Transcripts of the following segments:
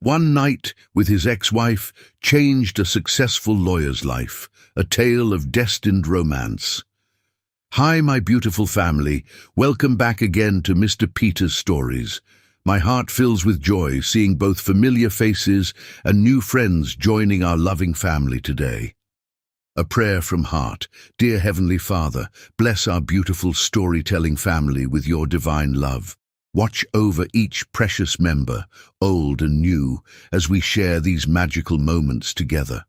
One night with his ex-wife changed a successful lawyer's life, a tale of destined romance. Hi, my beautiful family. Welcome back again to Mr. Peter's Stories. My heart fills with joy seeing both familiar faces and new friends joining our loving family today. A prayer from heart. Dear Heavenly Father, bless our beautiful storytelling family with your divine love. Watch over each precious member, old and new, as we share these magical moments together.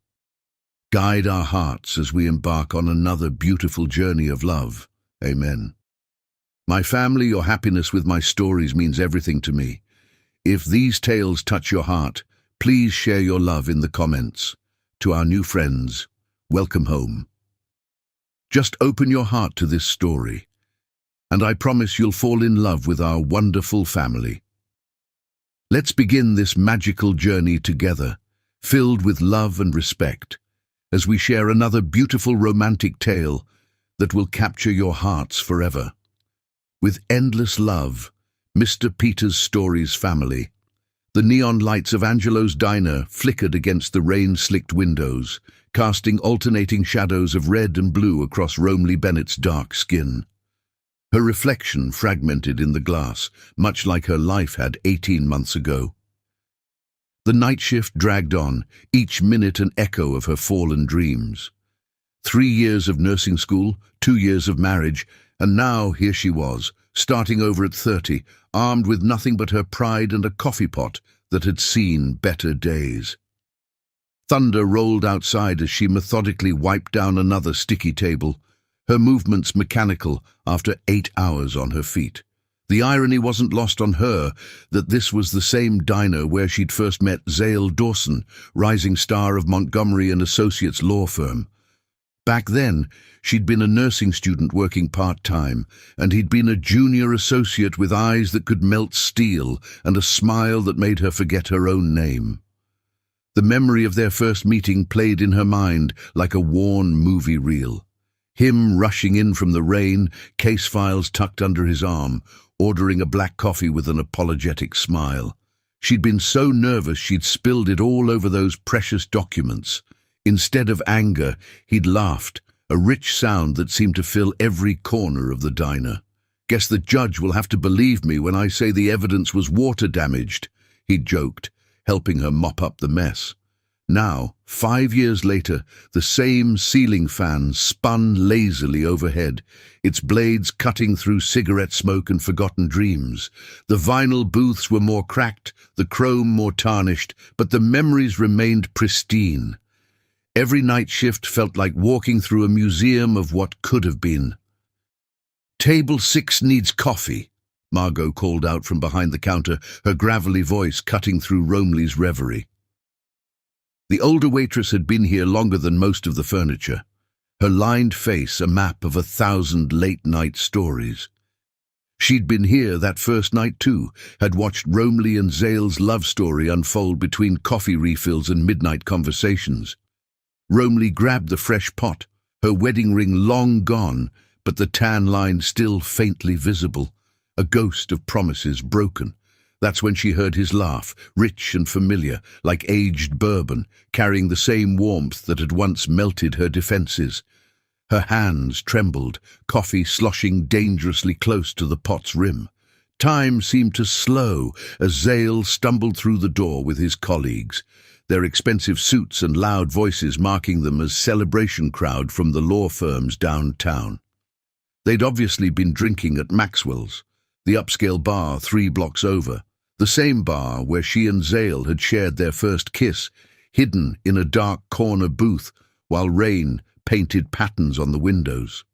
Guide our hearts as we embark on another beautiful journey of love. Amen. My family, your happiness with my stories means everything to me. If these tales touch your heart, please share your love in the comments. To our new friends, welcome home. Just open your heart to this story, and I promise you'll fall in love with our wonderful family. Let's begin this magical journey together, filled with love and respect, as we share another beautiful romantic tale that will capture your hearts forever. With endless love, Mr. Peter's Stories family. The neon lights of Angelo's diner flickered against the rain-slicked windows, casting alternating shadows of red and blue across Romilly Bennett's dark skin. Her reflection fragmented in the glass, much like her life had 18 months ago. The night shift dragged on, each minute an echo of her fallen dreams. 3 years of nursing school, 2 years of marriage, and now here she was, starting over at 30, armed with nothing but her pride and a coffee pot that had seen better days. Thunder rolled outside as she methodically wiped down another sticky table, her movements mechanical after 8 hours on her feet. The irony wasn't lost on her that this was the same diner where she'd first met Zale Dawson, rising star of Montgomery & Associates law firm. Back then, she'd been a nursing student working part-time, and he'd been a junior associate with eyes that could melt steel and a smile that made her forget her own name. The memory of their first meeting played in her mind like a worn movie reel. Him rushing in from the rain, case files tucked under his arm, ordering a black coffee with an apologetic smile. She'd been so nervous she'd spilled it all over those precious documents. Instead of anger, he'd laughed, a rich sound that seemed to fill every corner of the diner. Guess the judge will have to believe me when I say the evidence was water-damaged, he'd joked, helping her mop up the mess. Now, 5 years later, the same ceiling fan spun lazily overhead, its blades cutting through cigarette smoke and forgotten dreams. The vinyl booths were more cracked, the chrome more tarnished, but the memories remained pristine. Every night shift felt like walking through a museum of what could have been. "Table 6 needs coffee," Margot called out from behind the counter, her gravelly voice cutting through Romilly's reverie. The older waitress had been here longer than most of the furniture, her lined face a map of 1,000 late-night stories. She'd been here that first night too, had watched Romilly and Zale's love story unfold between coffee refills and midnight conversations. Romilly grabbed the fresh pot, her wedding ring long gone, but the tan line still faintly visible, a ghost of promises broken. That's when she heard his laugh, rich and familiar, like aged bourbon, carrying the same warmth that had once melted her defenses. Her hands trembled, coffee sloshing dangerously close to the pot's rim. Time seemed to slow as Zale stumbled through the door with his colleagues, their expensive suits and loud voices marking them as celebration crowd from the law firms downtown. They'd obviously been drinking at Maxwell's, the upscale bar 3 blocks over, the same bar where she and Zale had shared their first kiss, hidden in a dark corner booth while rain painted patterns on the windows.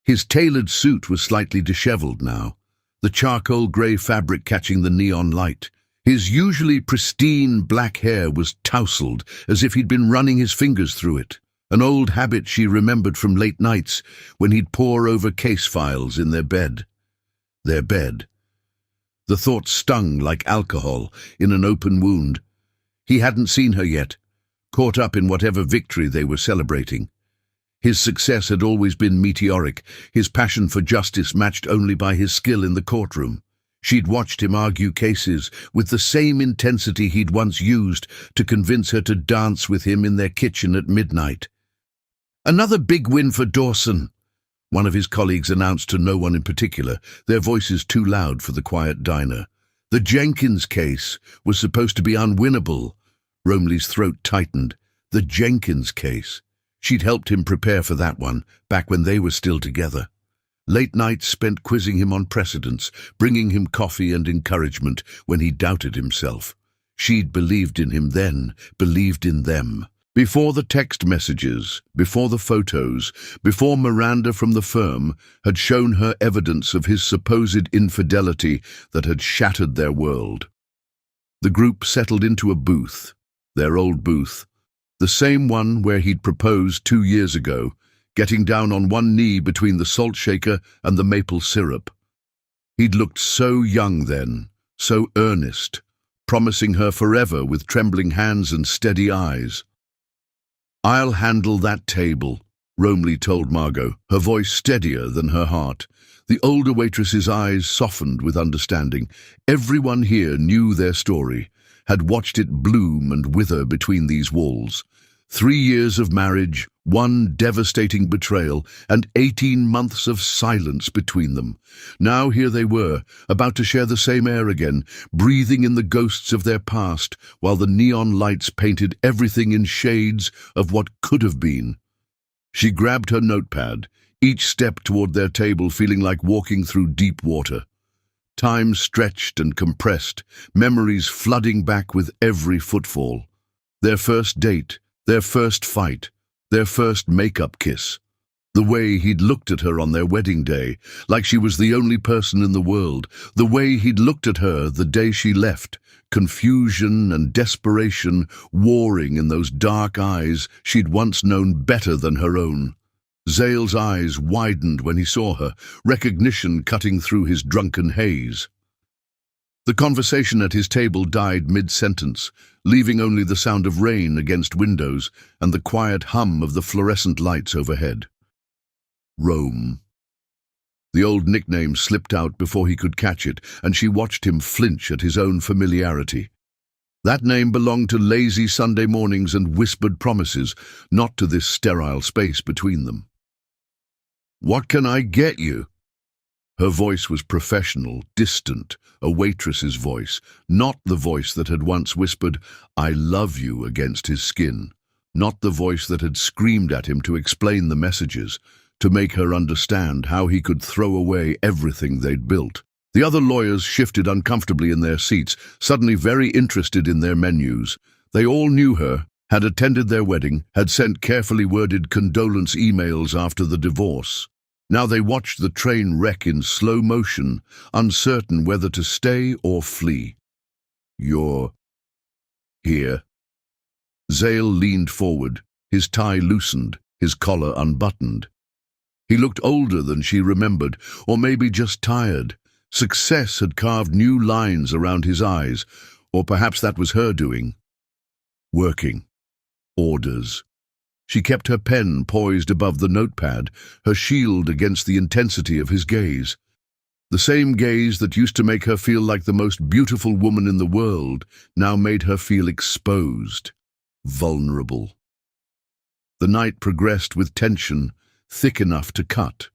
His tailored suit was slightly disheveled now, the charcoal grey fabric catching the neon light. His usually pristine black hair was tousled, as if he'd been running his fingers through it, an old habit she remembered from late nights when he'd pore over case files in their bed. Their bed. The thought stung like alcohol in an open wound. He hadn't seen her yet, caught up in whatever victory they were celebrating. His success had always been meteoric, his passion for justice matched only by his skill in the courtroom. She'd watched him argue cases with the same intensity he'd once used to convince her to dance with him in their kitchen at midnight. "Another big win for Dawson," one of his colleagues announced to no one in particular, their voices too loud for the quiet diner. The Jenkins case was supposed to be unwinnable. Romley's throat tightened. The Jenkins case. She'd helped him prepare for that one, back when they were still together. Late nights spent quizzing him on precedents, bringing him coffee and encouragement when he doubted himself. She'd believed in him then, believed in them. Before the text messages, before the photos, before Miranda from the firm had shown her evidence of his supposed infidelity that had shattered their world. The group settled into a booth, their old booth, the same one where he'd proposed 2 years ago, getting down on one knee between the salt shaker and the maple syrup. He'd looked so young then, so earnest, promising her forever with trembling hands and steady eyes. "I'll handle that table," Romley told Margot, her voice steadier than her heart. The older waitress's eyes softened with understanding. Everyone here knew their story, had watched it bloom and wither between these walls. 3 years of marriage, 1 devastating betrayal, and 18 months of silence between them. Now here they were, about to share the same air again, breathing in the ghosts of their past, while the neon lights painted everything in shades of what could have been. She grabbed her notepad, each step toward their table feeling like walking through deep water. Time stretched and compressed, memories flooding back with every footfall. Their first date, their first fight, their first make-up kiss. The way he'd looked at her on their wedding day, like she was the only person in the world. The way he'd looked at her the day she left, confusion and desperation warring in those dark eyes she'd once known better than her own. Zale's eyes widened when he saw her, recognition cutting through his drunken haze. The conversation at his table died mid-sentence, leaving only the sound of rain against windows and the quiet hum of the fluorescent lights overhead. Rome. The old nickname slipped out before he could catch it, and she watched him flinch at his own familiarity. That name belonged to lazy Sunday mornings and whispered promises, not to this sterile space between them. "What can I get you?" Her voice was professional, distant, a waitress's voice, not the voice that had once whispered, "I love you," against his skin, not the voice that had screamed at him to explain the messages, to make her understand how he could throw away everything they'd built. The other lawyers shifted uncomfortably in their seats, suddenly very interested in their menus. They all knew her, had attended their wedding, had sent carefully worded condolence emails after the divorce. Now they watched the train wreck in slow motion, uncertain whether to stay or flee. "You're here." Zale leaned forward, his tie loosened, his collar unbuttoned. He looked older than she remembered, or maybe just tired. Success had carved new lines around his eyes, or perhaps that was her doing. Working. Orders. She kept her pen poised above the notepad, her shield against the intensity of his gaze. The same gaze that used to make her feel like the most beautiful woman in the world now made her feel exposed, vulnerable. The night progressed with tension, thick enough to cut.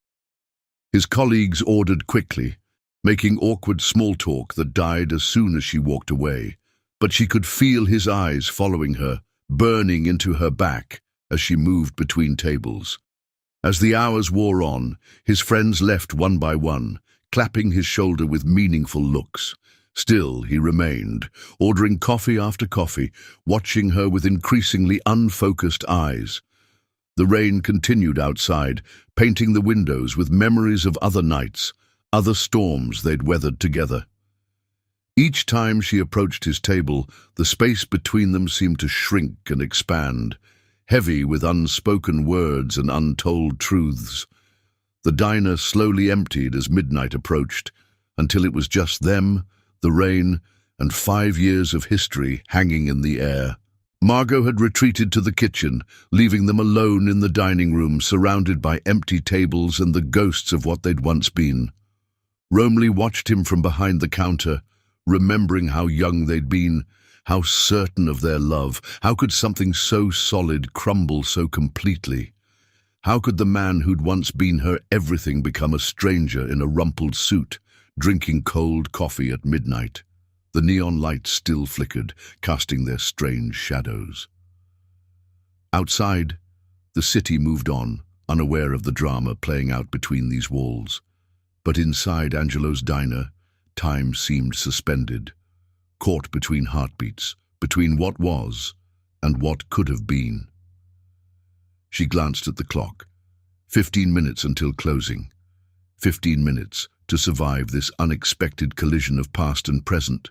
His colleagues ordered quickly, making awkward small talk that died as soon as she walked away. But she could feel his eyes following her, burning into her back as she moved between tables. As the hours wore on, his friends left one by one, clapping his shoulder with meaningful looks. Still, he remained, ordering coffee after coffee, watching her with increasingly unfocused eyes. The rain continued outside, painting the windows with memories of other nights, other storms they'd weathered together. Each time she approached his table, the space between them seemed to shrink and expand, heavy with unspoken words and untold truths. The diner slowly emptied as midnight approached, until it was just them, the rain, and 5 years of history hanging in the air. Margot had retreated to the kitchen, leaving them alone in the dining room, surrounded by empty tables and the ghosts of what they'd once been. Romley watched him from behind the counter, remembering how young they'd been, how certain of their love. How could something so solid crumble so completely? How could the man who'd once been her everything become a stranger in a rumpled suit, drinking cold coffee at midnight? The neon lights still flickered, casting their strange shadows. Outside, the city moved on, unaware of the drama playing out between these walls. But inside Angelo's diner, time seemed suspended, caught between heartbeats, between what was and what could have been. She glanced at the clock. 15 minutes until closing. 15 minutes to survive this unexpected collision of past and present.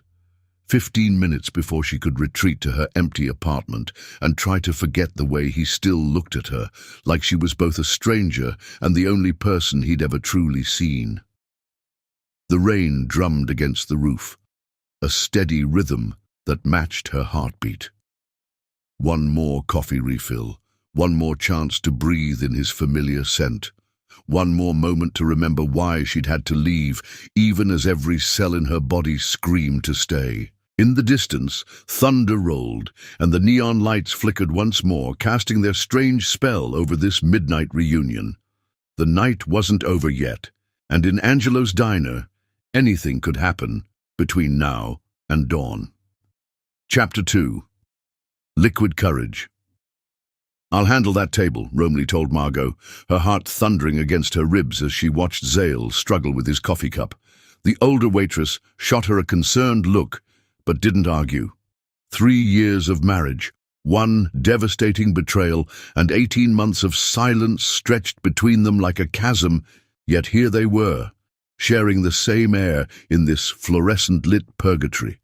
15 minutes before she could retreat to her empty apartment and try to forget the way he still looked at her, like she was both a stranger and the only person he'd ever truly seen. The rain drummed against the roof, a steady rhythm that matched her heartbeat. One more coffee refill, one more chance to breathe in his familiar scent. One more moment to remember why she'd had to leave, even as every cell in her body screamed to stay. In the distance, thunder rolled, and the neon lights flickered once more, casting their strange spell over this midnight reunion. The night wasn't over yet, and in Angelo's diner, anything could happen between now and dawn. Chapter 2. Liquid Courage. "I'll handle that table," Romley told Margot, her heart thundering against her ribs as she watched Zale struggle with his coffee cup. The older waitress shot her a concerned look, but didn't argue. 3 years of marriage, one devastating betrayal, and 18 months of silence stretched between them like a chasm, yet here they were, sharing the same air in this fluorescent-lit purgatory.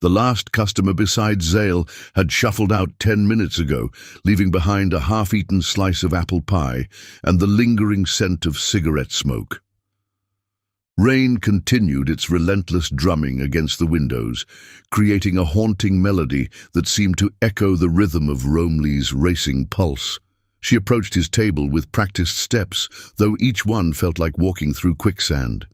The last customer besides Zale had shuffled out 10 minutes ago, leaving behind a half-eaten slice of apple pie and the lingering scent of cigarette smoke. Rain continued its relentless drumming against the windows, creating a haunting melody that seemed to echo the rhythm of Romley's racing pulse. She approached his table with practiced steps, though each one felt like walking through quicksand.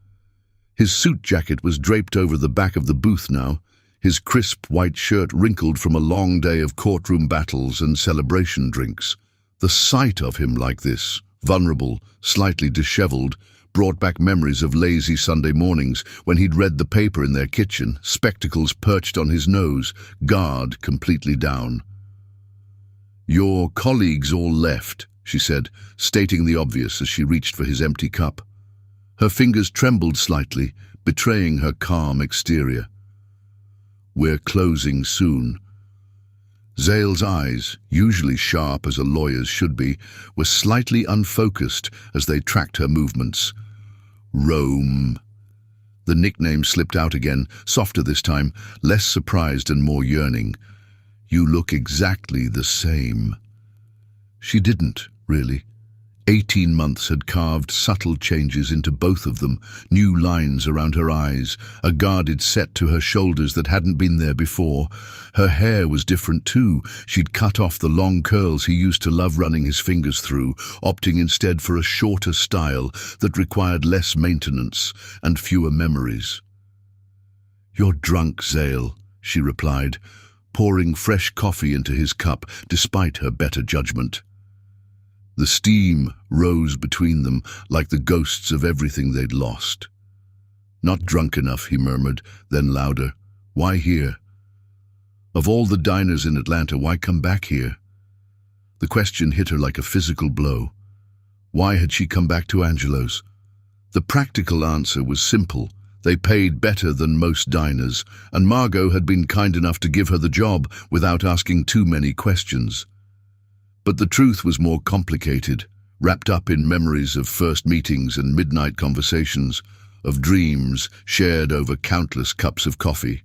His suit jacket was draped over the back of the booth now, his crisp white shirt wrinkled from a long day of courtroom battles and celebration drinks. The sight of him like this, vulnerable, slightly disheveled, brought back memories of lazy Sunday mornings when he'd read the paper in their kitchen, spectacles perched on his nose, guard completely down. "Your colleagues all left," she said, stating the obvious as she reached for his empty cup. Her fingers trembled slightly, betraying her calm exterior. "We're closing soon." Zale's eyes, usually sharp as a lawyer's should be, were slightly unfocused as they tracked her movements. "Rome." The nickname slipped out again, softer this time, less surprised and more yearning. "You look exactly the same." She didn't, really. 18 months had carved subtle changes into both of them, new lines around her eyes, a guarded set to her shoulders that hadn't been there before. Her hair was different too. She'd cut off the long curls he used to love running his fingers through, opting instead for a shorter style that required less maintenance and fewer memories. "You're drunk, Zale," she replied, pouring fresh coffee into his cup despite her better judgment. The steam rose between them like the ghosts of everything they'd lost. "Not drunk enough," he murmured, then louder. "Why here? Of all the diners in Atlanta, why come back here?" The question hit her like a physical blow. Why had she come back to Angelo's? The practical answer was simple. They paid better than most diners, and Margot had been kind enough to give her the job without asking too many questions. But the truth was more complicated, wrapped up in memories of first meetings and midnight conversations, of dreams shared over countless cups of coffee.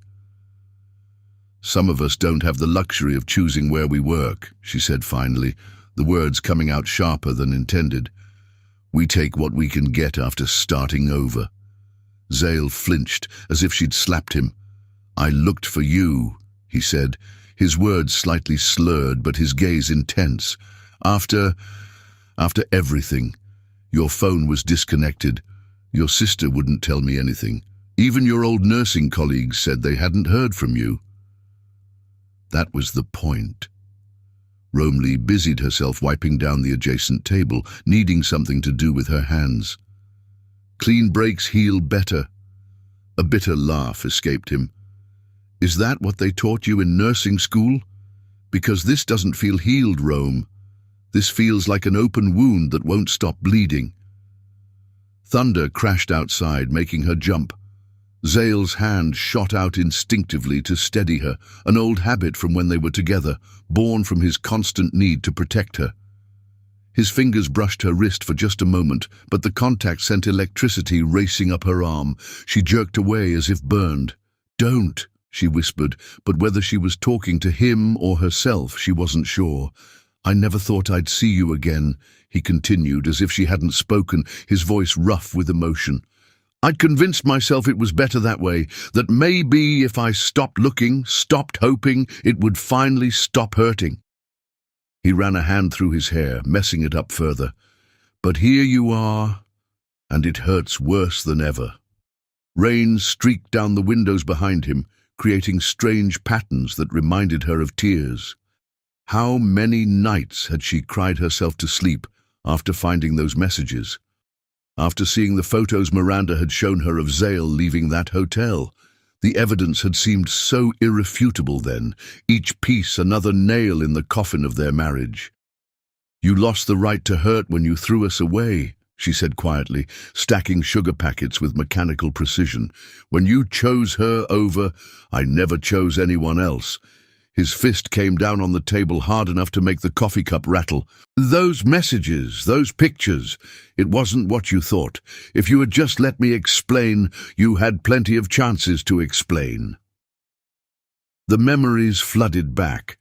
"Some of us don't have the luxury of choosing where we work," she said finally, the words coming out sharper than intended. "We take what we can get after starting over." Zale flinched, as if she'd slapped him. "I looked for you," he said, his words slightly slurred but his gaze intense. After everything. Your phone was disconnected. Your sister wouldn't tell me anything. Even your old nursing colleagues said they hadn't heard from you. That was the point. Romley busied herself wiping down the adjacent table, needing something to do with her hands. Clean breaks heal better. A bitter laugh escaped him. Is that what they taught you in nursing school? Because this doesn't feel healed, Rome. This feels like an open wound that won't stop bleeding. Thunder crashed outside, making her jump. Zale's hand shot out instinctively to steady her, an old habit from when they were together, born from his constant need to protect her. His fingers brushed her wrist for just a moment, but the contact sent electricity racing up her arm. She jerked away as if burned. "Don't," she whispered, but whether she was talking to him or herself, she wasn't sure. "I never thought I'd see you again," he continued, as if she hadn't spoken, his voice rough with emotion. "I'd convinced myself it was better that way, that maybe if I stopped looking, stopped hoping, it would finally stop hurting." He ran a hand through his hair, messing it up further. "But here you are, and it hurts worse than ever." Rain streaked down the windows behind him, creating strange patterns that reminded her of tears. How many nights had she cried herself to sleep after finding those messages? After seeing the photos Miranda had shown her of Zale leaving that hotel, the evidence had seemed so irrefutable then, each piece another nail in the coffin of their marriage. "You lost the right to hurt when you threw us away," she said quietly, stacking sugar packets with mechanical precision. "When you chose her over, I never chose anyone else." His fist came down on the table hard enough to make the coffee cup rattle. "Those messages, those pictures, it wasn't what you thought. If you had just let me explain, you had plenty of chances to explain." The memories flooded back.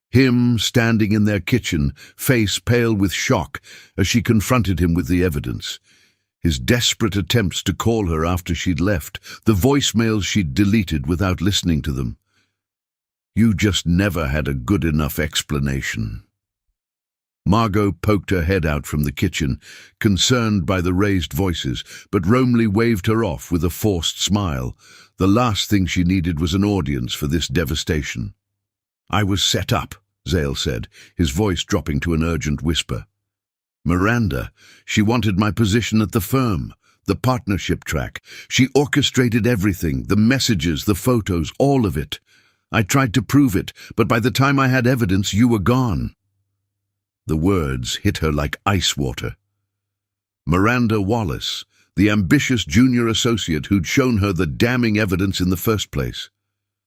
Him standing in their kitchen, face pale with shock, as she confronted him with the evidence. His desperate attempts to call her after she'd left, the voicemails she'd deleted without listening to them. "You just never had a good enough explanation." Margot poked her head out from the kitchen, concerned by the raised voices, but Romley waved her off with a forced smile. The last thing she needed was an audience for this devastation. "I was set up," Zale said, his voice dropping to an urgent whisper. "Miranda, she wanted my position at the firm, the partnership track. She orchestrated everything, the messages, the photos, all of it. I tried to prove it, but by the time I had evidence, you were gone." The words hit her like ice water. Miranda Wallace, the ambitious junior associate who'd shown her the damning evidence in the first place.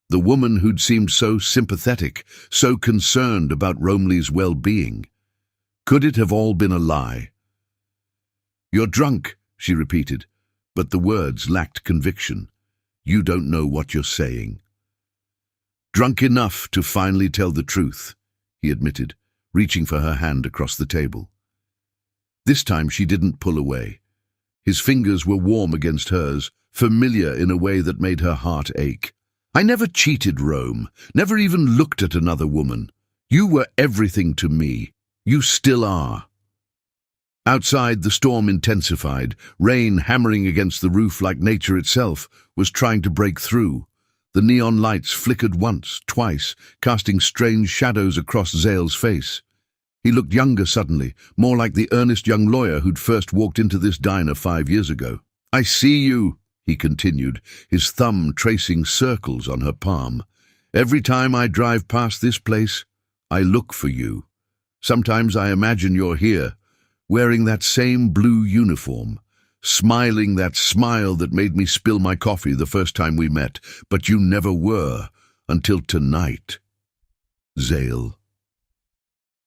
The woman who'd seemed so sympathetic, so concerned about Romley's well-being. Could it have all been a lie? "You're drunk," she repeated, but the words lacked conviction. "You don't know what you're saying." "Drunk enough to finally tell the truth," he admitted, reaching for her hand across the table. This time she didn't pull away. His fingers were warm against hers, familiar in a way that made her heart ache. "I never cheated, Rome, never even looked at another woman. You were everything to me. You still are." Outside, the storm intensified. Rain, hammering against the roof like nature itself, was trying to break through. The neon lights flickered once, twice, casting strange shadows across Zale's face. He looked younger suddenly, more like the earnest young lawyer who'd first walked into this diner 5 years ago. "I see you," he continued, his thumb tracing circles on her palm. "Every time I drive past this place, I look for you. Sometimes I imagine you're here, wearing that same blue uniform, smiling that smile that made me spill my coffee the first time we met, but you never were, until tonight." Zale.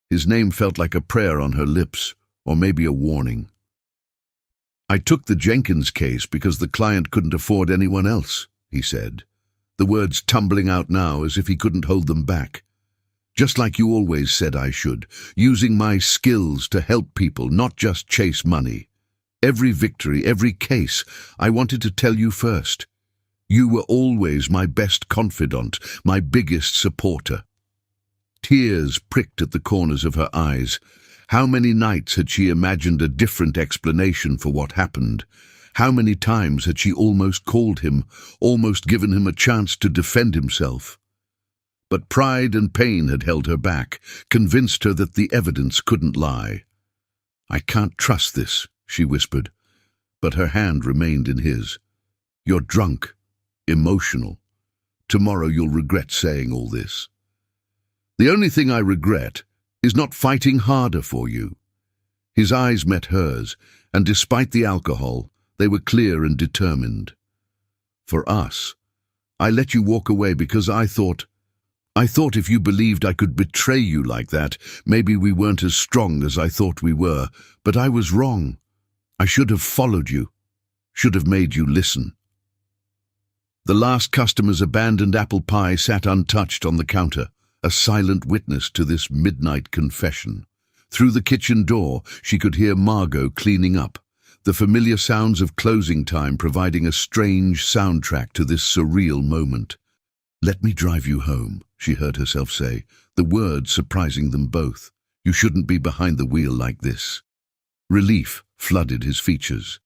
His name felt like a prayer on her lips, or maybe a warning. "I took the Jenkins case because the client couldn't afford anyone else," he said, the words tumbling out now as if he couldn't hold them back. "Just like you always said I should, using my skills to help people, not just chase money. Every victory, every case, I wanted to tell you first. You were always my best confidant, my biggest supporter." Tears pricked at the corners of her eyes. How many nights had she imagined a different explanation for what happened? How many times had she almost called him, almost given him a chance to defend himself? But pride and pain had held her back, convinced her that the evidence couldn't lie. "I can't trust this," she whispered, but her hand remained in his. "You're drunk, emotional. Tomorrow you'll regret saying all this." "The only thing I regret is not fighting harder for you." His eyes met hers, and despite the alcohol, they were clear and determined. "For us, I let you walk away because I thought if you believed I could betray you like that, maybe we weren't as strong as I thought we were, but I was wrong. I should have followed you, should have made you listen." The last customer's abandoned apple pie sat untouched on the counter, a silent witness to this midnight confession. Through the kitchen door, she could hear Margot cleaning up, the familiar sounds of closing time providing a strange soundtrack to this surreal moment. "Let me drive you home," she heard herself say, the words surprising them both. "You shouldn't be behind the wheel like this." Relief flooded his features.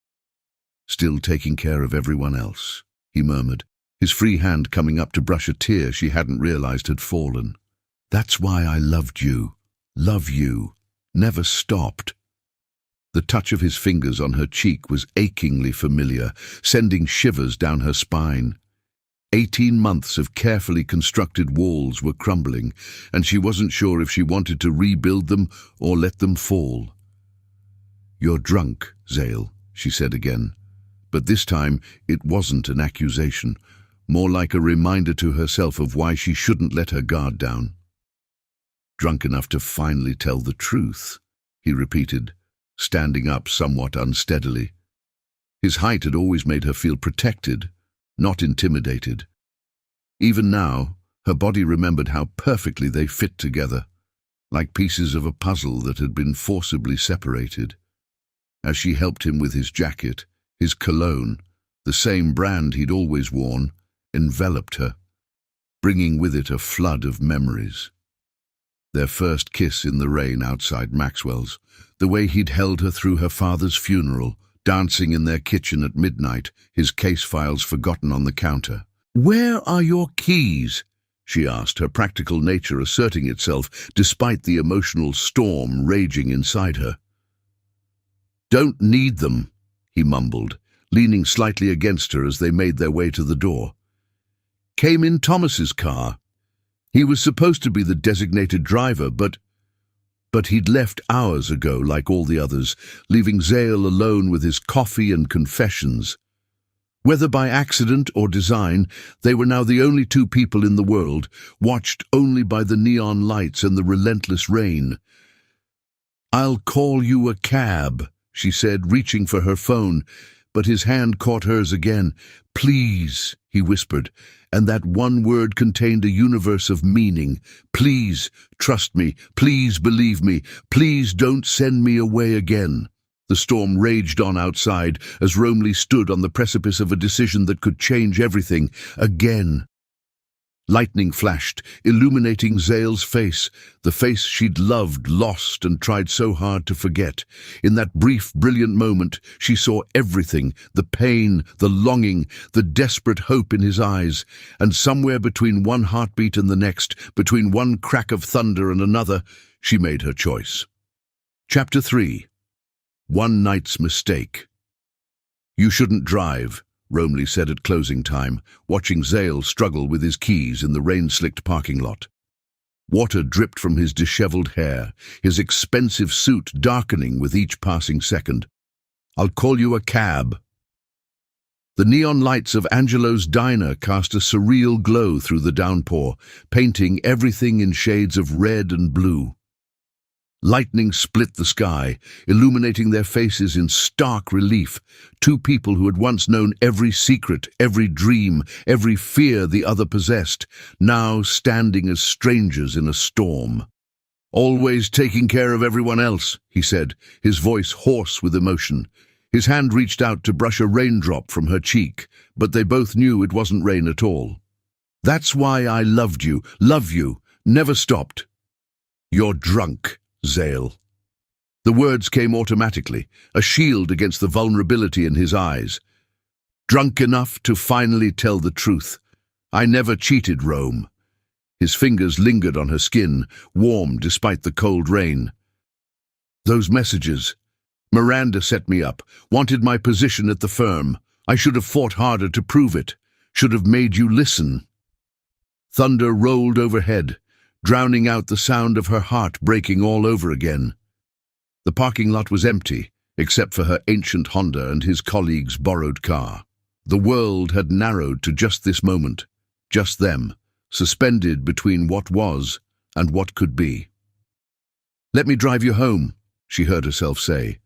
"Still taking care of everyone else," he murmured, his free hand coming up to brush a tear she hadn't realized had fallen. "That's why I loved you, love you, never stopped." The touch of his fingers on her cheek was achingly familiar, sending shivers down her spine. 18 months of carefully constructed walls were crumbling, and she wasn't sure if she wanted to rebuild them or let them fall. "You're drunk, Zale," she said again, but this time it wasn't an accusation, more like a reminder to herself of why she shouldn't let her guard down. "Drunk enough to finally tell the truth," he repeated, standing up somewhat unsteadily. His height had always made her feel protected, not intimidated. Even now, her body remembered how perfectly they fit together, like pieces of a puzzle that had been forcibly separated. As she helped him with his jacket, his cologne, the same brand he'd always worn, enveloped her, bringing with it a flood of memories. Their first kiss in the rain outside Maxwell's, the way he'd held her through her father's funeral, dancing in their kitchen at midnight, his case files forgotten on the counter. "Where are your keys?" she asked, her practical nature asserting itself despite the emotional storm raging inside her. "Don't need them," he mumbled, leaning slightly against her as they made their way to the door. "Came in Thomas's car. He was supposed to be the designated driver, but he'd left hours ago like all the others, leaving Zale alone with his coffee and confessions. Whether by accident or design, they were now the only two people in the world, watched only by the neon lights and the relentless rain. "I'll call you a cab," she said, reaching for her phone, but his hand caught hers again. "Please," he whispered, and that one word contained a universe of meaning. "Please, trust me. Please believe me. Please don't send me away again." The storm raged on outside as Romley stood on the precipice of a decision that could change everything again. Lightning flashed, illuminating Zale's face, the face she'd loved, lost, and tried so hard to forget. In that brief, brilliant moment, she saw everything, the pain, the longing, the desperate hope in his eyes, and somewhere between one heartbeat and the next, between one crack of thunder and another, she made her choice. Chapter 3. One Night's Mistake. "You shouldn't drive," Romley said at closing time, watching Zale struggle with his keys in the rain-slicked parking lot. Water dripped from his disheveled hair, his expensive suit darkening with each passing second. "I'll call you a cab." The neon lights of Angelo's diner cast a surreal glow through the downpour, painting everything in shades of red and blue. Lightning split the sky, illuminating their faces in stark relief, two people who had once known every secret, every dream, every fear the other possessed, now standing as strangers in a storm. "Always taking care of everyone else," he said, his voice hoarse with emotion. His hand reached out to brush a raindrop from her cheek, but they both knew it wasn't rain at all. "That's why I loved you, love you, never stopped." "You're drunk, Zale." The words came automatically, a shield against the vulnerability in his eyes. Drunk enough to finally tell the truth. I never cheated Rome. His fingers lingered on her skin, warm despite the cold rain. Those messages. Miranda set me up, wanted my position at the firm. I should have fought harder to prove it, should have made you listen. Thunder rolled overhead, drowning out the sound of her heart breaking all over again. The parking lot was empty, except for her ancient Honda and his colleague's borrowed car. The world had narrowed to just this moment, just them, suspended between what was and what could be. "Let me drive you home," she heard herself say,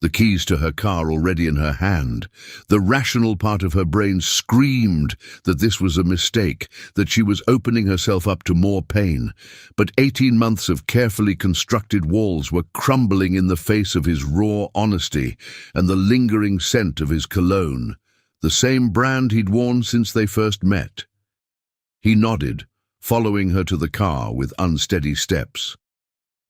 the keys to her car already in her hand. The rational part of her brain screamed that this was a mistake, that she was opening herself up to more pain. But 18 months of carefully constructed walls were crumbling in the face of his raw honesty and the lingering scent of his cologne, the same brand he'd worn since they first met. He nodded, following her to the car with unsteady steps.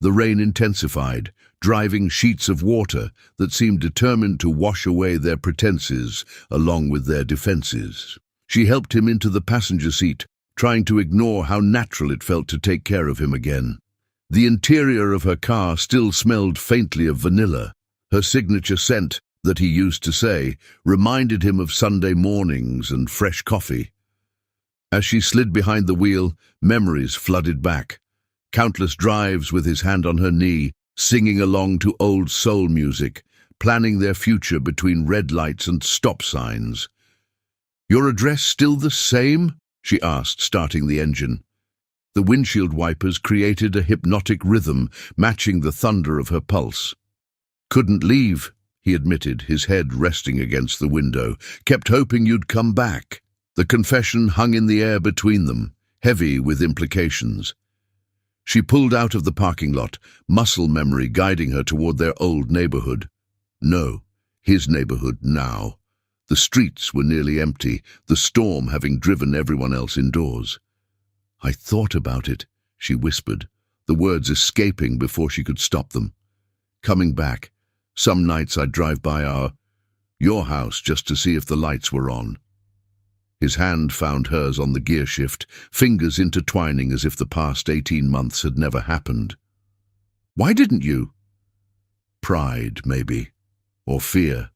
The rain intensified, driving sheets of water that seemed determined to wash away their pretenses along with their defenses. She helped him into the passenger seat, trying to ignore how natural it felt to take care of him again. The interior of her car still smelled faintly of vanilla. Her signature scent, that he used to say, reminded him of Sunday mornings and fresh coffee. As she slid behind the wheel, memories flooded back. Countless drives with his hand on her knee, singing along to old soul music, planning their future between red lights and stop signs. "Your address still the same?" she asked, starting the engine. The windshield wipers created a hypnotic rhythm, matching the thunder of her pulse. "Couldn't leave," he admitted, his head resting against the window. "Kept hoping you'd come back." The confession hung in the air between them, heavy with implications. She pulled out of the parking lot, muscle memory guiding her toward their old neighborhood. No, his neighborhood now. The streets were nearly empty, the storm having driven everyone else indoors. "I thought about it," she whispered, the words escaping before she could stop them. "Coming back. Some nights I'd drive by your house just to see if the lights were on." His hand found hers on the gear shift, fingers intertwining as if the past 18 months had never happened. "Why didn't you?" Pride, maybe. Or fear.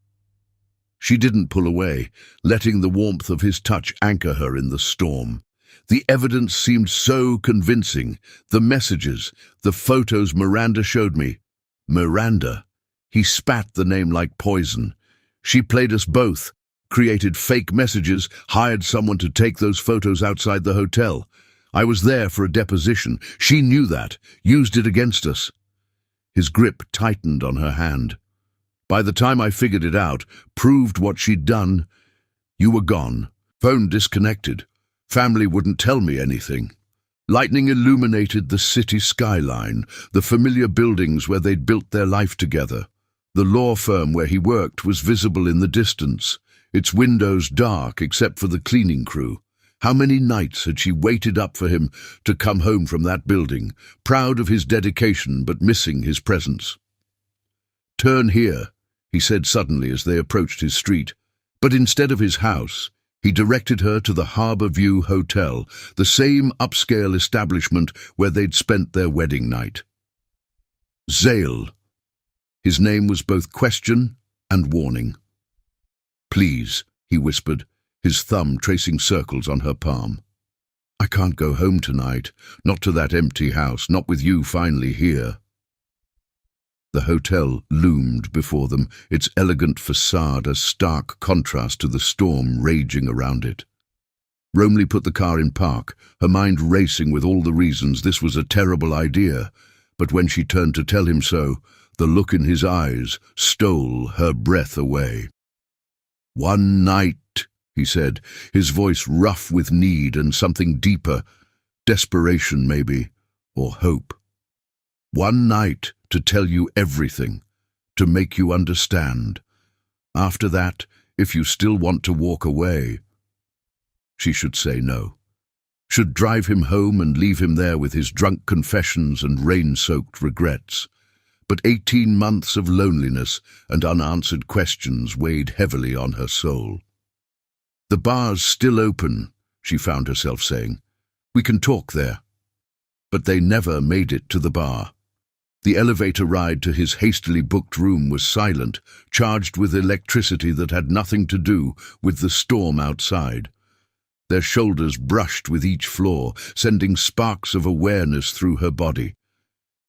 She didn't pull away, letting the warmth of his touch anchor her in the storm. The evidence seemed so convincing. The messages, the photos Miranda showed me. Miranda. He spat the name like poison. She played us both. Created fake messages, hired someone to take those photos outside the hotel. I was there for a deposition. She knew that, used it against us. His grip tightened on her hand. By the time I figured it out, proved what she'd done, you were gone. Phone disconnected. Family wouldn't tell me anything. Lightning illuminated the city skyline, the familiar buildings where they'd built their life together. The law firm where he worked was visible in the distance, its windows dark except for the cleaning crew. How many nights had she waited up for him to come home from that building, proud of his dedication but missing his presence? "Turn here," he said suddenly as they approached his street. But instead of his house, he directed her to the Harbour View Hotel, the same upscale establishment where they'd spent their wedding night. Zale. His name was both question and warning. "Please," he whispered, his thumb tracing circles on her palm. "I can't go home tonight, not to that empty house, not with you finally here." The hotel loomed before them, its elegant facade a stark contrast to the storm raging around it. Romley put the car in park, her mind racing with all the reasons this was a terrible idea, but when she turned to tell him so, the look in his eyes stole her breath away. "One night," he said, his voice rough with need and something deeper, desperation maybe, or hope. "One night to tell you everything, to make you understand. After that, if you still want to walk away." She should say no. Should drive him home and leave him there with his drunk confessions and rain-soaked regrets. but 18 months of loneliness and unanswered questions weighed heavily on her soul. "The bar's still open," she found herself saying. "We can talk there." But they never made it to the bar. The elevator ride to his hastily booked room was silent, charged with electricity that had nothing to do with the storm outside. Their shoulders brushed with each floor, sending sparks of awareness through her body.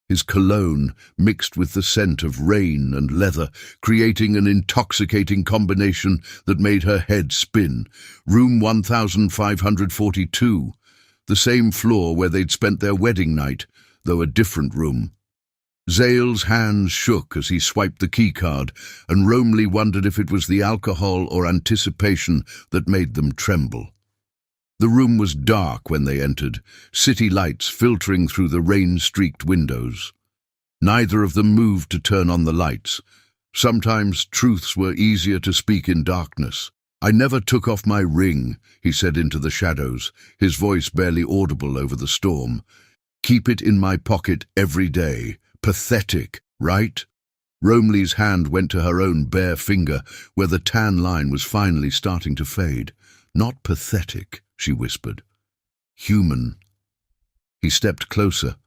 His cologne mixed with the scent of rain and leather, creating an intoxicating combination that made her head spin. Room 1542, the same floor where they'd spent their wedding night, though a different room. Zale's hands shook as he swiped the keycard, and Romley wondered if it was the alcohol or anticipation that made them tremble. The room was dark when they entered, city lights filtering through the rain-streaked windows. Neither of them moved to turn on the lights. Sometimes truths were easier to speak in darkness. "I never took off my ring," he said into the shadows, his voice barely audible over the storm. "Keep it in my pocket every day. Pathetic, right?" Romley's hand went to her own bare finger, where the tan line was finally starting to fade. "Not pathetic," she whispered. "Human." He stepped closer,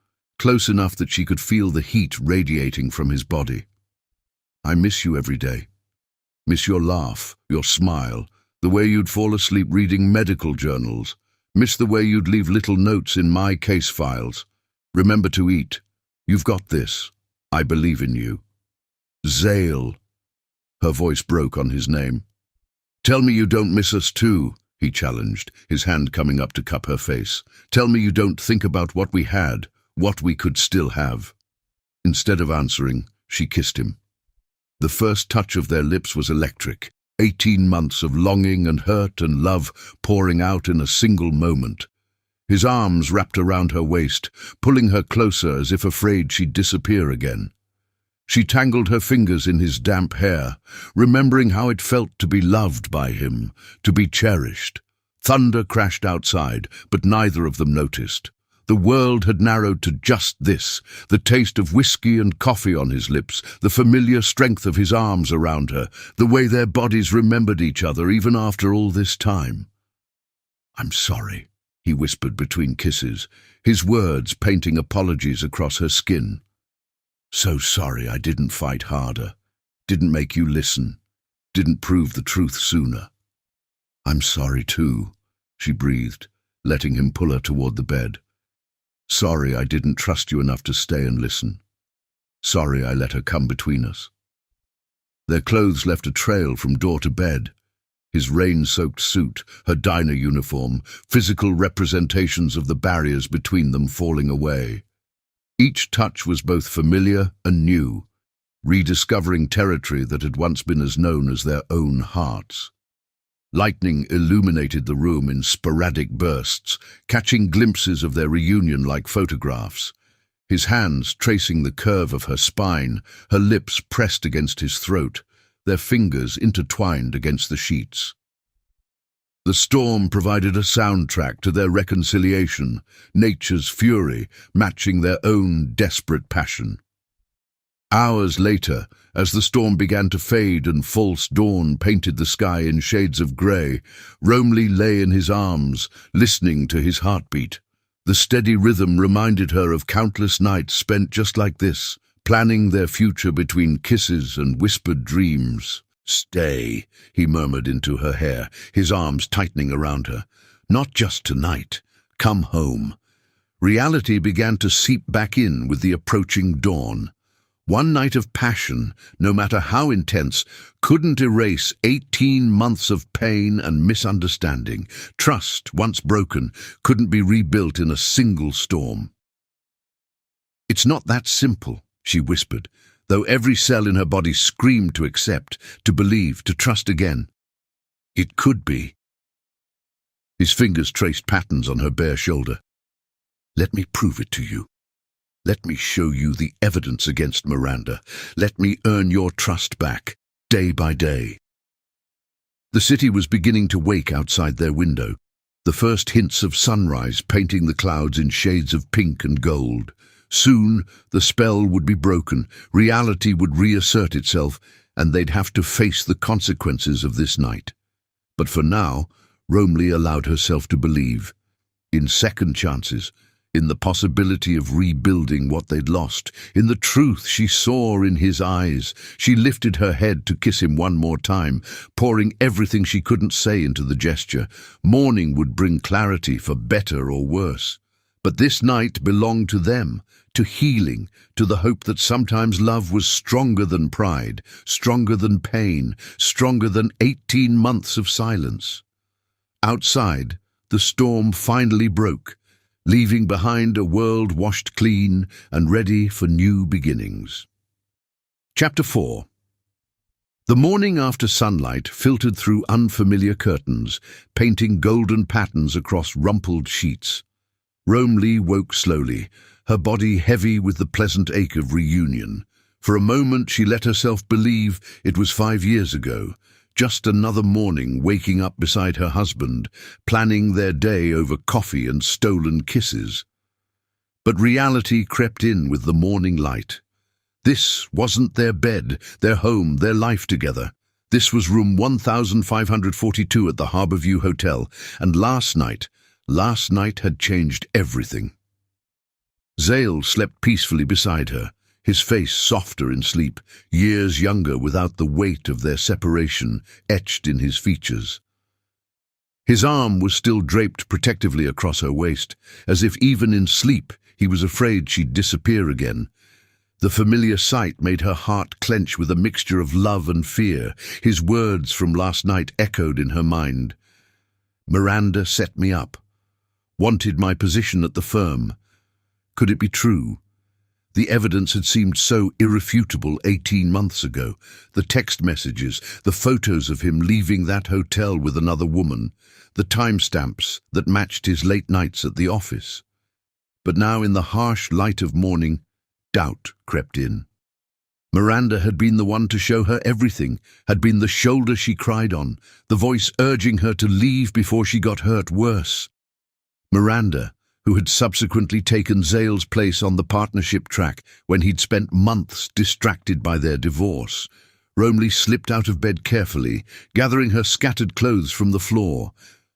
close enough that she could feel the heat radiating from his body. "I miss you every day. Miss your laugh, your smile, the way you'd fall asleep reading medical journals. Miss the way you'd leave little notes in my case files. Remember to eat. You've got this. I believe in you." "Zale." Her voice broke on his name. "Tell me you don't miss us too," he challenged, his hand coming up to cup her face. "Tell me you don't think about what we had, what we could still have." Instead of answering, she kissed him. The first touch of their lips was electric, 18 months of longing and hurt and love pouring out in a single moment. His arms wrapped around her waist, pulling her closer as if afraid she'd disappear again. She tangled her fingers in his damp hair, remembering how it felt to be loved by him, to be cherished. Thunder crashed outside, but neither of them noticed. The world had narrowed to just this, the taste of whiskey and coffee on his lips, the familiar strength of his arms around her, the way their bodies remembered each other even after all this time. "I'm sorry," he whispered between kisses, his words painting apologies across her skin. "So sorry I didn't fight harder, didn't make you listen, didn't prove the truth sooner." "I'm sorry too," she breathed, letting him pull her toward the bed. "Sorry I didn't trust you enough to stay and listen. Sorry I let her come between us." Their clothes left a trail from door to bed. His rain-soaked suit, her diner uniform, physical representations of the barriers between them falling away. Each touch was both familiar and new, rediscovering territory that had once been as known as their own hearts. Lightning illuminated the room in sporadic bursts, catching glimpses of their reunion like photographs. His hands tracing the curve of her spine, her lips pressed against his throat, their fingers intertwined against the sheets. The storm provided a soundtrack to their reconciliation, nature's fury matching their own desperate passion. Hours later, as the storm began to fade and false dawn painted the sky in shades of grey, Romley lay in his arms, listening to his heartbeat. The steady rhythm reminded her of countless nights spent just like this, planning their future between kisses and whispered dreams. "Stay," he murmured into her hair, his arms tightening around her. "Not just tonight. Come home." Reality began to seep back in with the approaching dawn. One night of passion, no matter how intense, couldn't erase 18 months of pain and misunderstanding. Trust, once broken, couldn't be rebuilt in a single storm. "It's not that simple," she whispered, though every cell in her body screamed to accept, to believe, to trust again. "It could be." His fingers traced patterns on her bare shoulder. "Let me prove it to you. Let me show you the evidence against Miranda. Let me earn your trust back, day by day." The city was beginning to wake outside their window, the first hints of sunrise painting the clouds in shades of pink and gold. Soon, the spell would be broken, reality would reassert itself, and they'd have to face the consequences of this night. But for now, Romilly allowed herself to believe in second chances, in the possibility of rebuilding what they'd lost, in the truth she saw in his eyes. She lifted her head to kiss him one more time, pouring everything she couldn't say into the gesture. Morning would bring clarity, for better or worse. But this night belonged to them, to healing, to the hope that sometimes love was stronger than pride, stronger than pain, stronger than 18 months of silence. Outside, the storm finally broke, leaving behind a world washed clean and ready for new beginnings. Chapter 4. The morning after sunlight filtered through unfamiliar curtains, painting golden patterns across rumpled sheets. Romilly woke slowly, her body heavy with the pleasant ache of reunion. For a moment she let herself believe it was 5 years ago, just another morning waking up beside her husband, planning their day over coffee and stolen kisses. But reality crept in with the morning light. This wasn't their bed, their home, their life together. This was room 1542 at the Harborview Hotel, and last night had changed everything. Zale slept peacefully beside her, his face softer in sleep, years younger without the weight of their separation etched in his features. His arm was still draped protectively across her waist, as if even in sleep he was afraid she'd disappear again. The familiar sight made her heart clench with a mixture of love and fear. His words from last night echoed in her mind. Miranda set me up, wanted my position at the firm. Could it be true? The evidence had seemed so irrefutable 18 months ago. The text messages, the photos of him leaving that hotel with another woman, the timestamps that matched his late nights at the office. But now, in the harsh light of morning, doubt crept in. Miranda had been the one to show her everything, had been the shoulder she cried on, the voice urging her to leave before she got hurt worse. Miranda, who had subsequently taken Zale's place on the partnership track when he'd spent months distracted by their divorce. Romilly slipped out of bed carefully, gathering her scattered clothes from the floor.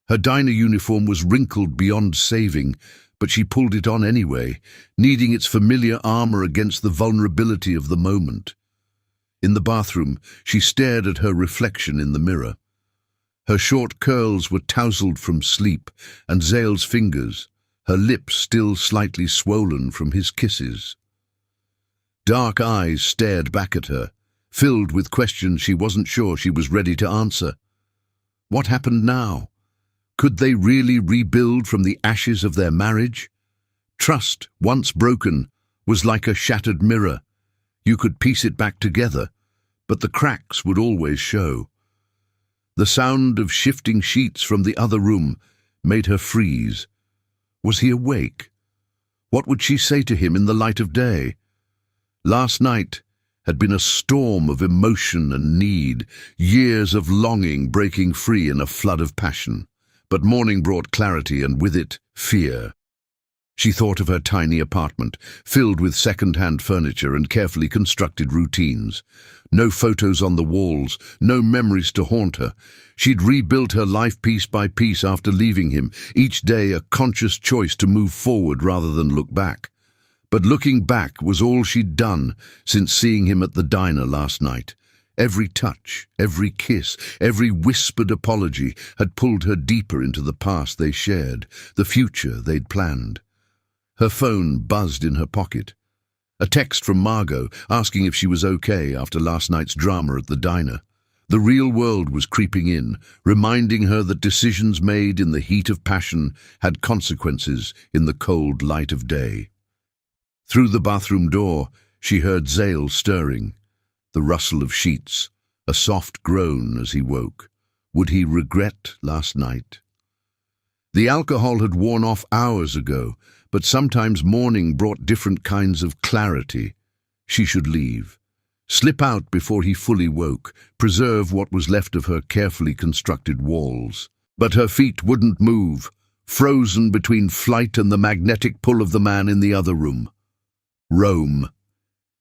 Her diner uniform was wrinkled beyond saving, but she pulled it on anyway, needing its familiar armor against the vulnerability of the moment. In the bathroom, she stared at her reflection in the mirror. Her short curls were tousled from sleep, and Zale's fingers, her lips still slightly swollen from his kisses. Dark eyes stared back at her, filled with questions she wasn't sure she was ready to answer. What happened now? Could they really rebuild from the ashes of their marriage? Trust, once broken, was like a shattered mirror. You could piece it back together, but the cracks would always show. The sound of shifting sheets from the other room made her freeze. Was he awake? What would she say to him in the light of day? Last night had been a storm of emotion and need, years of longing breaking free in a flood of passion. But morning brought clarity, and with it, fear. She thought of her tiny apartment, filled with second-hand furniture and carefully constructed routines. No photos on the walls, no memories to haunt her. She'd rebuilt her life piece by piece after leaving him, each day a conscious choice to move forward rather than look back. But looking back was all she'd done since seeing him at the diner last night. Every touch, every kiss, every whispered apology had pulled her deeper into the past they shared, the future they'd planned. Her phone buzzed in her pocket. A text from Margot asking if she was okay after last night's drama at the diner. The real world was creeping in, reminding her that decisions made in the heat of passion had consequences in the cold light of day. Through the bathroom door, she heard Zale stirring. The rustle of sheets, a soft groan as he woke. Would he regret last night? The alcohol had worn off hours ago, but sometimes morning brought different kinds of clarity. She should leave. Slip out before he fully woke, preserve what was left of her carefully constructed walls. But her feet wouldn't move, frozen between flight and the magnetic pull of the man in the other room. Rome.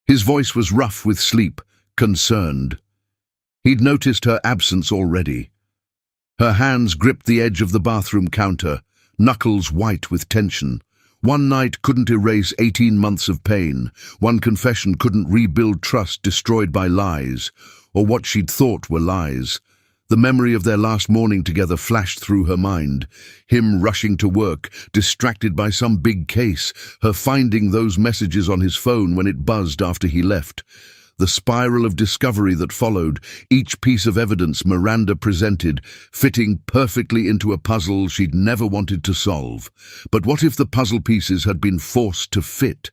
His voice was rough with sleep, concerned. He'd noticed her absence already. Her hands gripped the edge of the bathroom counter, knuckles white with tension. One night couldn't erase 18 months of pain. One confession couldn't rebuild trust destroyed by lies, or what she'd thought were lies. The memory of their last morning together flashed through her mind. Him rushing to work, distracted by some big case, her finding those messages on his phone when it buzzed after he left. The spiral of discovery that followed, each piece of evidence Miranda presented, fitting perfectly into a puzzle she'd never wanted to solve. But what if the puzzle pieces had been forced to fit?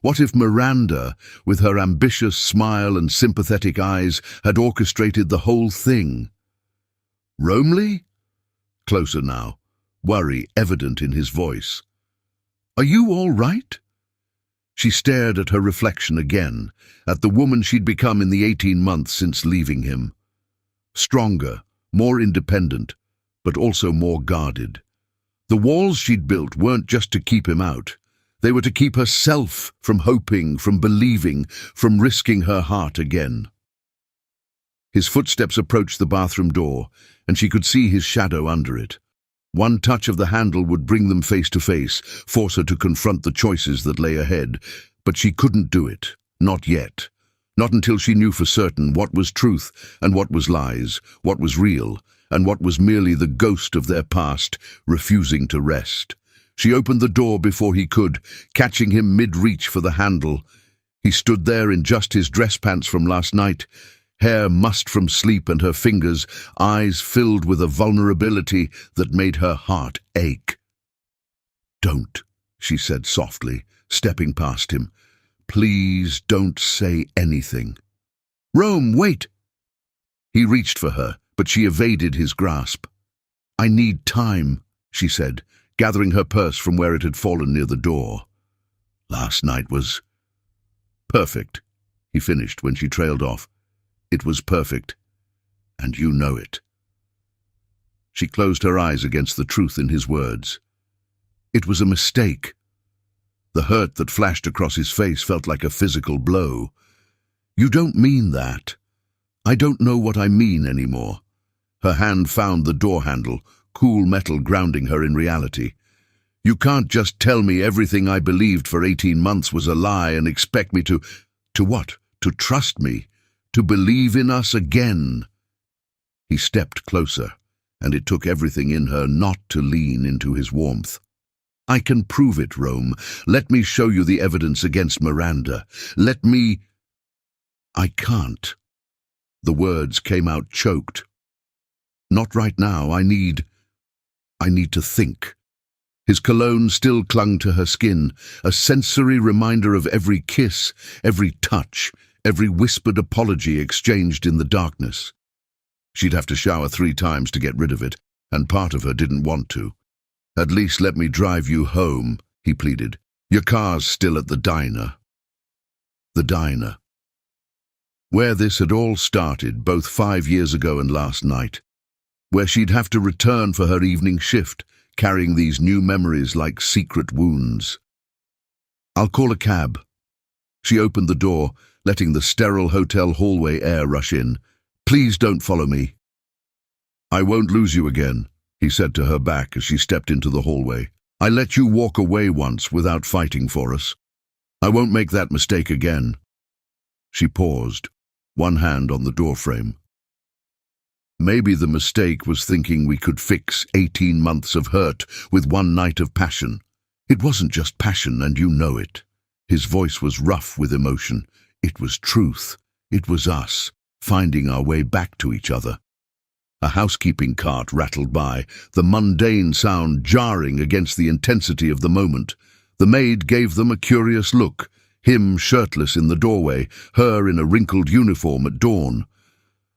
What if Miranda, with her ambitious smile and sympathetic eyes, had orchestrated the whole thing? Romley? Closer now, worry evident in his voice. Are you all right? She stared at her reflection again, at the woman she'd become in the 18 months since leaving him. Stronger, more independent, but also more guarded. The walls she'd built weren't just to keep him out. They were to keep herself from hoping, from believing, from risking her heart again. His footsteps approached the bathroom door, and she could see his shadow under it. One touch of the handle would bring them face to face, force her to confront the choices that lay ahead. But she couldn't do it. Not yet. Not until she knew for certain what was truth and what was lies, what was real and what was merely the ghost of their past, refusing to rest. She opened the door before he could, catching him mid-reach for the handle. He stood there in just his dress pants from last night, hair mussed from sleep and her fingers, eyes filled with a vulnerability that made her heart ache. "Don't," she said softly, stepping past him. "Please don't say anything." "Rome, wait!" He reached for her, but she evaded his grasp. "I need time," she said, gathering her purse from where it had fallen near the door. "Last night was perfect," he finished when she trailed off. "It was perfect, and you know it." She closed her eyes against the truth in his words. It was a mistake. The hurt that flashed across his face felt like a physical blow. "You don't mean that." "I don't know what I mean anymore." Her hand found the door handle, cool metal grounding her in reality. "You can't just tell me everything I believed for 18 months was a lie and expect me to what? To trust me? To believe in us again?" He stepped closer, and it took everything in her not to lean into his warmth. "I can prove it, Rome. Let me show you the evidence against Miranda. Let me—" "I can't." The words came out choked. "Not right now. I need to think." His cologne still clung to her skin, a sensory reminder of every kiss, every touch, every whispered apology exchanged in the darkness. She'd have to shower 3 times to get rid of it, and part of her didn't want to. "At least let me drive you home," he pleaded. "Your car's still at the diner." The diner. Where this had all started, both 5 years ago and last night. Where she'd have to return for her evening shift, carrying these new memories like secret wounds. "I'll call a cab." She opened the door, letting the sterile hotel hallway air rush in. "Please don't follow me." "I won't lose you again," he said to her back as she stepped into the hallway. "I let you walk away once without fighting for us. I won't make that mistake again." She paused, one hand on the doorframe. Maybe the mistake was thinking we could fix 18 months of hurt with one night of passion. It wasn't just passion, and you know it. His voice was rough with emotion. It was truth. It was us, finding our way back to each other. A housekeeping cart rattled by, the mundane sound jarring against the intensity of the moment. The maid gave them a curious look, him shirtless in the doorway, her in a wrinkled uniform at dawn.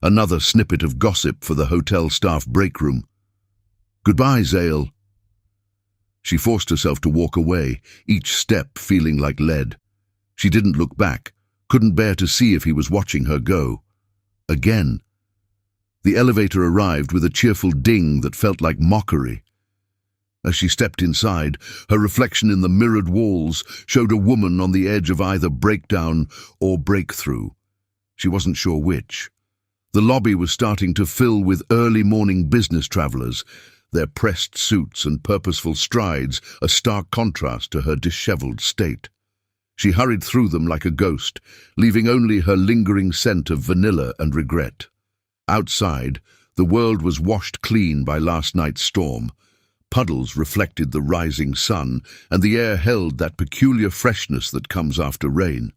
Another snippet of gossip for the hotel staff break room. "Goodbye, Zale." She forced herself to walk away, each step feeling like lead. She didn't look back, couldn't bear to see if he was watching her go. Again. The elevator arrived with a cheerful ding that felt like mockery. As she stepped inside, her reflection in the mirrored walls showed a woman on the edge of either breakdown or breakthrough. She wasn't sure which. The lobby was starting to fill with early morning business travelers, their pressed suits and purposeful strides a stark contrast to her disheveled state. She hurried through them like a ghost, leaving only her lingering scent of vanilla and regret. Outside, the world was washed clean by last night's storm. Puddles reflected the rising sun, and the air held that peculiar freshness that comes after rain.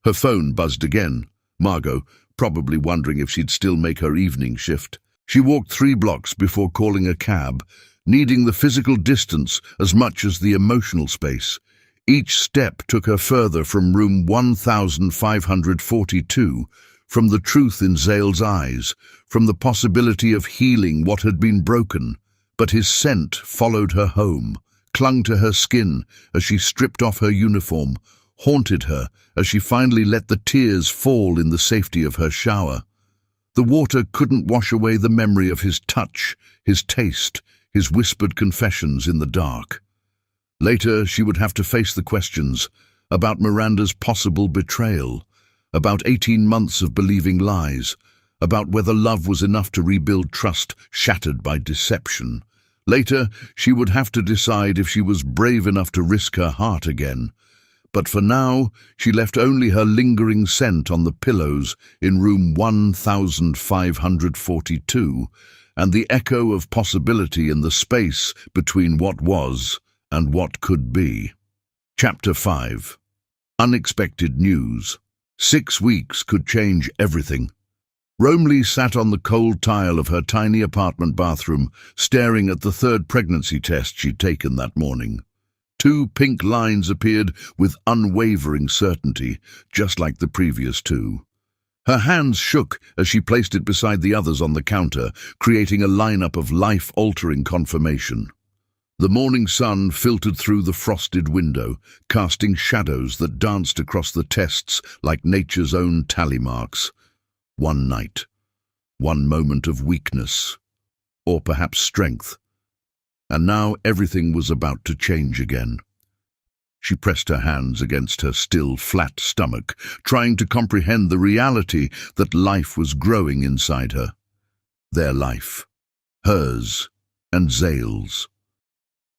Her phone buzzed again. Margot, probably wondering if she'd still make her evening shift. She walked 3 blocks before calling a cab, needing the physical distance as much as the emotional space. Each step took her further from room 1542, from the truth in Zale's eyes, from the possibility of healing what had been broken. But his scent followed her home, clung to her skin as she stripped off her uniform, haunted her as she finally let the tears fall in the safety of her shower. The water couldn't wash away the memory of his touch, his taste, his whispered confessions in the dark. Later, she would have to face the questions about Miranda's possible betrayal, about 18 months of believing lies, about whether love was enough to rebuild trust shattered by deception. Later, she would have to decide if she was brave enough to risk her heart again. But for now, she left only her lingering scent on the pillows in room 1542, and the echo of possibility in the space between what was and what could be. Chapter 5. Unexpected news. 6 weeks could change everything. Romley sat on the cold tile of her tiny apartment bathroom, staring at the 3rd pregnancy test she'd taken that morning. 2 pink lines appeared with unwavering certainty, just like the previous 2. Her hands shook as she placed it beside the others on the counter, creating a lineup of life-altering confirmation. The morning sun filtered through the frosted window, casting shadows that danced across the tests like nature's own tally marks. One night, one moment of weakness, or perhaps strength. And now everything was about to change again. She pressed her hands against her still, flat stomach, trying to comprehend the reality that life was growing inside her. Their life. Hers and Zale's.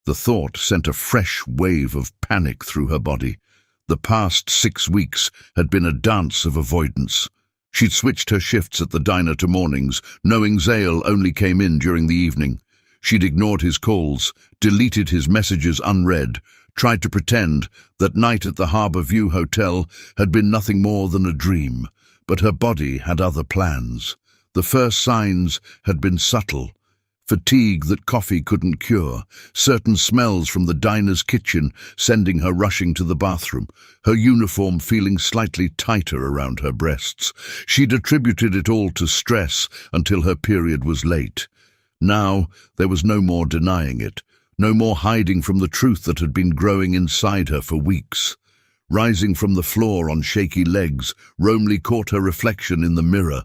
The thought sent a fresh wave of panic through her body. The past 6 weeks had been a dance of avoidance. She'd switched her shifts at the diner to mornings, knowing Zale only came in during the evening. She'd ignored his calls, deleted his messages unread, tried to pretend that night at the Harbour View Hotel had been nothing more than a dream. But her body had other plans. The first signs had been subtle. Fatigue that coffee couldn't cure, certain smells from the diner's kitchen sending her rushing to the bathroom, her uniform feeling slightly tighter around her breasts. She'd attributed it all to stress until her period was late. Now there was no more denying it, no more hiding from the truth that had been growing inside her for weeks. Rising from the floor on shaky legs, Romley caught her reflection in the mirror.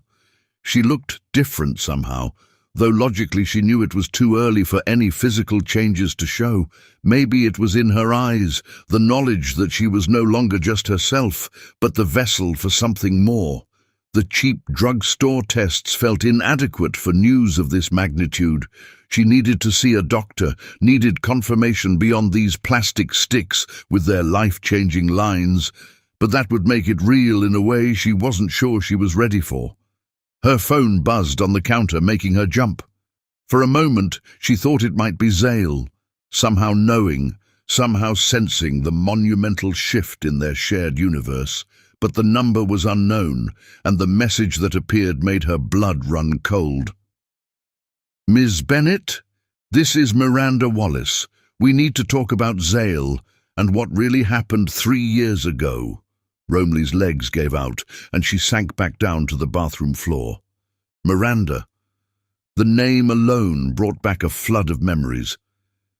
She looked different somehow. Though logically she knew it was too early for any physical changes to show. Maybe it was in her eyes, the knowledge that she was no longer just herself, but the vessel for something more. The cheap drugstore tests felt inadequate for news of this magnitude. She needed to see a doctor, needed confirmation beyond these plastic sticks with their life-changing lines, but that would make it real in a way she wasn't sure she was ready for. Her phone buzzed on the counter, making her jump. For a moment, she thought it might be Zale, somehow knowing, somehow sensing the monumental shift in their shared universe. But the number was unknown, and the message that appeared made her blood run cold. "Ms. Bennett, this is Miranda Wallace. We need to talk about Zale and what really happened 3 years ago." Romley's legs gave out, and she sank back down to the bathroom floor. Miranda. The name alone brought back a flood of memories.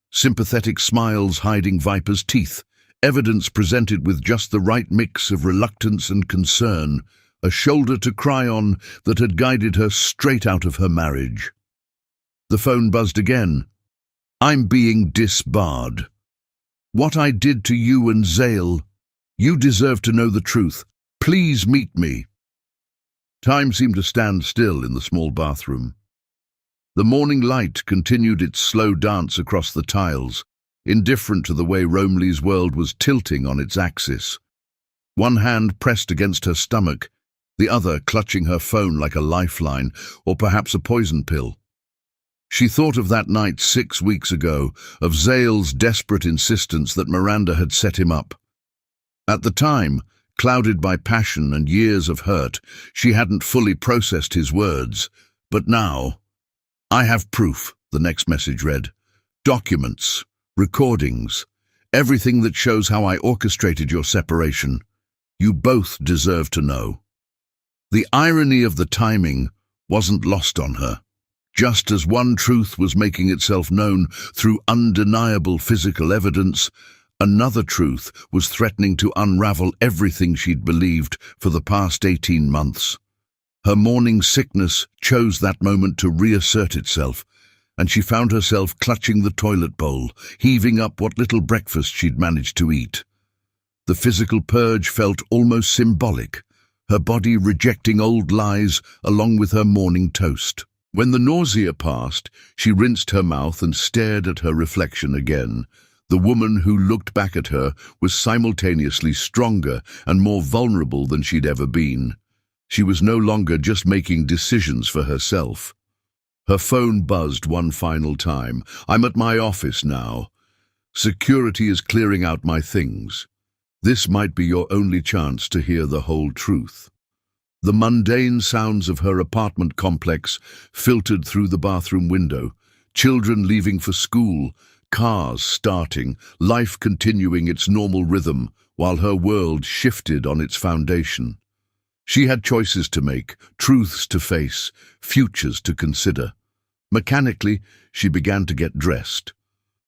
Sympathetic smiles hiding viper's teeth, evidence presented with just the right mix of reluctance and concern, a shoulder to cry on that had guided her straight out of her marriage. The phone buzzed again. I'm being disbarred. What I did to you and Zale, you deserve to know the truth. Please meet me." Time seemed to stand still in the small bathroom. The morning light continued its slow dance across the tiles, indifferent to the way Romilly's world was tilting on its axis. One hand pressed against her stomach, the other clutching her phone like a lifeline, or perhaps a poison pill. She thought of that night 6 weeks ago, of Zale's desperate insistence that Miranda had set him up. At the time, clouded by passion and years of hurt, she hadn't fully processed his words. But now, "I have proof," the next message read. "Documents, recordings, everything that shows how I orchestrated your separation. You both deserve to know." The irony of the timing wasn't lost on her. Just as one truth was making itself known through undeniable physical evidence, another truth was threatening to unravel everything she'd believed for the past 18 months. Her morning sickness chose that moment to reassert itself, and she found herself clutching the toilet bowl, heaving up what little breakfast she'd managed to eat. The physical purge felt almost symbolic, her body rejecting old lies along with her morning toast. When the nausea passed, she rinsed her mouth and stared at her reflection again. The woman who looked back at her was simultaneously stronger and more vulnerable than she'd ever been. She was no longer just making decisions for herself. Her phone buzzed one final time. "I'm at my office now. Security is clearing out my things. This might be your only chance to hear the whole truth." The mundane sounds of her apartment complex filtered through the bathroom window. Children leaving for school, cars starting, life continuing its normal rhythm, while her world shifted on its foundation. She had choices to make, truths to face, futures to consider. Mechanically, she began to get dressed.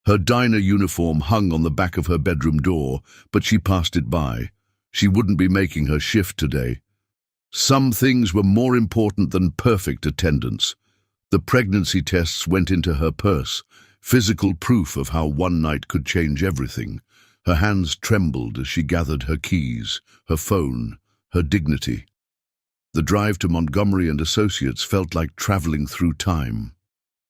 Her diner uniform hung on the back of her bedroom door, but she passed it by. She wouldn't be making her shift today. Some things were more important than perfect attendance. The pregnancy tests went into her purse, physical proof of how one night could change everything. Her hands trembled as she gathered her keys, her phone, her dignity. The drive to Montgomery and Associates felt like traveling through time.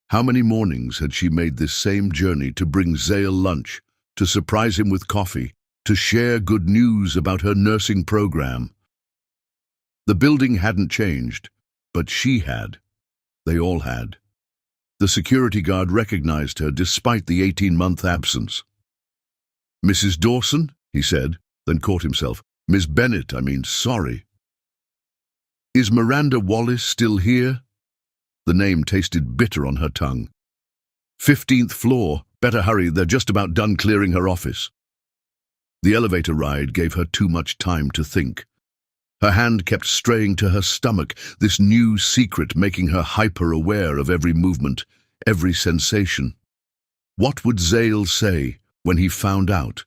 How many mornings had she made this same journey to bring Zale lunch, to surprise him with coffee, to share good news about her nursing program? The building hadn't changed, but she had. They all had. The security guard recognized her despite the 18-month absence. "Mrs. Dawson?" he said, then caught himself. "Miss Bennett, sorry." "Is Miranda Wallace still here?" The name tasted bitter on her tongue. 15th floor. Better hurry, they're just about done clearing her office." The elevator ride gave her too much time to think. Her hand kept straying to her stomach, this new secret making her hyper-aware of every movement, every sensation. What would Zale say when he found out?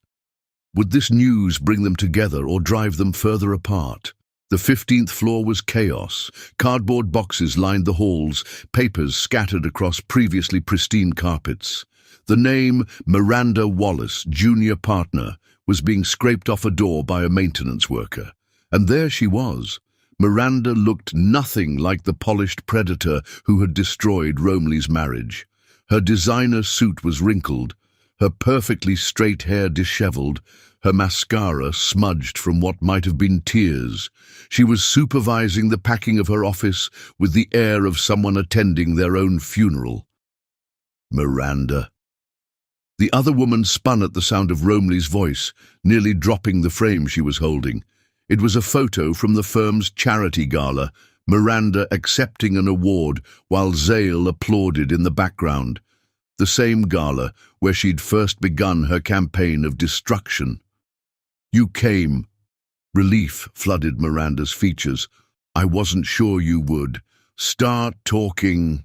Would this news bring them together or drive them further apart? The 15th floor was chaos. Cardboard boxes lined the halls, papers scattered across previously pristine carpets. The name Miranda Wallace, junior partner, was being scraped off a door by a maintenance worker. And there she was. Miranda looked nothing like the polished predator who had destroyed Romilly's marriage. Her designer suit was wrinkled, her perfectly straight hair disheveled, her mascara smudged from what might have been tears. She was supervising the packing of her office with the air of someone attending their own funeral. Miranda. The other woman spun at the sound of Romilly's voice, nearly dropping the frame she was holding. It was a photo from the firm's charity gala, Miranda accepting an award while Zale applauded in the background. The same gala where she'd first begun her campaign of destruction. "You came." Relief flooded Miranda's features. "I wasn't sure you would. Start talking."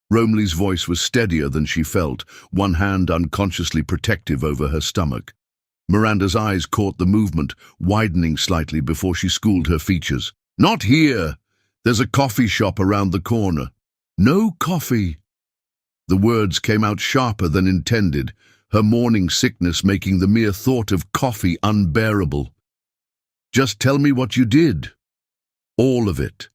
Romilly's voice was steadier than she felt, one hand unconsciously protective over her stomach. Miranda's eyes caught the movement, widening slightly before she schooled her features. "Not here. There's a coffee shop around the corner." "No coffee." The words came out sharper than intended, her morning sickness making the mere thought of coffee unbearable. "Just tell me what you did." "All of it."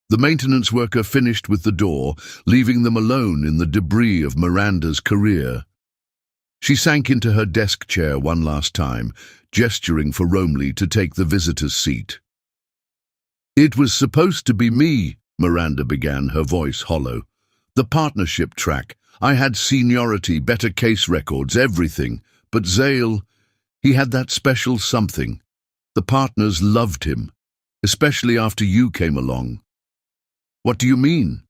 The maintenance worker finished with the door, leaving them alone in the debris of Miranda's career. She sank into her desk chair one last time, gesturing for Romley to take the visitor's seat. "It was supposed to be me," Miranda began, her voice hollow. "The partnership track. I had seniority, better case records, everything. But Zale, he had that special something. The partners loved him, especially after you came along." "What do you mean?"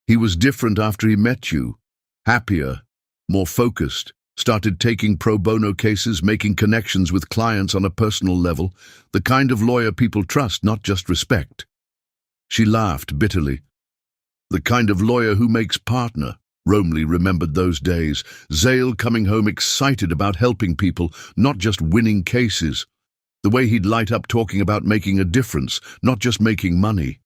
"He was different after he met you. Happier, more focused, started taking pro bono cases, making connections with clients on a personal level, the kind of lawyer people trust, not just respect." She laughed bitterly. "The kind of lawyer who makes partner." Romley remembered those days, Zale coming home excited about helping people, not just winning cases. The way he'd light up talking about making a difference, not just making money.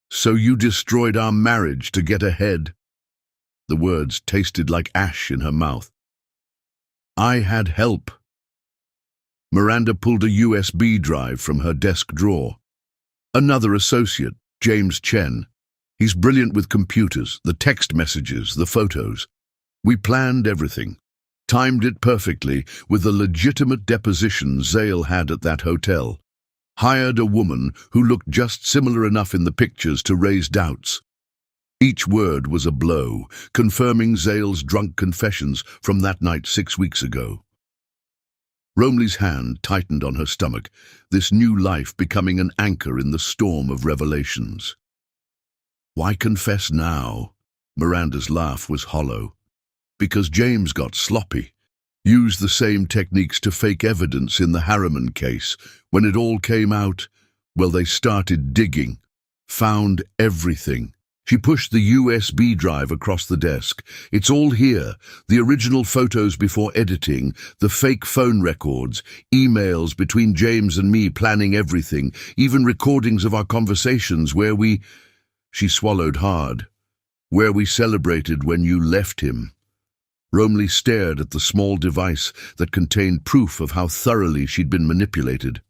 "So you destroyed our marriage to get ahead?" The words tasted like ash in her mouth. "I had help." Miranda pulled a USB drive from her desk drawer. "Another associate, James Chen. He's brilliant with computers, the text messages, the photos. We planned everything, timed it perfectly with the legitimate deposition Zale had at that hotel. Hired a woman who looked just similar enough in the pictures to raise doubts. Each word was a blow, confirming Zale's drunk confessions from that night 6 weeks ago." Romley's hand tightened on her stomach, this new life becoming an anchor in the storm of revelations. "Why confess now?" Miranda's laugh was hollow. "Because James got sloppy. Used the same techniques to fake evidence in the Harriman case. When it all came out, well, they started digging. Found everything." She pushed the USB drive across the desk. "It's all here. The original photos before editing, the fake phone records, emails between James and me planning everything, even recordings of our conversations where we—" She swallowed hard. "Where we celebrated when you left him." Romley stared at the small device that contained proof of how thoroughly she'd been manipulated.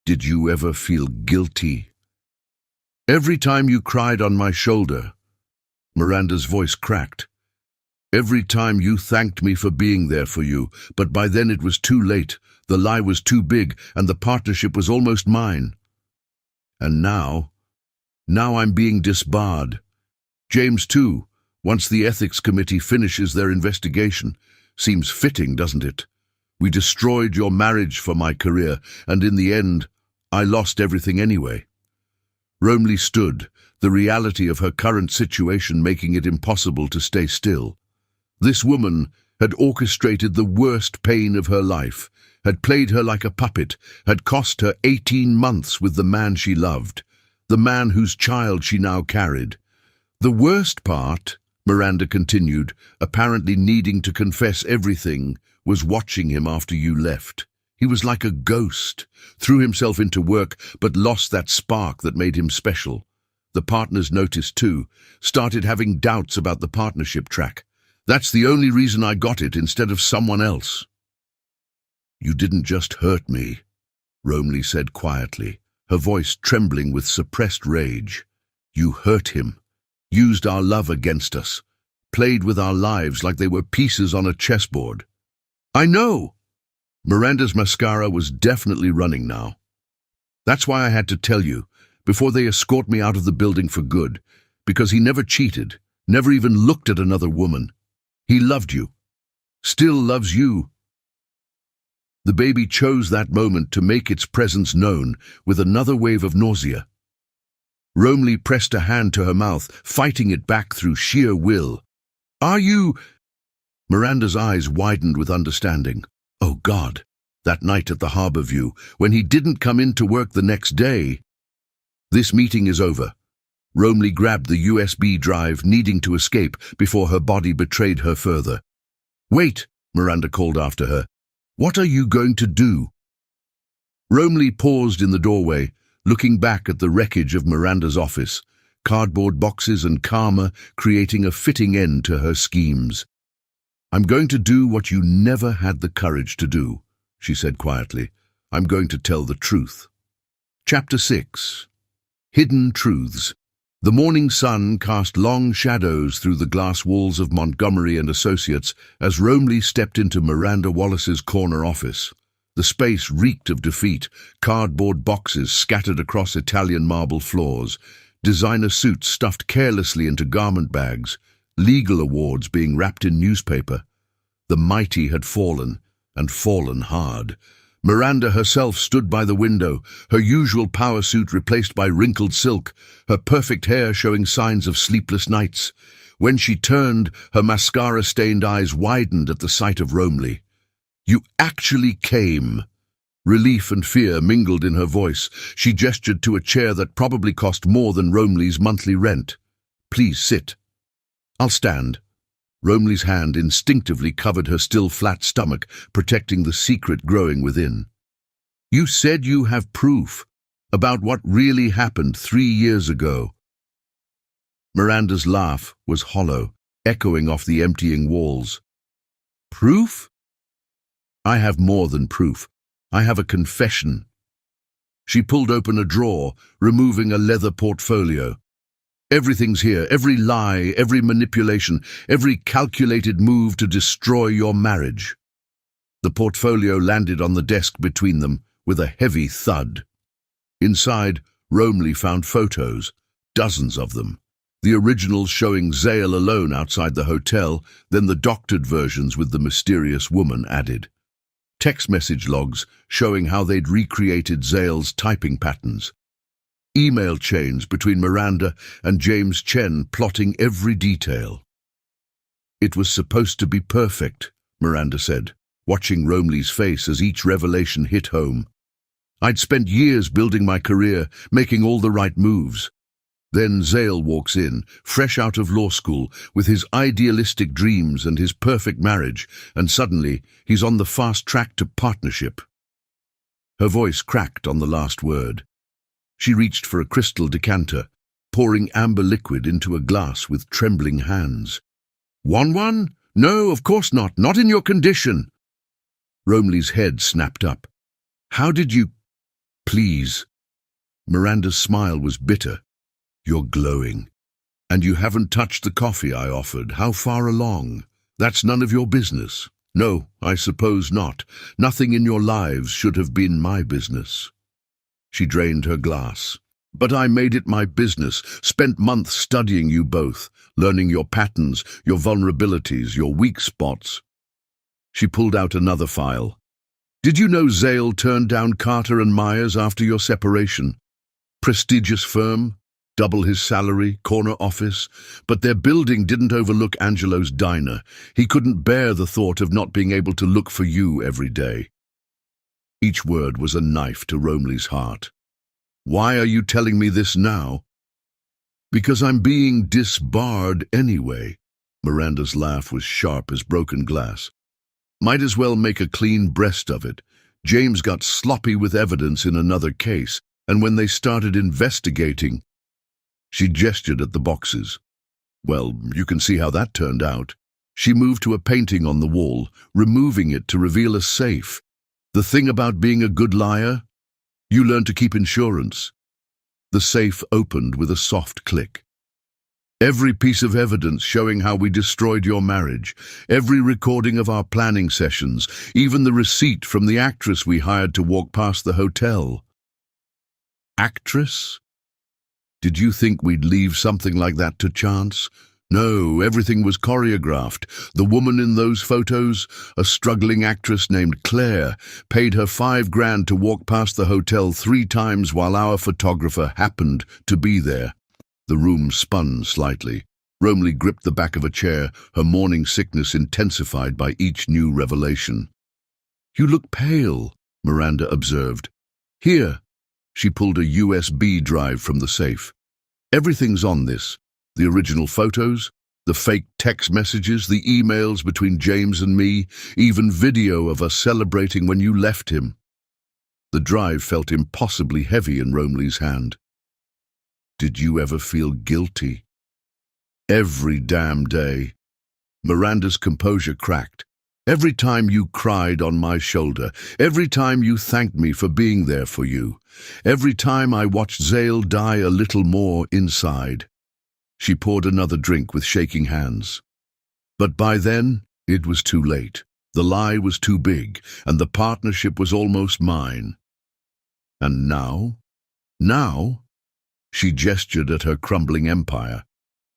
"Did you ever feel guilty?" "Every time you cried on my shoulder." Miranda's voice cracked. "Every time you thanked me for being there for you, but by then it was too late, the lie was too big, and the partnership was almost mine. And now I'm being disbarred. James too, once the ethics committee finishes their investigation. Seems fitting, doesn't it? We destroyed your marriage for my career, and in the end, I lost everything anyway." Romley stood, the reality of her current situation making it impossible to stay still. This woman had orchestrated the worst pain of her life, had played her like a puppet, had cost her 18 months with the man she loved, the man whose child she now carried. "The worst part," Miranda continued, apparently needing to confess everything, "was watching him after you left. He was like a ghost, threw himself into work but lost that spark that made him special. The partners noticed too, started having doubts about the partnership track. That's the only reason I got it instead of someone else." "You didn't just hurt me," Romley said quietly, her voice trembling with suppressed rage. "You hurt him, used our love against us, played with our lives like they were pieces on a chessboard." "I know." Miranda's mascara was definitely running now. "That's why I had to tell you, before they escort me out of the building for good, because he never cheated, never even looked at another woman. He loved you. Still loves you." The baby chose that moment to make its presence known with another wave of nausea. Romley pressed a hand to her mouth, fighting it back through sheer will. "Are you—" Miranda's eyes widened with understanding. Oh God, that night at the Harbour View, when he didn't come in to work the next day. "This meeting is over." Romley grabbed the USB drive, needing to escape before her body betrayed her further. "Wait," Miranda called after her. "What are you going to do?" Romley paused in the doorway, looking back at the wreckage of Miranda's office, cardboard boxes and karma, creating a fitting end to her schemes. "I'm going to do what you never had the courage to do," she said quietly. "I'm going to tell the truth." Chapter 6. Hidden Truths. The morning sun cast long shadows through the glass walls of Montgomery and Associates as Romley stepped into Miranda Wallace's corner office. The space reeked of defeat, cardboard boxes scattered across Italian marble floors, designer suits stuffed carelessly into garment bags, legal awards being wrapped in newspaper. The mighty had fallen, and fallen hard. Miranda herself stood by the window, her usual power suit replaced by wrinkled silk, her perfect hair showing signs of sleepless nights. When she turned, her mascara-stained eyes widened at the sight of Romley. "You actually came." Relief and fear mingled in her voice. She gestured to a chair that probably cost more than Romley's monthly rent. "Please sit." "I'll stand." Romley's hand instinctively covered her still flat stomach, protecting the secret growing within. "You said you have proof about what really happened 3 years ago." Miranda's laugh was hollow, echoing off the emptying walls. "Proof? I have more than proof. I have a confession." She pulled open a drawer, removing a leather portfolio. "Everything's here, every lie, every manipulation, every calculated move to destroy your marriage." The portfolio landed on the desk between them with a heavy thud. Inside, Romley found photos, dozens of them. The originals showing Zale alone outside the hotel, then the doctored versions with the mysterious woman added. Text message logs showing how they'd recreated Zale's typing patterns. Email chains between Miranda and James Chen plotting every detail. "It was supposed to be perfect," Miranda said, watching Romley's face as each revelation hit home. "I'd spent years building my career, making all the right moves. Then Zale walks in, fresh out of law school, with his idealistic dreams and his perfect marriage, and suddenly he's on the fast track to partnership." Her voice cracked on the last word. She reached for a crystal decanter, pouring amber liquid into a glass with trembling hands. "Want one? No, of course not. Not in your condition." Romley's head snapped up. "How did you—" "Please." Miranda's smile was bitter. "You're glowing. And you haven't touched the coffee I offered. How far along? That's none of your business." "No, I suppose not. Nothing in your lives should have been my business." She drained her glass. "But I made it my business, spent months studying you both, learning your patterns, your vulnerabilities, your weak spots." She pulled out another file. "Did you know Zale turned down Carter and Myers after your separation? Prestigious firm, double his salary, corner office, but their building didn't overlook Angelo's diner. He couldn't bear the thought of not being able to look for you every day." Each word was a knife to Romley's heart. "Why are you telling me this now?" "Because I'm being disbarred anyway." Miranda's laugh was sharp as broken glass. "Might as well make a clean breast of it. James got sloppy with evidence in another case, and when they started investigating—" She gestured at the boxes. "Well, you can see how that turned out." She moved to a painting on the wall, removing it to reveal a safe. "The thing about being a good liar? You learn to keep insurance." The safe opened with a soft click. "Every piece of evidence showing how we destroyed your marriage, every recording of our planning sessions, even the receipt from the actress we hired to walk past the hotel." "Actress? Did you think we'd leave something like that to chance? No, everything was choreographed. The woman in those photos, a struggling actress named Claire, paid her $5,000 to walk past the hotel 3 times while our photographer happened to be there." The room spun slightly. Romley gripped the back of a chair, her morning sickness intensified by each new revelation. "You look pale," Miranda observed. "Here." She pulled a USB drive from the safe. "Everything's on this. The original photos, the fake text messages, the emails between James and me, even video of us celebrating when you left him." The drive felt impossibly heavy in Romley's hand. Did you ever feel guilty? Every damn day. Miranda's composure cracked. Every time you cried on my shoulder, every time you thanked me for being there for you, every time I watched Zale die a little more inside. She poured another drink with shaking hands. But by then, it was too late. The lie was too big, and the partnership was almost mine. And now? Now? She gestured at her crumbling empire.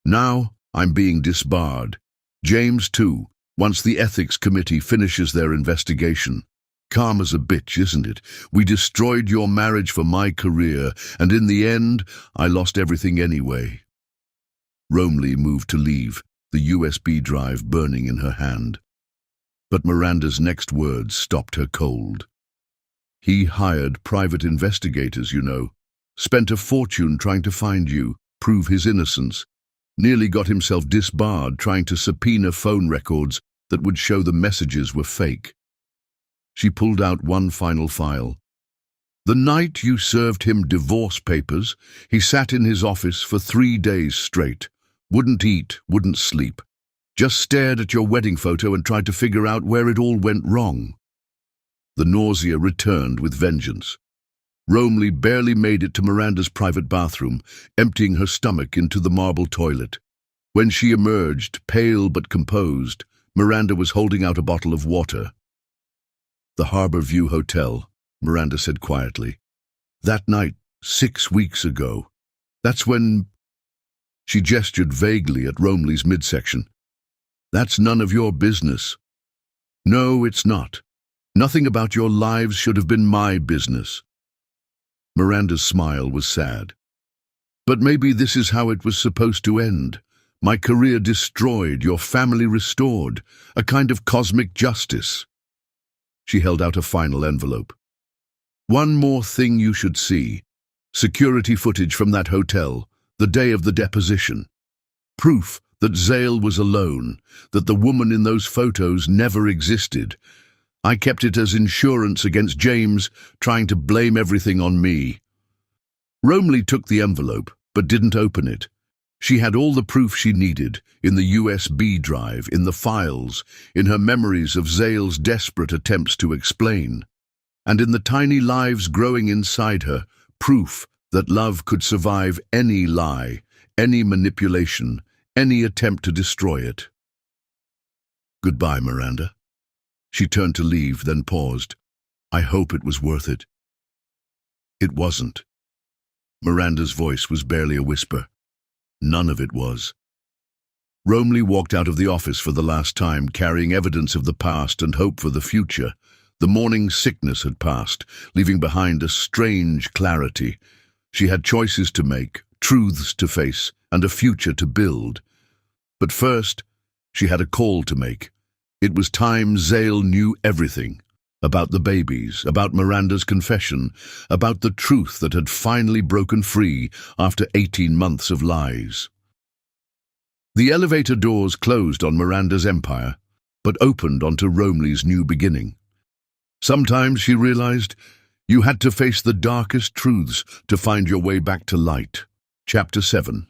Now, I'm being disbarred. James, too, once the ethics committee finishes their investigation. Calm as a bitch, isn't it? We destroyed your marriage for my career, and in the end, I lost everything anyway. Romley moved to leave, the USB drive burning in her hand. But Miranda's next words stopped her cold. He hired private investigators, you know. Spent a fortune trying to find you, prove his innocence. Nearly got himself disbarred trying to subpoena phone records that would show the messages were fake. She pulled out one final file. The night you served him divorce papers, he sat in his office for 3 days straight. Wouldn't eat, wouldn't sleep. Just stared at your wedding photo and tried to figure out where it all went wrong. The nausea returned with vengeance. Romley barely made it to Miranda's private bathroom, emptying her stomach into the marble toilet. When she emerged, pale but composed, Miranda was holding out a bottle of water. The Harbor View Hotel, Miranda said quietly. That night, 6 weeks ago. That's when... She gestured vaguely at Romley's midsection. That's none of your business. No, it's not. Nothing about your lives should have been my business. Miranda's smile was sad. But maybe this is how it was supposed to end. My career destroyed, your family restored, a kind of cosmic justice. She held out a final envelope. One more thing you should see. Security footage from that hotel, the day of the deposition. Proof that Zale was alone, that the woman in those photos never existed. I kept it as insurance against James trying to blame everything on me. Romley took the envelope, but didn't open it. She had all the proof she needed, in the USB drive, in the files, in her memories of Zale's desperate attempts to explain, and in the tiny lives growing inside her, proof that love could survive any lie, any manipulation, any attempt to destroy it. Goodbye, Miranda. She turned to leave, then paused. I hope it was worth it. It wasn't. Miranda's voice was barely a whisper. None of it was. Romley walked out of the office for the last time, carrying evidence of the past and hope for the future. The morning sickness had passed, leaving behind a strange clarity. She had choices to make, truths to face, and a future to build. But first, she had a call to make. It was time Zale knew everything. About the babies, about Miranda's confession, about the truth that had finally broken free after 18 months of lies. The elevator doors closed on Miranda's empire, but opened onto Romley's new beginning. Sometimes, she realized, you had to face the darkest truths to find your way back to light. Chapter 7.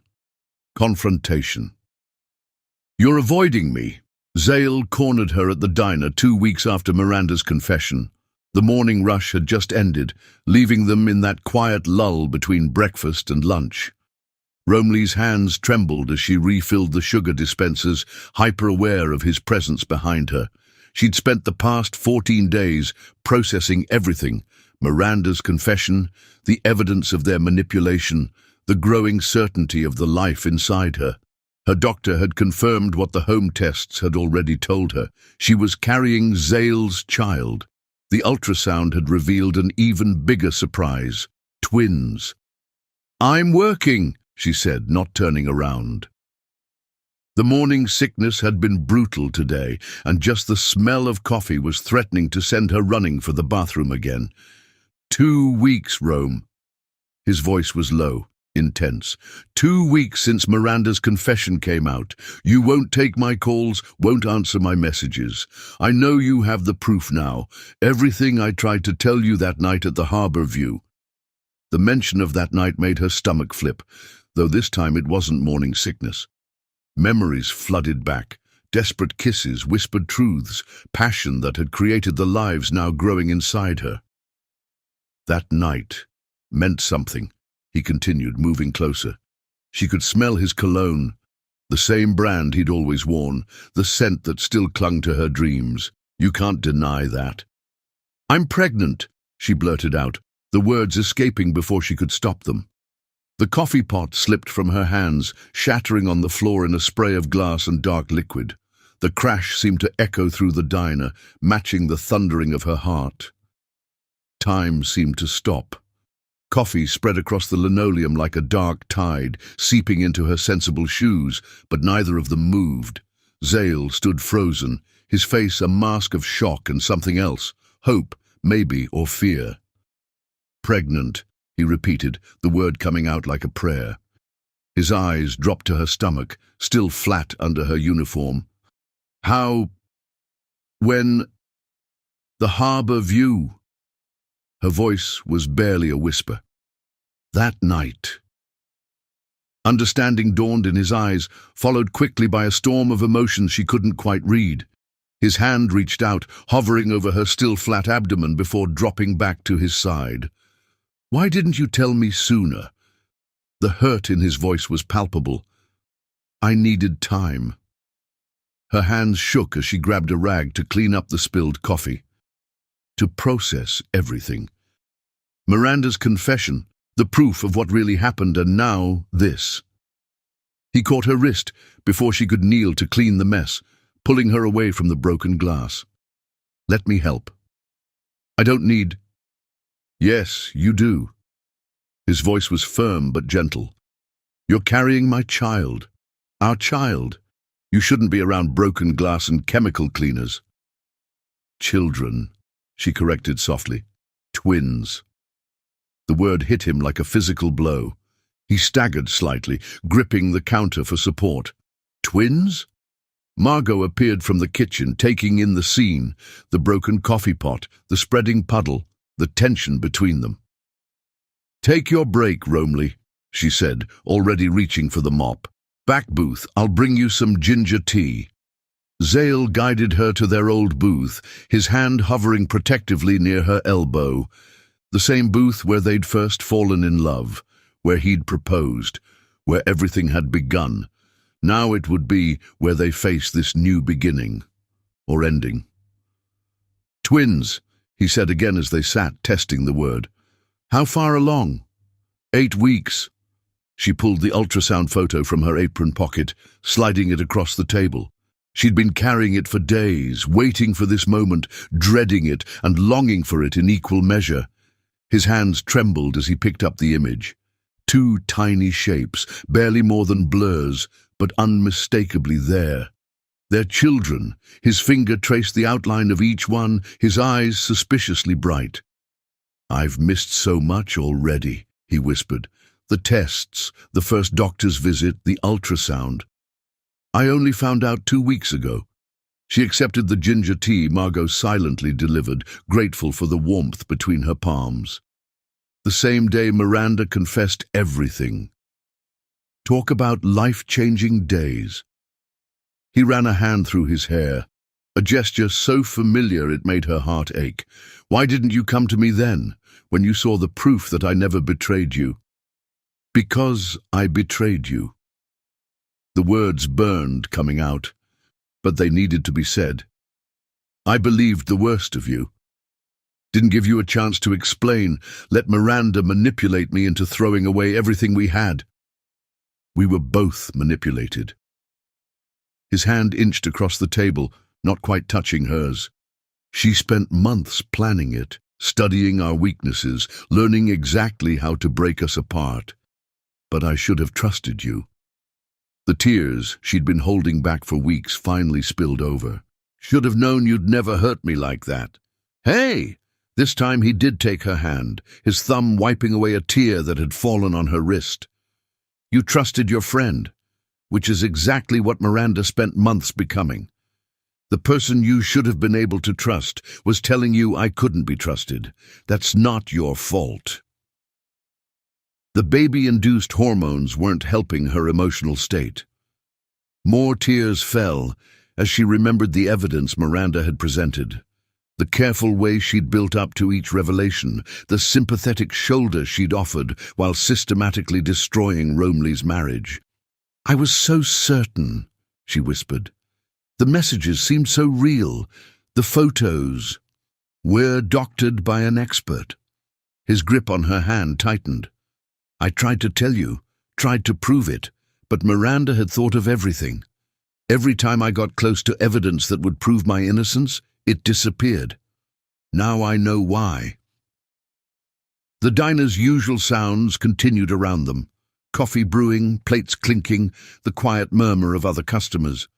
Confrontation. You're avoiding me. Zale cornered her at the diner 2 weeks after Miranda's confession. The morning rush had just ended, leaving them in that quiet lull between breakfast and lunch. Romley's hands trembled as she refilled the sugar dispensers, hyper-aware of his presence behind her. She'd spent the past 14 days processing everything: Miranda's confession, the evidence of their manipulation, the growing certainty of the life inside her. Her doctor had confirmed what the home tests had already told her. She was carrying Zale's child. The ultrasound had revealed an even bigger surprise: twins. I'm working, she said, not turning around. The morning sickness had been brutal today, and just the smell of coffee was threatening to send her running for the bathroom again. 2 weeks, Rome. His voice was low, intense. 2 weeks since Miranda's confession came out. You won't take my calls, won't answer my messages. I know you have the proof now. Everything I tried to tell you that night at the Harbor View. The mention of that night made her stomach flip. though this time it wasn't morning sickness. Memories flooded back, desperate kisses, whispered truths, passion that had created the lives now growing inside her. That night meant something, he continued, moving closer. She could smell his cologne, the same brand he'd always worn, the scent that still clung to her dreams. You can't deny that. "I'm pregnant," she blurted out, the words escaping before she could stop them. The coffee pot slipped from her hands, shattering on the floor in a spray of glass and dark liquid. The crash seemed to echo through the diner, matching the thundering of her heart. Time seemed to stop. Coffee spread across the linoleum like a dark tide, seeping into her sensible shoes, but neither of them moved. Zale stood frozen, his face a mask of shock and something else, hope, maybe, or fear. "Pregnant," he repeated, the word coming out like a prayer. His eyes dropped to her stomach, still flat under her uniform. "How? When? The harbor view." Her voice was barely a whisper. "That night." Understanding dawned in his eyes, followed quickly by a storm of emotions she couldn't quite read. His hand reached out, hovering over her still flat abdomen before dropping back to his side. "Why didn't you tell me sooner?" The hurt in his voice was palpable. "I needed time." Her hands shook as she grabbed a rag to clean up the spilled coffee. To process everything. Miranda's confession, the proof of what really happened, and now this. He caught her wrist before she could kneel to clean the mess, pulling her away from the broken glass. "Let me help." "I don't need—" "Yes, you do." His voice was firm but gentle. "You're carrying my child. Our child. You shouldn't be around broken glass and chemical cleaners." "Children," she corrected softly. "Twins." The word hit him like a physical blow. He staggered slightly, gripping the counter for support. "Twins?" Margot appeared from the kitchen, taking in the scene, the broken coffee pot, the spreading puddle, the tension between them. "Take your break, Romley," she said, already reaching for the mop. "Back booth, I'll bring you some ginger tea." Zale guided her to their old booth, his hand hovering protectively near her elbow. The same booth where they'd first fallen in love, where he'd proposed, where everything had begun. Now it would be where they faced this new beginning, or ending. "Twins," he said again as they sat, testing the word. "How far along?" 8 weeks. She pulled the ultrasound photo from her apron pocket, sliding it across the table. She'd been carrying it for days, waiting for this moment, dreading it and longing for it in equal measure. His hands trembled as he picked up the image. 2 tiny shapes, barely more than blurs, but unmistakably there. Their children. His finger traced the outline of each one, his eyes suspiciously bright. "I've missed so much already," he whispered. "The tests, the first doctor's visit, the ultrasound. I only found out 2 weeks ago." She accepted the ginger tea Margot silently delivered, grateful for the warmth between her palms. The same day Miranda confessed everything. Talk about life-changing days. He ran a hand through his hair, a gesture so familiar it made her heart ache. "Why didn't you come to me then, when you saw the proof that I never betrayed you?" "Because I betrayed you." The words burned coming out, but they needed to be said. "I believed the worst of you. Didn't give you a chance to explain, let Miranda manipulate me into throwing away everything we had. We were both manipulated." His hand inched across the table, not quite touching hers. "She spent months planning it, studying our weaknesses, learning exactly how to break us apart. But I should have trusted you." The tears she'd been holding back for weeks finally spilled over. "Should have known you'd never hurt me like that." "Hey!" This time he did take her hand, his thumb wiping away a tear that had fallen on her wrist. "You trusted your friend, which is exactly what Miranda spent months becoming. The person you should have been able to trust was telling you I couldn't be trusted. That's not your fault." The baby-induced hormones weren't helping her emotional state. More tears fell as she remembered the evidence Miranda had presented. The careful way she'd built up to each revelation, the sympathetic shoulder she'd offered while systematically destroying Romley's marriage. "I was so certain," she whispered. "The messages seemed so real. The photos. We're doctored by an expert." His grip on her hand tightened. "I tried to tell you, tried to prove it, but Miranda had thought of everything. Every time I got close to evidence that would prove my innocence, it disappeared. Now I know why." The diner's usual sounds continued around them. Coffee brewing, plates clinking, the quiet murmur of other customers.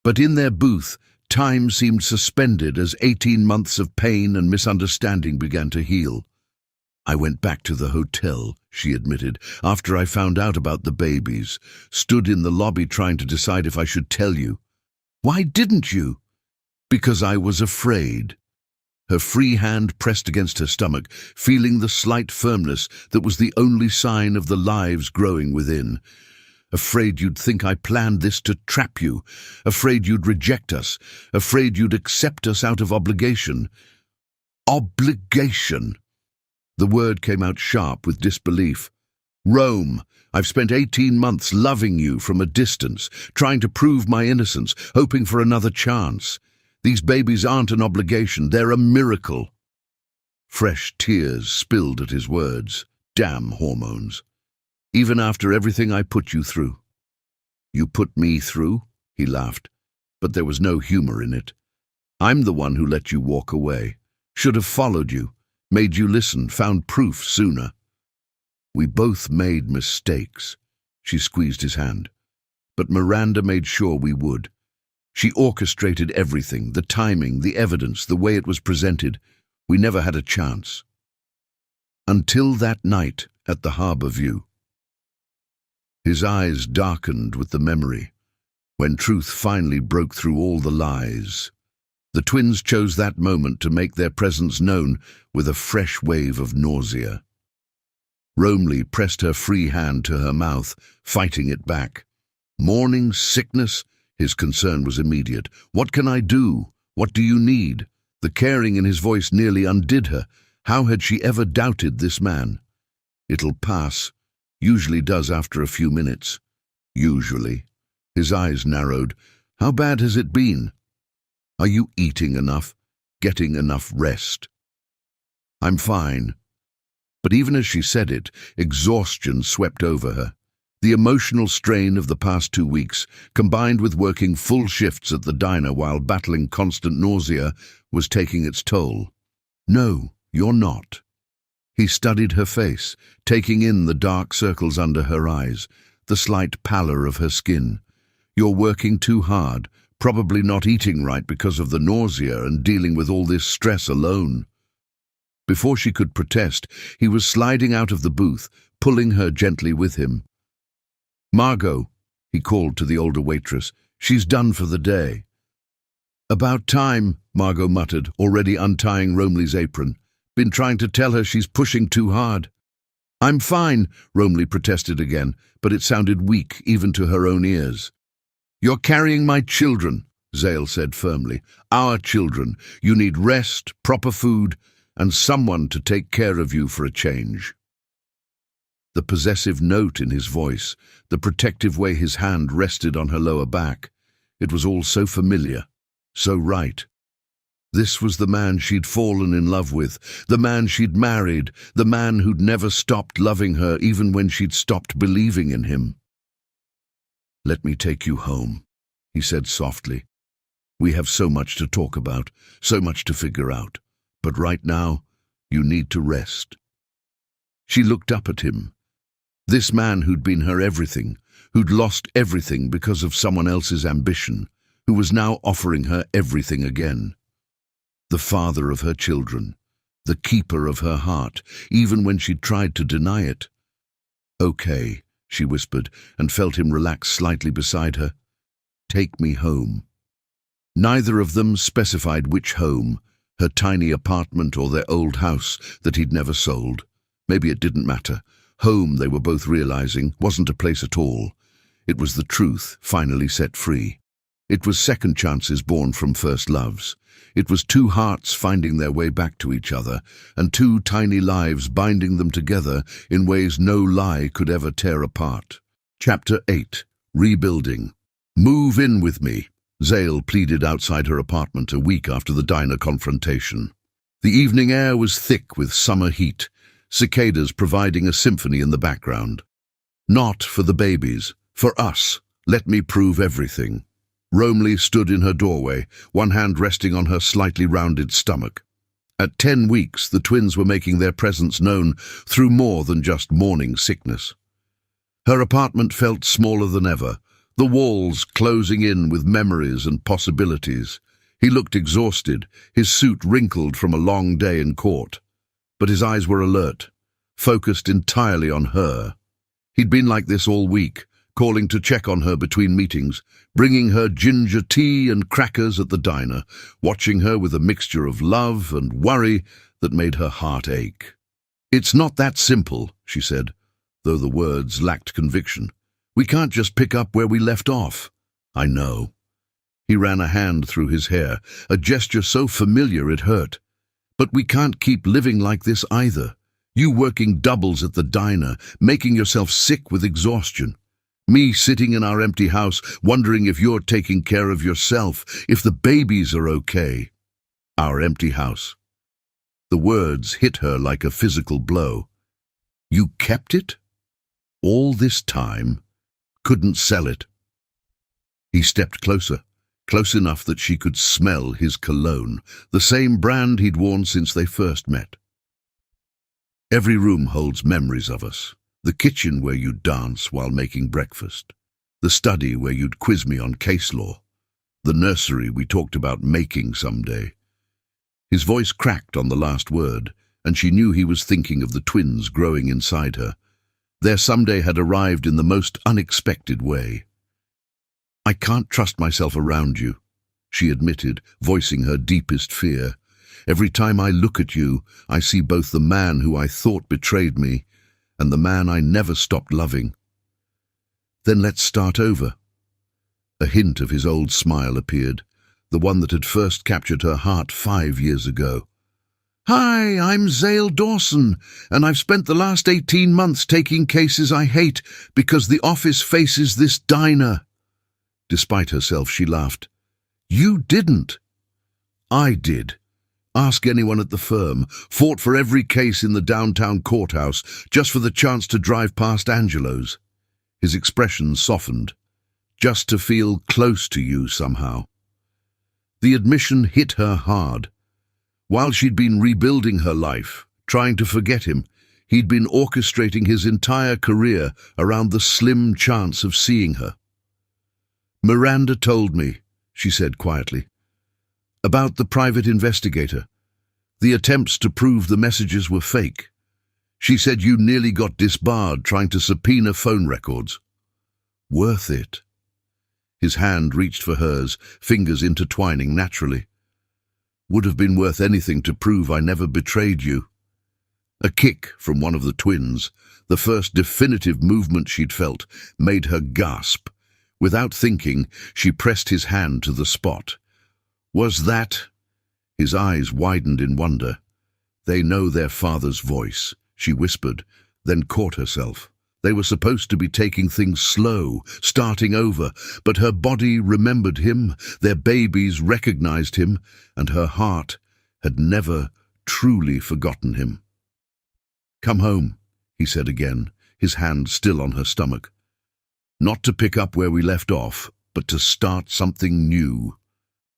But in their booth, time seemed suspended as 18 months of pain and misunderstanding began to heal. "I went back to the hotel," she admitted, "after I found out about the babies. Stood in the lobby trying to decide if I should tell you." "Why didn't you?" "Because I was afraid." Her free hand pressed against her stomach, feeling the slight firmness that was the only sign of the lives growing within. "Afraid you'd think I planned this to trap you. Afraid you'd reject us. Afraid you'd accept us out of obligation." "Obligation!" The word came out sharp with disbelief. "Rome, I've spent 18 months loving you from a distance, trying to prove my innocence, hoping for another chance. These babies aren't an obligation, they're a miracle." Fresh tears spilled at his words. Damn hormones. "Even after everything I put you through." "You put me through?" he laughed, but there was no humor in it. "I'm the one who let you walk away. Should have followed you. Made you listen, found proof sooner." "We both made mistakes." She squeezed his hand. "But Miranda made sure we would. She orchestrated everything, the timing, the evidence, the way it was presented. We never had a chance. Until that night at the Harbour View." His eyes darkened with the memory, when truth finally broke through all the lies. The twins chose that moment to make their presence known with a fresh wave of nausea. Romley pressed her free hand to her mouth, fighting it back. "Morning sickness?" His concern was immediate. "What can I do? What do you need?" The caring in his voice nearly undid her. How had she ever doubted this man? "It'll pass. Usually does after a few minutes." "Usually." His eyes narrowed. "How bad has it been? Are you eating enough? Getting enough rest?" "I'm fine." But even as she said it, exhaustion swept over her. The emotional strain of the past 2 weeks, combined with working full shifts at the diner while battling constant nausea, was taking its toll. "No, you're not." He studied her face, taking in the dark circles under her eyes, the slight pallor of her skin. "You're working too hard, probably not eating right because of the nausea and dealing with all this stress alone." Before she could protest, he was sliding out of the booth, pulling her gently with him. "Margot," he called to the older waitress, "she's done for the day." "About time," Margot muttered, already untying Romley's apron. "Been trying to tell her she's pushing too hard." "I'm fine," Romley protested again, but it sounded weak even to her own ears. "You're carrying my children," Zale said firmly. "Our children. You need rest, proper food, and someone to take care of you for a change." The possessive note in his voice, the protective way his hand rested on her lower back, it was all so familiar, so right. This was the man she'd fallen in love with, the man she'd married, the man who'd never stopped loving her even when she'd stopped believing in him. "Let me take you home," he said softly. "We have so much to talk about, so much to figure out. But right now, you need to rest." She looked up at him. This man who'd been her everything, who'd lost everything because of someone else's ambition, who was now offering her everything again. The father of her children, the keeper of her heart, even when she tried to deny it. "Okay," she whispered, and felt him relax slightly beside her. "Take me home." Neither of them specified which home, her tiny apartment or their old house that he'd never sold. Maybe it didn't matter. Home, they were both realizing, wasn't a place at all. It was the truth, finally set free. It was second chances born from first loves. It was two hearts finding their way back to each other, and two tiny lives binding them together in ways no lie could ever tear apart. Chapter 8. Rebuilding. "Move in with me," Zale pleaded outside her apartment a week after the diner confrontation. The evening air was thick with summer heat, cicadas providing a symphony in the background. "Not for the babies, for us. Let me prove everything." Romley stood in her doorway, one hand resting on her slightly rounded stomach. At 10 weeks, the twins were making their presence known through more than just morning sickness. Her apartment felt smaller than ever, the walls closing in with memories and possibilities. He looked exhausted, his suit wrinkled from a long day in court. But his eyes were alert, focused entirely on her. He'd been like this all week, calling to check on her between meetings, bringing her ginger tea and crackers at the diner, watching her with a mixture of love and worry that made her heart ache. "It's not that simple," she said, though the words lacked conviction. "We can't just pick up where we left off." "I know." He ran a hand through his hair, a gesture so familiar it hurt. "But we can't keep living like this either. You working doubles at the diner, making yourself sick with exhaustion. Me sitting in our empty house, wondering if you're taking care of yourself, if the babies are okay." Our empty house. The words hit her like a physical blow. "You kept it? All this time? Couldn't sell it?" He stepped closer, close enough that she could smell his cologne, the same brand he'd worn since they first met. "Every room holds memories of us. The kitchen where you'd dance while making breakfast. The study where you'd quiz me on case law. The nursery we talked about making someday." His voice cracked on the last word, and she knew he was thinking of the twins growing inside her. Their someday had arrived in the most unexpected way. "I can't trust myself around you," she admitted, voicing her deepest fear. "Every time I look at you, I see both the man who I thought betrayed me and the man I never stopped loving." "Then let's start over." A hint of his old smile appeared, the one that had first captured her heart 5 years ago. "Hi, I'm Zale Dawson, and I've spent the last 18 months taking cases I hate because the office faces this diner." Despite herself, she laughed. "You didn't." "I did. Ask anyone at the firm. Fought for every case in the downtown courthouse just for the chance to drive past Angelo's." His expression softened. "Just to feel close to you somehow." The admission hit her hard. While she'd been rebuilding her life, trying to forget him, he'd been orchestrating his entire career around the slim chance of seeing her. "Miranda told me," she said quietly, "about the private investigator. The attempts to prove the messages were fake. She said you nearly got disbarred trying to subpoena phone records." "Worth it." His hand reached for hers, fingers intertwining naturally. "Would have been worth anything to prove I never betrayed you." A kick from one of the twins, the first definitive movement she'd felt, made her gasp. Without thinking, she pressed his hand to the spot. "Was that—" His eyes widened in wonder. "They know their father's voice," she whispered, then caught herself. They were supposed to be taking things slow, starting over, but her body remembered him, their babies recognized him, and her heart had never truly forgotten him. "Come home," he said again, his hand still on her stomach. "Not to pick up where we left off, but to start something new,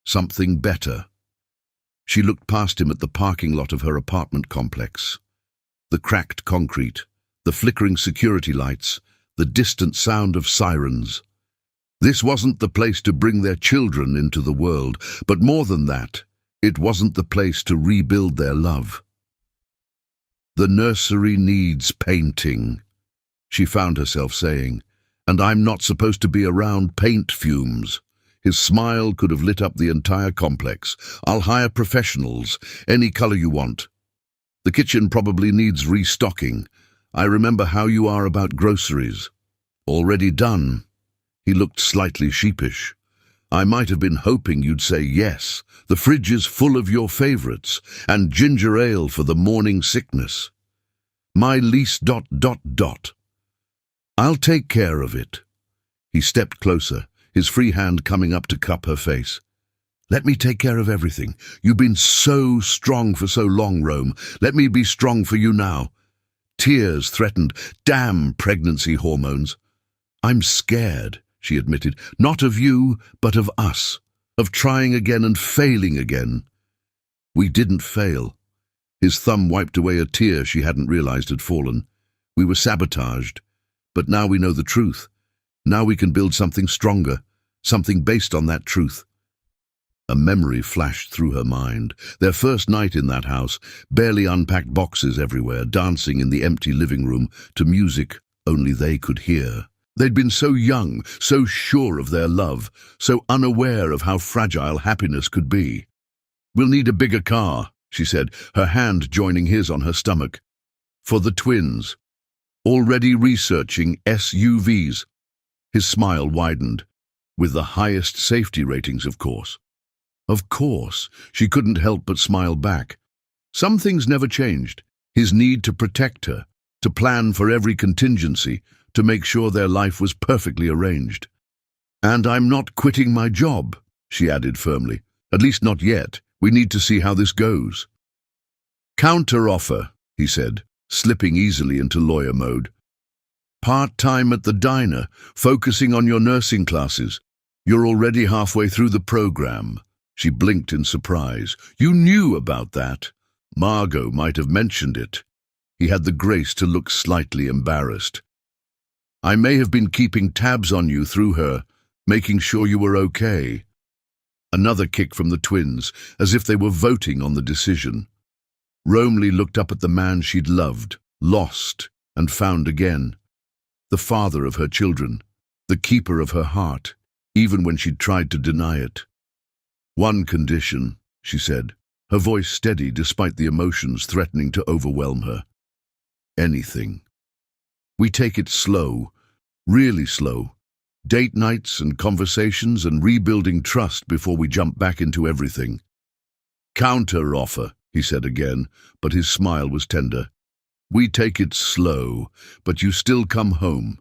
something better." She looked past him at the parking lot of her apartment complex. The cracked concrete, the flickering security lights, the distant sound of sirens. This wasn't the place to bring their children into the world, but more than that, it wasn't the place to rebuild their love. "The nursery needs painting," she found herself saying, "and I'm not supposed to be around paint fumes." His smile could have lit up the entire complex. "I'll hire professionals, any color you want. The kitchen probably needs restocking. I remember how you are about groceries. Already done. He looked slightly sheepish. I might have been hoping you'd say yes. The fridge is full of your favorites, and ginger ale for the morning sickness. My lease ... I'll take care of it. He stepped closer, his free hand coming up to cup her face. Let me take care of everything. You've been so strong for so long, Rome. Let me be strong for you now. Tears threatened. Damn pregnancy hormones. I'm scared, she admitted. Not of you, but of us. Of trying again and failing again. We didn't fail. His thumb wiped away a tear she hadn't realized had fallen. We were sabotaged. But now we know the truth. Now we can build something stronger, something based on that truth. A memory flashed through her mind. Their first night in that house, barely unpacked boxes everywhere, dancing in the empty living room to music only they could hear. They'd been so young, so sure of their love, so unaware of how fragile happiness could be. We'll need a bigger car, she said, her hand joining his on her stomach. For the twins. Already researching SUVs. His smile widened. With the highest safety ratings, of course. Of course, she couldn't help but smile back. Some things never changed. His need to protect her, to plan for every contingency, to make sure their life was perfectly arranged. And I'm not quitting my job, she added firmly. At least not yet. We need to see how this goes. Counter-offer, he said, slipping easily into lawyer mode. Part-time at the diner, focusing on your nursing classes. You're already halfway through the program. She blinked in surprise. You knew about that. Margot might have mentioned it. He had the grace to look slightly embarrassed. I may have been keeping tabs on you through her, making sure you were okay. Another kick from the twins, as if they were voting on the decision. Romley looked up at the man she'd loved, lost, and found again. The father of her children, the keeper of her heart, even when she'd tried to deny it. One condition, she said, her voice steady despite the emotions threatening to overwhelm her. Anything. We take it slow, really slow. Date nights and conversations and rebuilding trust before we jump back into everything. Counter-offer, he said again, but his smile was tender. We take it slow, but you still come home.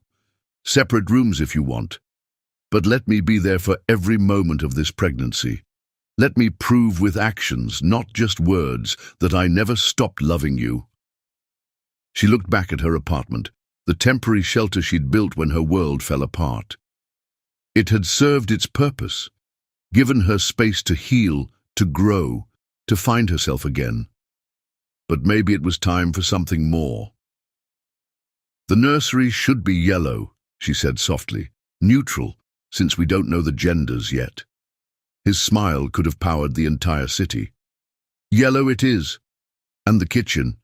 Separate rooms if you want. But let me be there for every moment of this pregnancy. Let me prove with actions, not just words, that I never stopped loving you. She looked back at her apartment, the temporary shelter she'd built when her world fell apart. It had served its purpose, given her space to heal, to grow, to find herself again. But maybe it was time for something more. The nursery should be yellow, she said softly, neutral, since we don't know the genders yet. His smile could have powered the entire city. Yellow it is. And the kitchen.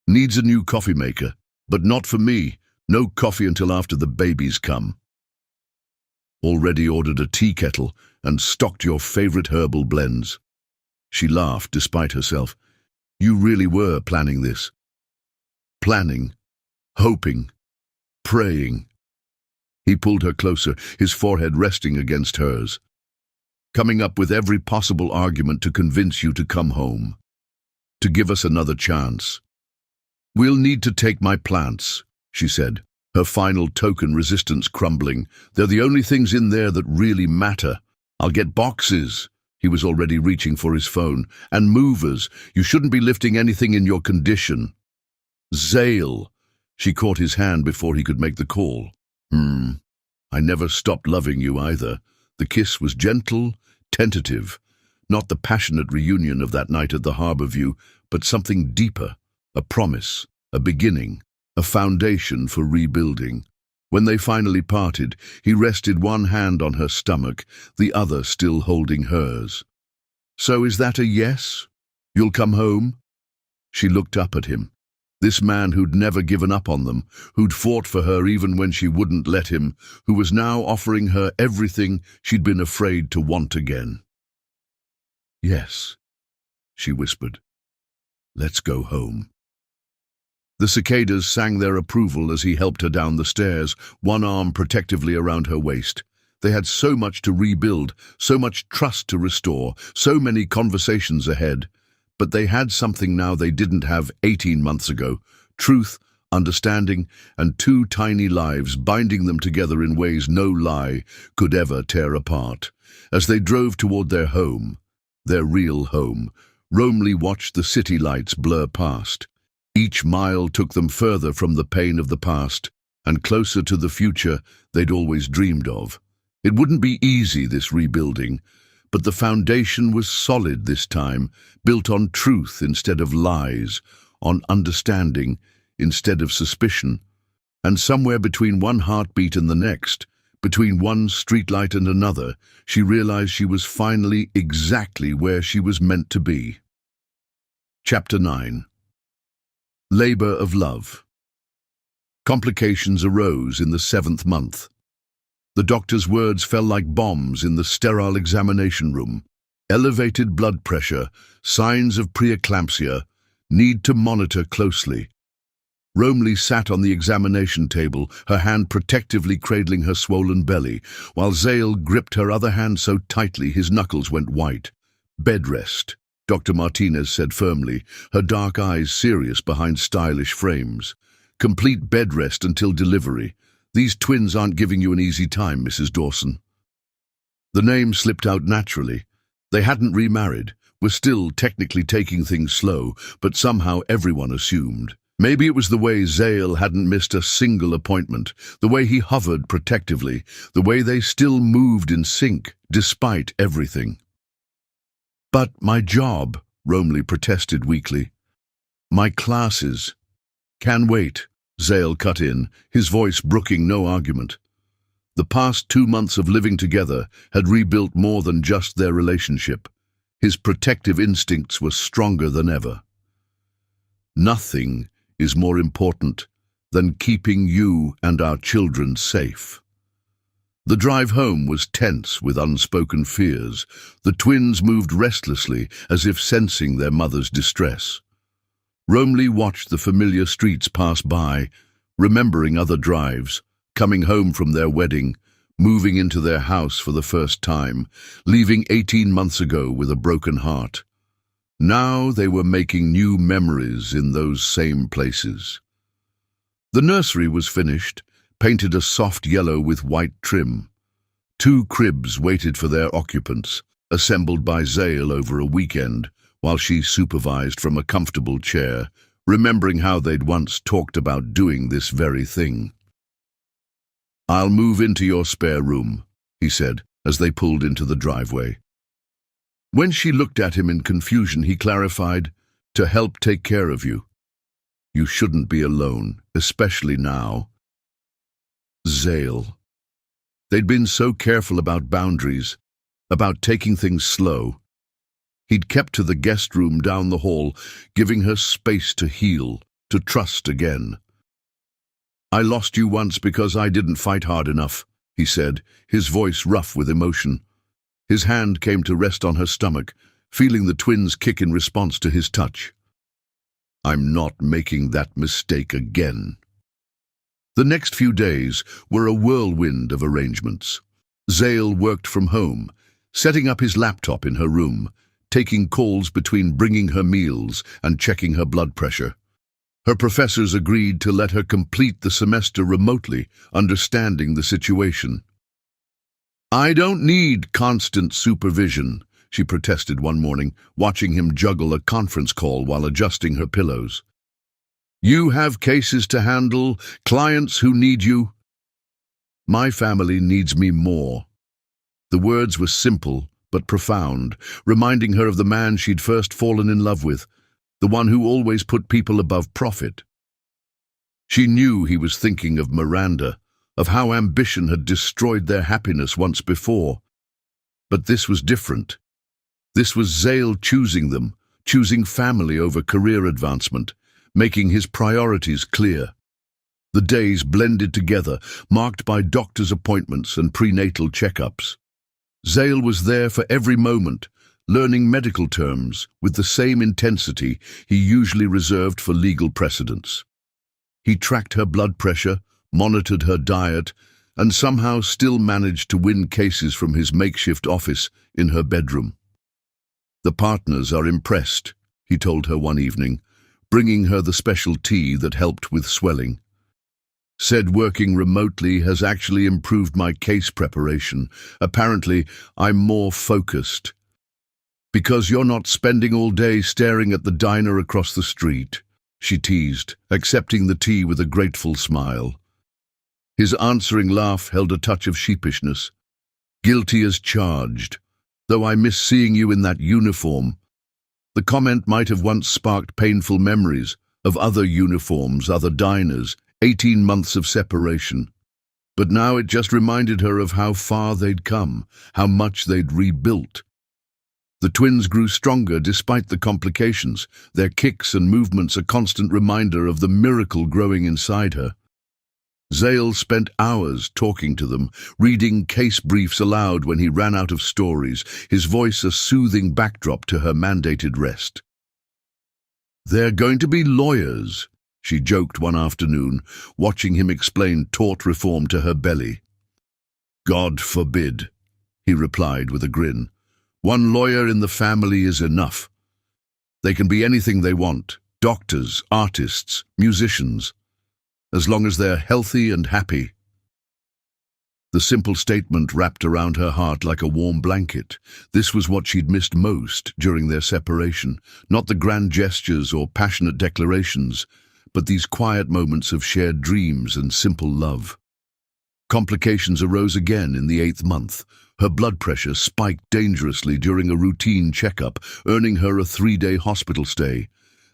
Needs a new coffee maker, but not for me. No coffee until after the babies come. Already ordered a tea kettle and stocked your favorite herbal blends. She laughed despite herself. You really were planning this. Planning, hoping, praying. He pulled her closer, his forehead resting against hers. Coming up with every possible argument to convince you to come home. To give us another chance. We'll need to take my plants, she said, her final token resistance crumbling. They're the only things in there that really matter. I'll get boxes. He was already reaching for his phone. And movers. You shouldn't be lifting anything in your condition. Zale. She caught his hand before he could make the call. I never stopped loving you either. The kiss was gentle, tentative. Not the passionate reunion of that night at the Harbour View, but something deeper. A promise, a beginning, a foundation for rebuilding. When they finally parted, he rested one hand on her stomach, the other still holding hers. So is that a yes? You'll come home? She looked up at him. This man who'd never given up on them, who'd fought for her even when she wouldn't let him, who was now offering her everything she'd been afraid to want again. Yes, she whispered. Let's go home. The cicadas sang their approval as he helped her down the stairs, one arm protectively around her waist. They had so much to rebuild, so much trust to restore, so many conversations ahead. But they had something now they didn't have 18 months ago: truth, understanding, and two tiny lives binding them together in ways no lie could ever tear apart. As they drove toward their home, their real home, Romley watched the city lights blur past. Each mile took them further from the pain of the past and closer to the future they'd always dreamed of. It wouldn't be easy, this rebuilding, but the foundation was solid this time, built on truth instead of lies, on understanding instead of suspicion. And somewhere between one heartbeat and the next, between one streetlight and another, she realized she was finally exactly where she was meant to be. Chapter 9. Labor of Love. Complications arose in the 7th month. The doctor's words fell like bombs in the sterile examination room. Elevated blood pressure, signs of preeclampsia, need to monitor closely. Romley sat on the examination table, her hand protectively cradling her swollen belly, while Zale gripped her other hand so tightly his knuckles went white. "Bed rest," Dr. Martinez said firmly, her dark eyes serious behind stylish frames. "Complete bed rest until delivery. These twins aren't giving you an easy time, Mrs. Dawson." The name slipped out naturally. They hadn't remarried, were still technically taking things slow, but somehow everyone assumed. Maybe it was the way Zale hadn't missed a single appointment, the way he hovered protectively, the way they still moved in sync, despite everything. "But my job," Romley protested weakly. "My classes." "Can wait," Zale cut in, his voice brooking no argument. The past 2 months of living together had rebuilt more than just their relationship. His protective instincts were stronger than ever. "Nothing is more important than keeping you and our children safe." The drive home was tense with unspoken fears. The twins moved restlessly, as if sensing their mother's distress. Romley watched the familiar streets pass by, remembering other drives, coming home from their wedding, moving into their house for the first time, leaving 18 months ago with a broken heart. Now they were making new memories in those same places. The nursery was finished, painted a soft yellow with white trim. 2 cribs waited for their occupants, assembled by Zale over a weekend, while she supervised from a comfortable chair, remembering how they'd once talked about doing this very thing. "I'll move into your spare room," he said, as they pulled into the driveway. When she looked at him in confusion, he clarified, "To help take care of you. You shouldn't be alone, especially now." Zale. They'd been so careful about boundaries, about taking things slow. He'd kept to the guest room down the hall, giving her space to heal, to trust again. "I lost you once because I didn't fight hard enough," he said, his voice rough with emotion. His hand came to rest on her stomach, feeling the twins kick in response to his touch. "I'm not making that mistake again." The next few days were a whirlwind of arrangements. Zale worked from home, setting up his laptop in her room, taking calls between bringing her meals and checking her blood pressure. Her professors agreed to let her complete the semester remotely, understanding the situation. "I don't need constant supervision," she protested one morning, watching him juggle a conference call while adjusting her pillows. "You have cases to handle, clients who need you." "My family needs me more." The words were simple but profound, reminding her of the man she'd first fallen in love with, the one who always put people above profit. She knew he was thinking of Miranda, of how ambition had destroyed their happiness once before. But this was different. This was Zale choosing them, choosing family over career advancement, making his priorities clear. The days blended together, marked by doctor's appointments and prenatal checkups. Zale was there for every moment, learning medical terms with the same intensity he usually reserved for legal precedents. He tracked her blood pressure, monitored her diet, and somehow still managed to win cases from his makeshift office in her bedroom. "The partners are impressed," he told her one evening, bringing her the special tea that helped with swelling. "Said working remotely has actually improved my case preparation. Apparently, I'm more focused. Because you're not spending all day staring at the diner across the street," she teased, accepting the tea with a grateful smile. His answering laugh held a touch of sheepishness. "Guilty as charged, though I miss seeing you in that uniform." The comment might have once sparked painful memories of other uniforms, other diners, 18 months of separation. But now it just reminded her of how far they'd come, how much they'd rebuilt. The twins grew stronger despite the complications, their kicks and movements a constant reminder of the miracle growing inside her. Zale spent hours talking to them, reading case briefs aloud when he ran out of stories, his voice a soothing backdrop to her mandated rest. "They're going to be lawyers," she joked one afternoon, watching him explain tort reform to her belly. "God forbid," he replied with a grin. "One lawyer in the family is enough. They can be anything they want, doctors, artists, musicians, as long as they're healthy and happy." The simple statement wrapped around her heart like a warm blanket. This was what she'd missed most during their separation, not the grand gestures or passionate declarations, but these quiet moments of shared dreams and simple love. Complications arose again in the 8th month. Her blood pressure spiked dangerously during a routine checkup, earning her a 3-day hospital stay.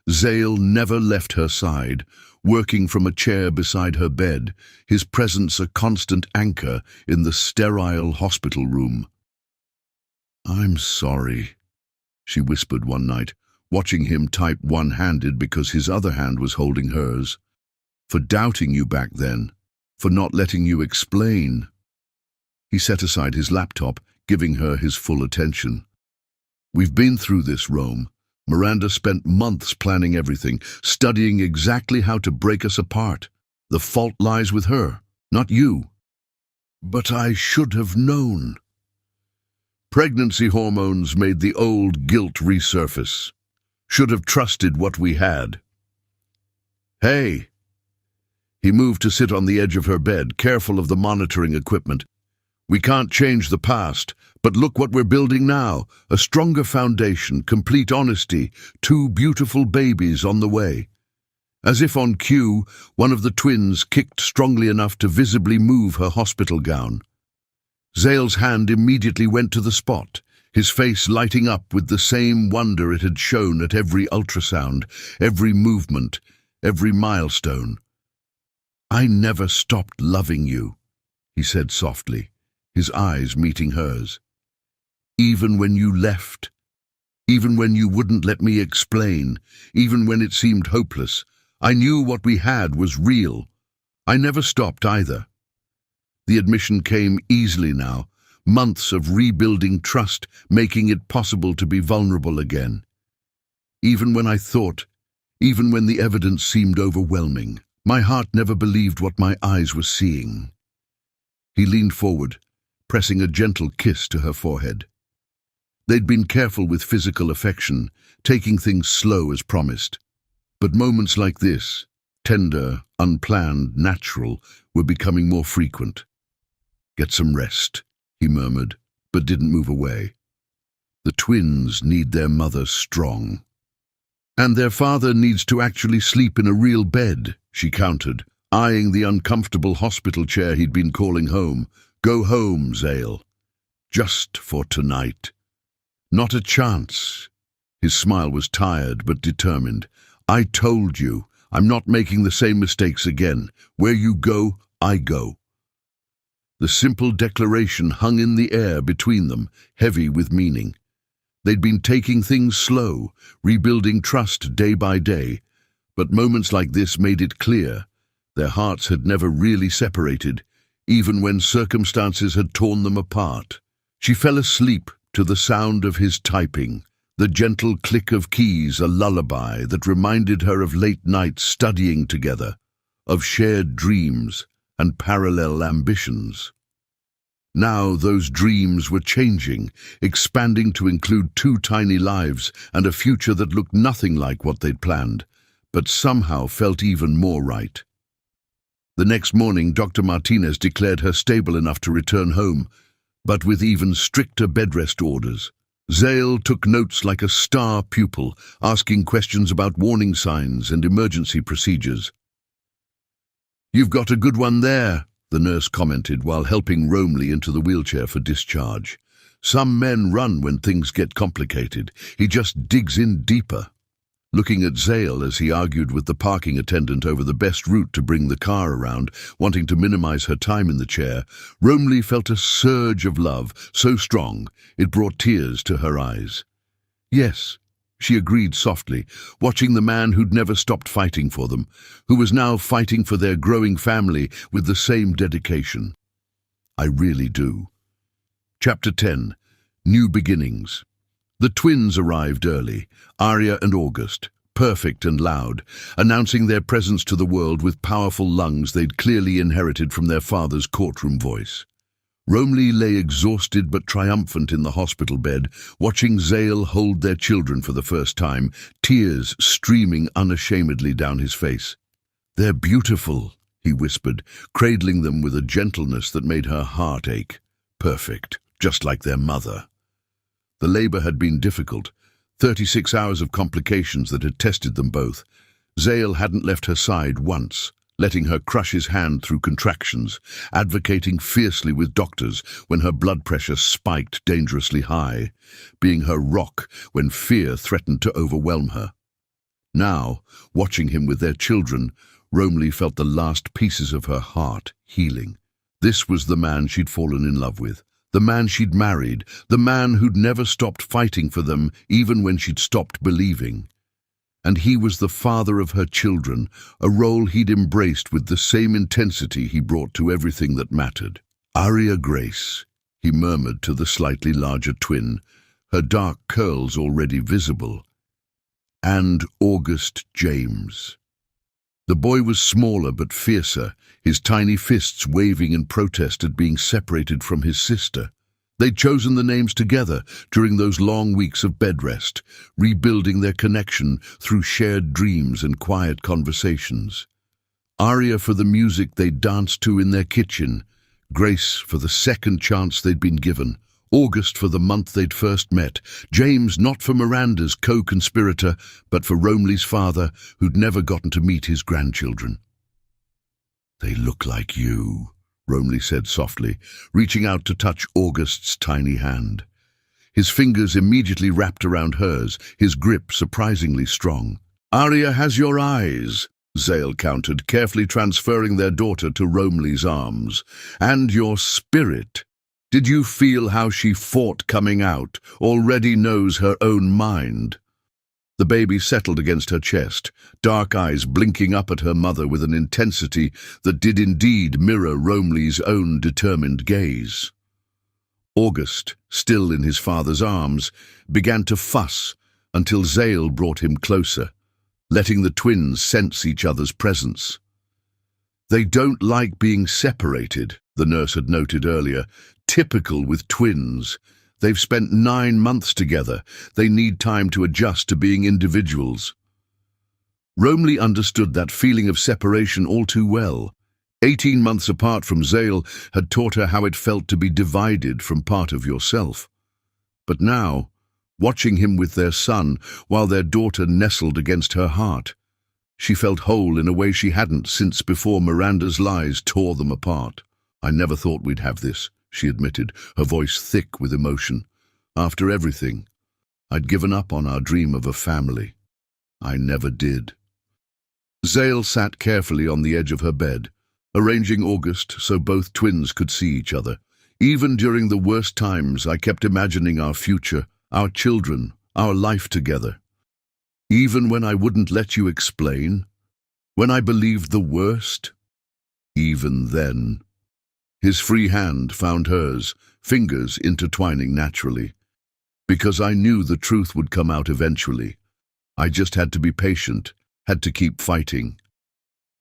Zale never left her side, working from a chair beside her bed, his presence a constant anchor in the sterile hospital room. "I'm sorry," she whispered one night, watching him type one-handed because his other hand was holding hers. "For doubting you back then, for not letting you explain." He set aside his laptop, giving her his full attention. "We've been through this, Rome. Miranda spent months planning everything, studying exactly how to break us apart. The fault lies with her, not you." "But I should have known." Pregnancy hormones made the old guilt resurface. "Should have trusted what we had." "Hey." He moved to sit on the edge of her bed, careful of the monitoring equipment. "We can't change the past, but look what we're building now. A stronger foundation, complete honesty, 2 beautiful babies on the way." As if on cue, one of the twins kicked strongly enough to visibly move her hospital gown. Zale's hand immediately went to the spot, his face lighting up with the same wonder it had shown at every ultrasound, every movement, every milestone. "I never stopped loving you," he said softly, his eyes meeting hers. "Even when you left, even when you wouldn't let me explain, even when it seemed hopeless, I knew what we had was real. I never stopped either." The admission came easily now, months of rebuilding trust, making it possible to be vulnerable again. Even when the evidence seemed overwhelming, my heart never believed what my eyes were seeing. He leaned forward, pressing a gentle kiss to her forehead. They'd been careful with physical affection, taking things slow as promised. But moments like this, tender, unplanned, natural, were becoming more frequent. "Get some rest," he murmured, but didn't move away. "The twins need their mother strong. And their father needs to actually sleep in a real bed," she countered, eyeing the uncomfortable hospital chair he'd been calling home. "Go home, Zale. Just for tonight." "Not a chance." His smile was tired but determined. "I told you, I'm not making the same mistakes again. Where you go, I go." The simple declaration hung in the air between them, heavy with meaning. They'd been taking things slow, rebuilding trust day by day, but moments like this made it clear their hearts had never really separated, even when circumstances had torn them apart. She fell asleep to the sound of his typing, the gentle click of keys a lullaby that reminded her of late nights studying together, of shared dreams and parallel ambitions. Now those dreams were changing, expanding to include two tiny lives and a future that looked nothing like what they'd planned, but somehow felt even more right. The next morning, Dr. Martinez declared her stable enough to return home, but with even stricter bed rest orders. Zale took notes like a star pupil, asking questions about warning signs and emergency procedures. "You've got a good one there," the nurse commented while helping Romley into the wheelchair for discharge. "Some men run when things get complicated. He just digs in deeper." Looking at Zale as he argued with the parking attendant over the best route to bring the car around, wanting to minimize her time in the chair, Romley felt a surge of love, so strong it brought tears to her eyes. "Yes," she agreed softly, watching the man who'd never stopped fighting for them, who was now fighting for their growing family with the same dedication. "I really do." Chapter 10. New Beginnings. The twins arrived early, Arya and August, perfect and loud, announcing their presence to the world with powerful lungs they'd clearly inherited from their father's courtroom voice. Romley lay exhausted but triumphant in the hospital bed, watching Zale hold their children for the first time, tears streaming unashamedly down his face. "They're beautiful," he whispered, cradling them with a gentleness that made her heart ache. "Perfect, just like their mother." The labor had been difficult, 36 hours of complications that had tested them both. Zale hadn't left her side once, letting her crush his hand through contractions, advocating fiercely with doctors when her blood pressure spiked dangerously high, being her rock when fear threatened to overwhelm her. Now, watching him with their children, Romley felt the last pieces of her heart healing. This was the man she'd fallen in love with, the man she'd married, the man who'd never stopped fighting for them even when she'd stopped believing. And he was the father of her children, a role he'd embraced with the same intensity he brought to everything that mattered. "Arya Grace," he murmured to the slightly larger twin, her dark curls already visible. "And August James." The boy was smaller but fiercer, his tiny fists waving in protest at being separated from his sister. They'd chosen the names together during those long weeks of bed rest, rebuilding their connection through shared dreams and quiet conversations. Arya for the music they'd danced to in their kitchen, Grace for the second chance they'd been given, August for the month they'd first met, James not for Miranda's co-conspirator, but for Romley's father, who'd never gotten to meet his grandchildren. "They look like you," Romley said softly, reaching out to touch August's tiny hand. His fingers immediately wrapped around hers, his grip surprisingly strong. "Arya has your eyes," Zale countered, carefully transferring their daughter to Romley's arms. "And your spirit. Did you feel how she fought coming out, already knows her own mind?" The baby settled against her chest, dark eyes blinking up at her mother with an intensity that did indeed mirror Romley's own determined gaze. August, still in his father's arms, began to fuss until Zale brought him closer, letting the twins sense each other's presence. "They don't like being separated," the nurse had noted earlier, typical with twins. "They've spent 9 months together. They need time to adjust to being individuals." Romley understood that feeling of separation all too well. 18 months apart from Zale had taught her how it felt to be divided from part of yourself. But now, watching him with their son while their daughter nestled against her heart, she felt whole in a way she hadn't since before Miranda's lies tore them apart. "I never thought we'd have this," she admitted, her voice thick with emotion. "After everything, I'd given up on our dream of a family. I never did." Zale sat carefully on the edge of her bed, arranging August so both twins could see each other. "Even during the worst times, I kept imagining our future, our children, our life together. Even when I wouldn't let you explain, when I believed the worst, even then." His free hand found hers, fingers intertwining naturally. "Because I knew the truth would come out eventually. I just had to be patient, had to keep fighting."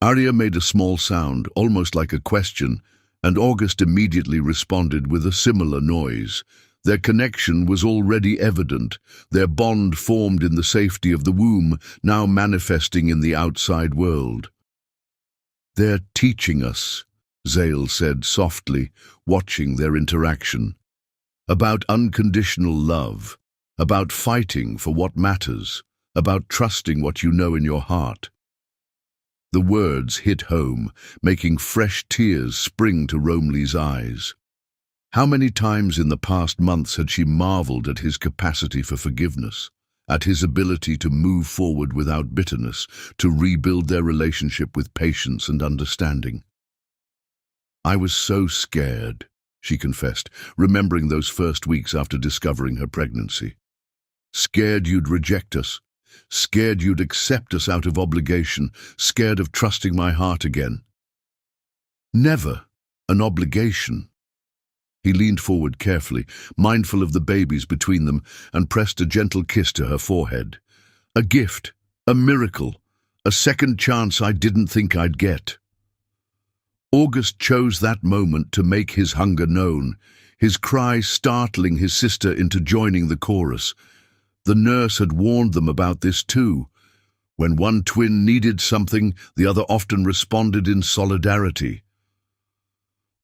Arya made a small sound, almost like a question, and August immediately responded with a similar noise. Their connection was already evident, their bond formed in the safety of the womb, now manifesting in the outside world. "They're teaching us," Zale said softly, watching their interaction. "About unconditional love, about fighting for what matters, about trusting what you know in your heart." The words hit home, making fresh tears spring to Romley's eyes. How many times in the past months had she marveled at his capacity for forgiveness, at his ability to move forward without bitterness, to rebuild their relationship with patience and understanding. "I was so scared," she confessed, remembering those first weeks after discovering her pregnancy. "Scared you'd reject us, scared you'd accept us out of obligation, scared of trusting my heart again." "Never an obligation." He leaned forward carefully, mindful of the babies between them, and pressed a gentle kiss to her forehead. "A gift, a miracle, a second chance I didn't think I'd get." August chose that moment to make his hunger known, his cry startling his sister into joining the chorus. The nurse had warned them about this too. When one twin needed something, the other often responded in solidarity.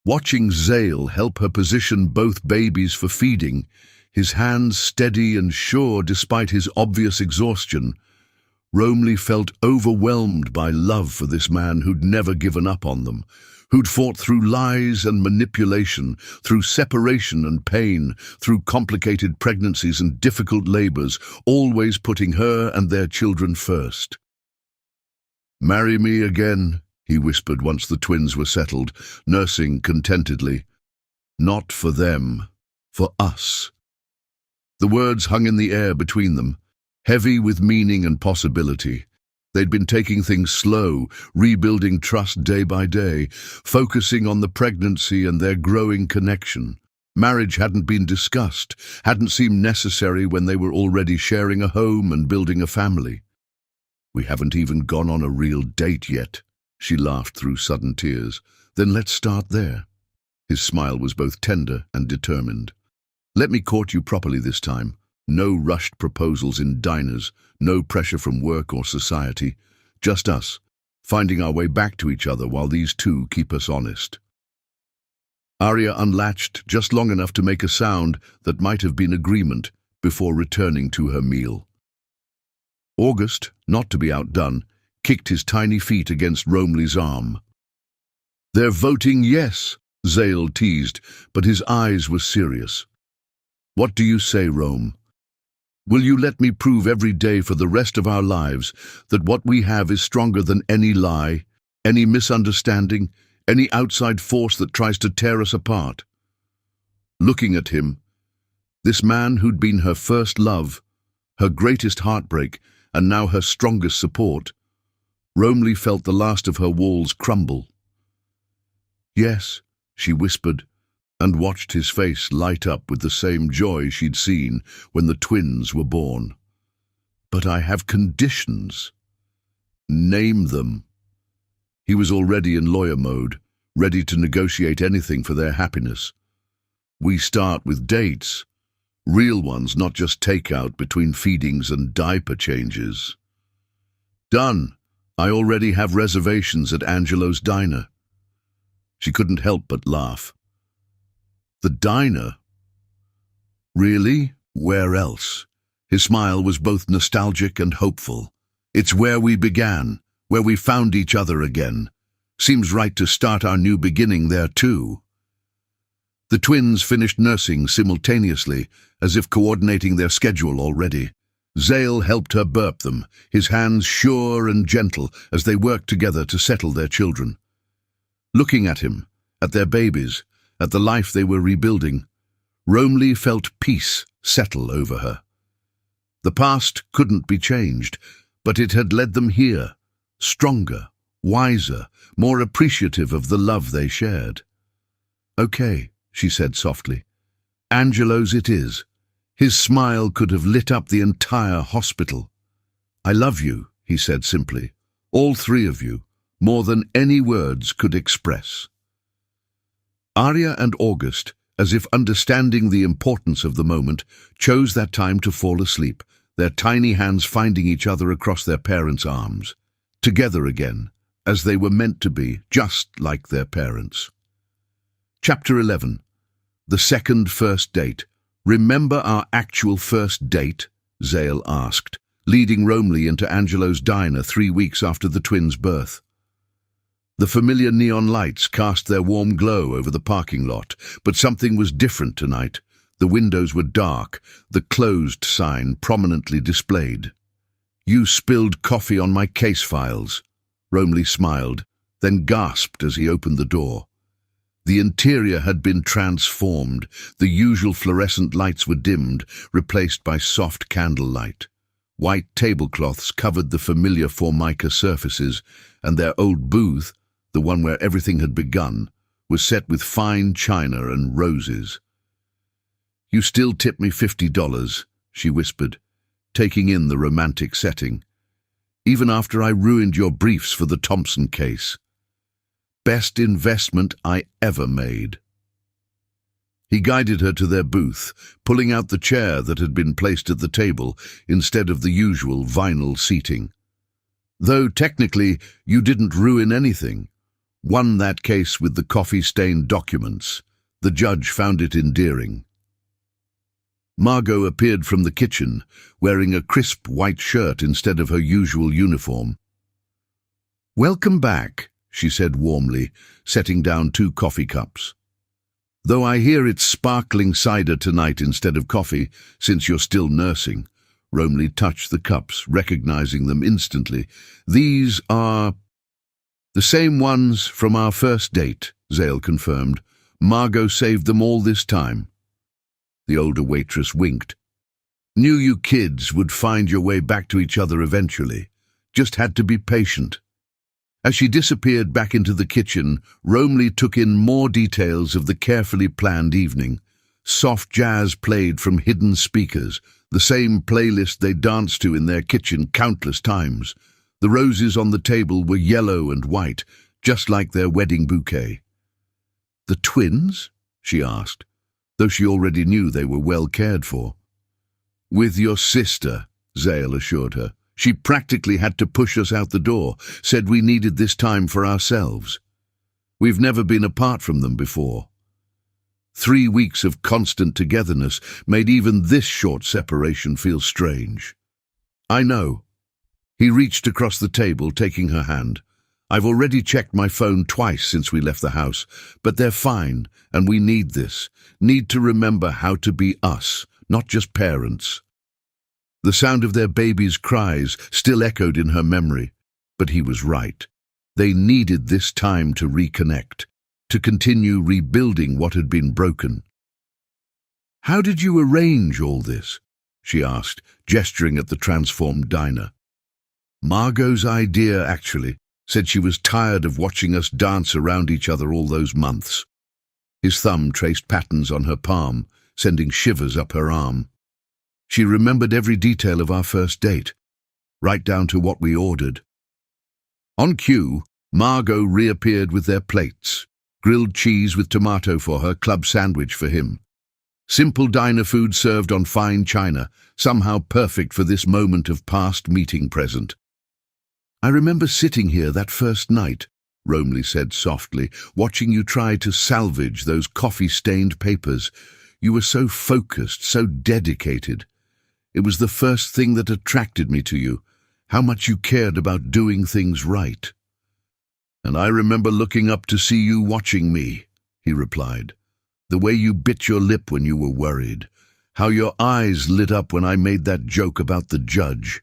Watching Zale help her position both babies for feeding, his hands steady and sure despite his obvious exhaustion, Romley felt overwhelmed by love for this man who'd never given up on them, who'd fought through lies and manipulation, through separation and pain, through complicated pregnancies and difficult labors, always putting her and their children first. "Marry me again," he whispered once the twins were settled, nursing contentedly. "Not for them, for us." The words hung in the air between them, heavy with meaning and possibility. They'd been taking things slow, rebuilding trust day by day, focusing on the pregnancy and their growing connection. Marriage hadn't been discussed, hadn't seemed necessary when they were already sharing a home and building a family. "We haven't even gone on a real date yet," she laughed through sudden tears. "Then let's start there." His smile was both tender and determined. "Let me court you properly this time. No rushed proposals in diners, no pressure from work or society. Just us, finding our way back to each other while these two keep us honest." Arya unlatched just long enough to make a sound that might have been agreement before returning to her meal. August, not to be outdone, kicked his tiny feet against Romley's arm. "They're voting yes," Zale teased, but his eyes were serious. "What do you say, Rome? Will you let me prove every day for the rest of our lives that what we have is stronger than any lie, any misunderstanding, any outside force that tries to tear us apart?" Looking at him, this man who'd been her first love, her greatest heartbreak, and now her strongest support, Romley felt the last of her walls crumble. "Yes," she whispered, and watched his face light up with the same joy she'd seen when the twins were born. "But I have conditions." "Name them." He was already in lawyer mode, ready to negotiate anything for their happiness. "We start with dates. Real ones, not just takeout between feedings and diaper changes." "Done. I already have reservations at Angelo's diner." She couldn't help but laugh. "The diner? Really? Where else?" His smile was both nostalgic and hopeful. "It's where we began, where we found each other again. Seems right to start our new beginning there too." The twins finished nursing simultaneously, as if coordinating their schedule already. Zale helped her burp them, his hands sure and gentle as they worked together to settle their children. Looking at him, at their babies, at the life they were rebuilding, Romley felt peace settle over her. The past couldn't be changed, but it had led them here, stronger, wiser, more appreciative of the love they shared. "Okay," she said softly. "Angelo's it is." His smile could have lit up the entire hospital. "I love you," he said simply. "All three of you. more than any words could express. Arya and August, as if understanding the importance of the moment, chose that time to fall asleep, their tiny hands finding each other across their parents' arms, together again, as they were meant to be, just like their parents. Chapter 11. The second first date. "Remember our actual first date?" Zale asked, leading Romley into Angelo's diner 3 weeks after the twins' birth. The familiar neon lights cast their warm glow over the parking lot, but something was different tonight. The windows were dark, the closed sign prominently displayed. "You spilled coffee on my case files." Romley smiled, then gasped as he opened the door. The interior had been transformed. The usual fluorescent lights were dimmed, replaced by soft candlelight. White tablecloths covered the familiar formica surfaces, and their old booth, the one where everything had begun, was set with fine china and roses. "You still tip me $50, she whispered, taking in the romantic setting. "Even after I ruined your briefs for the Thompson case. Best investment I ever made." He guided her to their booth, pulling out the chair that had been placed at the table instead of the usual vinyl seating. "Though technically you didn't ruin anything. Won that case with the coffee-stained documents. The judge found it endearing." Margot appeared from the kitchen, wearing a crisp white shirt instead of her usual uniform. "Welcome back," she said warmly, setting down 2 coffee cups. "Though I hear it's sparkling cider tonight instead of coffee, since you're still nursing." Romley touched the cups, recognizing them instantly. "These are—" "The same ones from our first date," Zale confirmed. "Margot saved them all this time." The older waitress winked. "Knew you kids would find your way back to each other eventually. Just had to be patient." As she disappeared back into the kitchen, Romley took in more details of the carefully planned evening. Soft jazz played from hidden speakers, the same playlist they danced to in their kitchen countless times. The roses on the table were yellow and white, just like their wedding bouquet. "The twins?" she asked, though she already knew they were well cared for. "With your sister," Zale assured her. "She practically had to push us out the door, said we needed this time for ourselves. We've never been apart from them before." 3 weeks of constant togetherness made even this short separation feel strange. "I know." He reached across the table, taking her hand. "I've already checked my phone twice since we left the house, but they're fine, and we need this. Need to remember how to be us, not just parents." The sound of their baby's cries still echoed in her memory, but he was right. They needed this time to reconnect, to continue rebuilding what had been broken. "How did you arrange all this?" she asked, gesturing at the transformed diner. "Margot's idea, actually. Said she was tired of watching us dance around each other all those months." His thumb traced patterns on her palm, sending shivers up her arm. "She remembered every detail of our first date, right down to what we ordered." On cue, Margot reappeared with their plates. Grilled cheese with tomato for her, club sandwich for him. Simple diner food served on fine china, somehow perfect for this moment of past meeting present. "I remember sitting here that first night," Romley said softly, "watching you try to salvage those coffee-stained papers. You were so focused, so dedicated. It was the first thing that attracted me to you, how much you cared about doing things right." "And I remember looking up to see you watching me," he replied. "The way you bit your lip when you were worried, how your eyes lit up when I made that joke about the judge.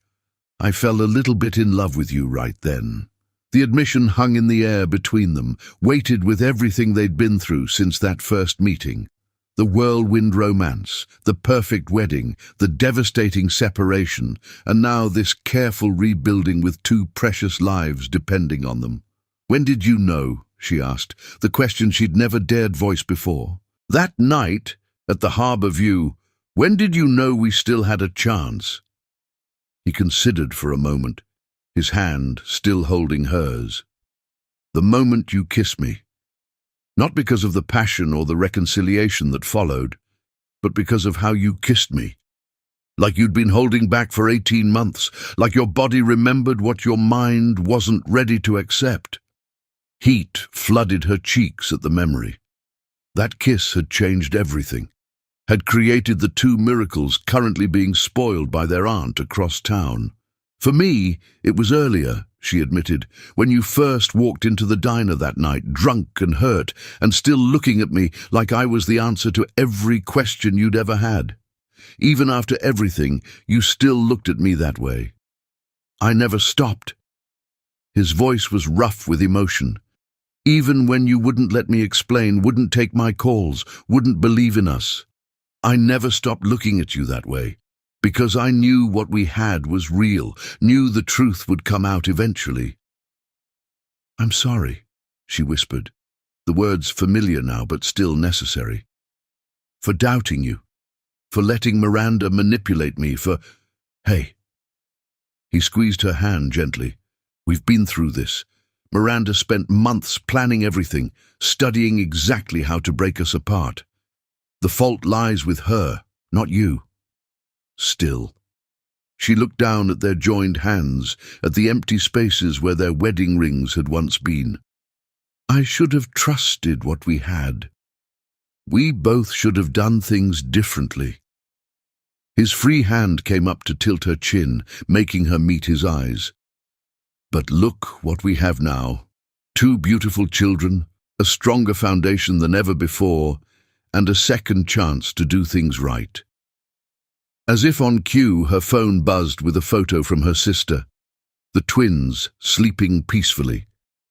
I fell a little bit in love with you right then." The admission hung in the air between them, weighted with everything they'd been through since that first meeting. The whirlwind romance, the perfect wedding, the devastating separation, and now this careful rebuilding with 2 precious lives depending on them. "When did you know?" she asked, the question she'd never dared voice before. "That night, at the Harbour View, when did you know we still had a chance?" He considered for a moment, his hand still holding hers. The moment you kissed me. Not because of the passion or the reconciliation that followed, but because of how you kissed me. Like you'd been holding back for 18 months, like your body remembered what your mind wasn't ready to accept. Heat flooded her cheeks at the memory. That kiss had changed everything, had created the two miracles currently being spoiled by their aunt across town. For me, it was earlier, she admitted, when you first walked into the diner that night, drunk and hurt, and still looking at me like I was the answer to every question you'd ever had. Even after everything, you still looked at me that way. I never stopped. His voice was rough with emotion. Even when you wouldn't let me explain, wouldn't take my calls, wouldn't believe in us. I never stopped looking at you that way, because I knew what we had was real, knew the truth would come out eventually. I'm sorry, she whispered, the words familiar now but still necessary. For doubting you. For letting Miranda manipulate me, Hey. He squeezed her hand gently. We've been through this. Miranda spent months planning everything, studying exactly how to break us apart. The fault lies with her, not you. Still. She looked down at their joined hands, at the empty spaces where their wedding rings had once been. I should have trusted what we had. We both should have done things differently. His free hand came up to tilt her chin, making her meet his eyes. But look what we have now. 2 beautiful children, a stronger foundation than ever before, and a second chance to do things right. As if on cue, her phone buzzed with a photo from her sister. The twins, sleeping peacefully,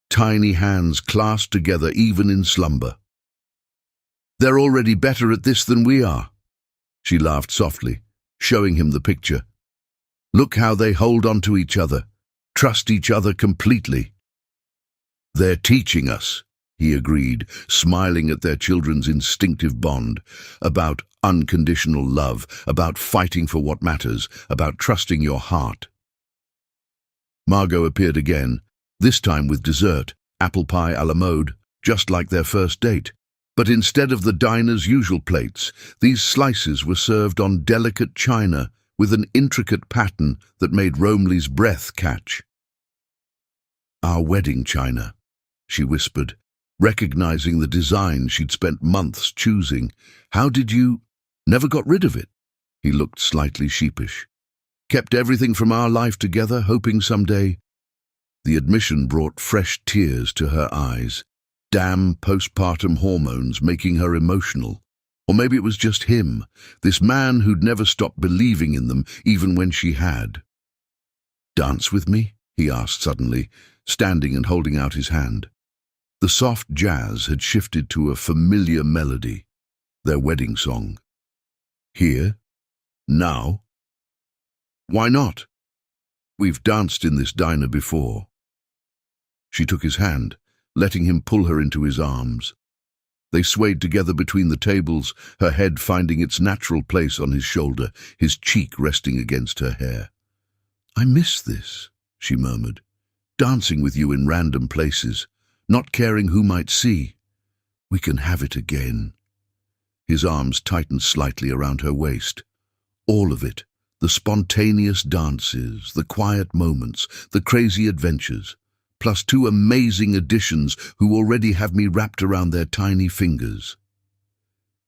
tiny hands clasped together even in slumber. They're already better at this than we are. She laughed softly, showing him the picture. Look how they hold on to each other, trust each other completely. They're teaching us, he agreed, smiling at their children's instinctive bond, about unconditional love, about fighting for what matters, about trusting your heart. Margot appeared again, this time with dessert, apple pie à la mode, just like their first date. But instead of the diner's usual plates, these slices were served on delicate china with an intricate pattern that made Romley's breath catch. Our wedding china, she whispered, recognizing the design she'd spent months choosing. How did you... Never got rid of it? He looked slightly sheepish. Kept everything from our life together, hoping someday... The admission brought fresh tears to her eyes. Damn postpartum hormones making her emotional. Or maybe it was just him, this man who'd never stopped believing in them, even when she had. Dance with me? He asked suddenly, standing and holding out his hand. The soft jazz had shifted to a familiar melody, their wedding song. Here? Now? Why not? We've danced in this diner before. She took his hand, letting him pull her into his arms. They swayed together between the tables, her head finding its natural place on his shoulder, his cheek resting against her hair. I miss this, she murmured, dancing with you in random places, not caring who might see. We can have it again. His arms tightened slightly around her waist. All of it, the spontaneous dances, the quiet moments, the crazy adventures, plus 2 amazing additions who already have me wrapped around their tiny fingers.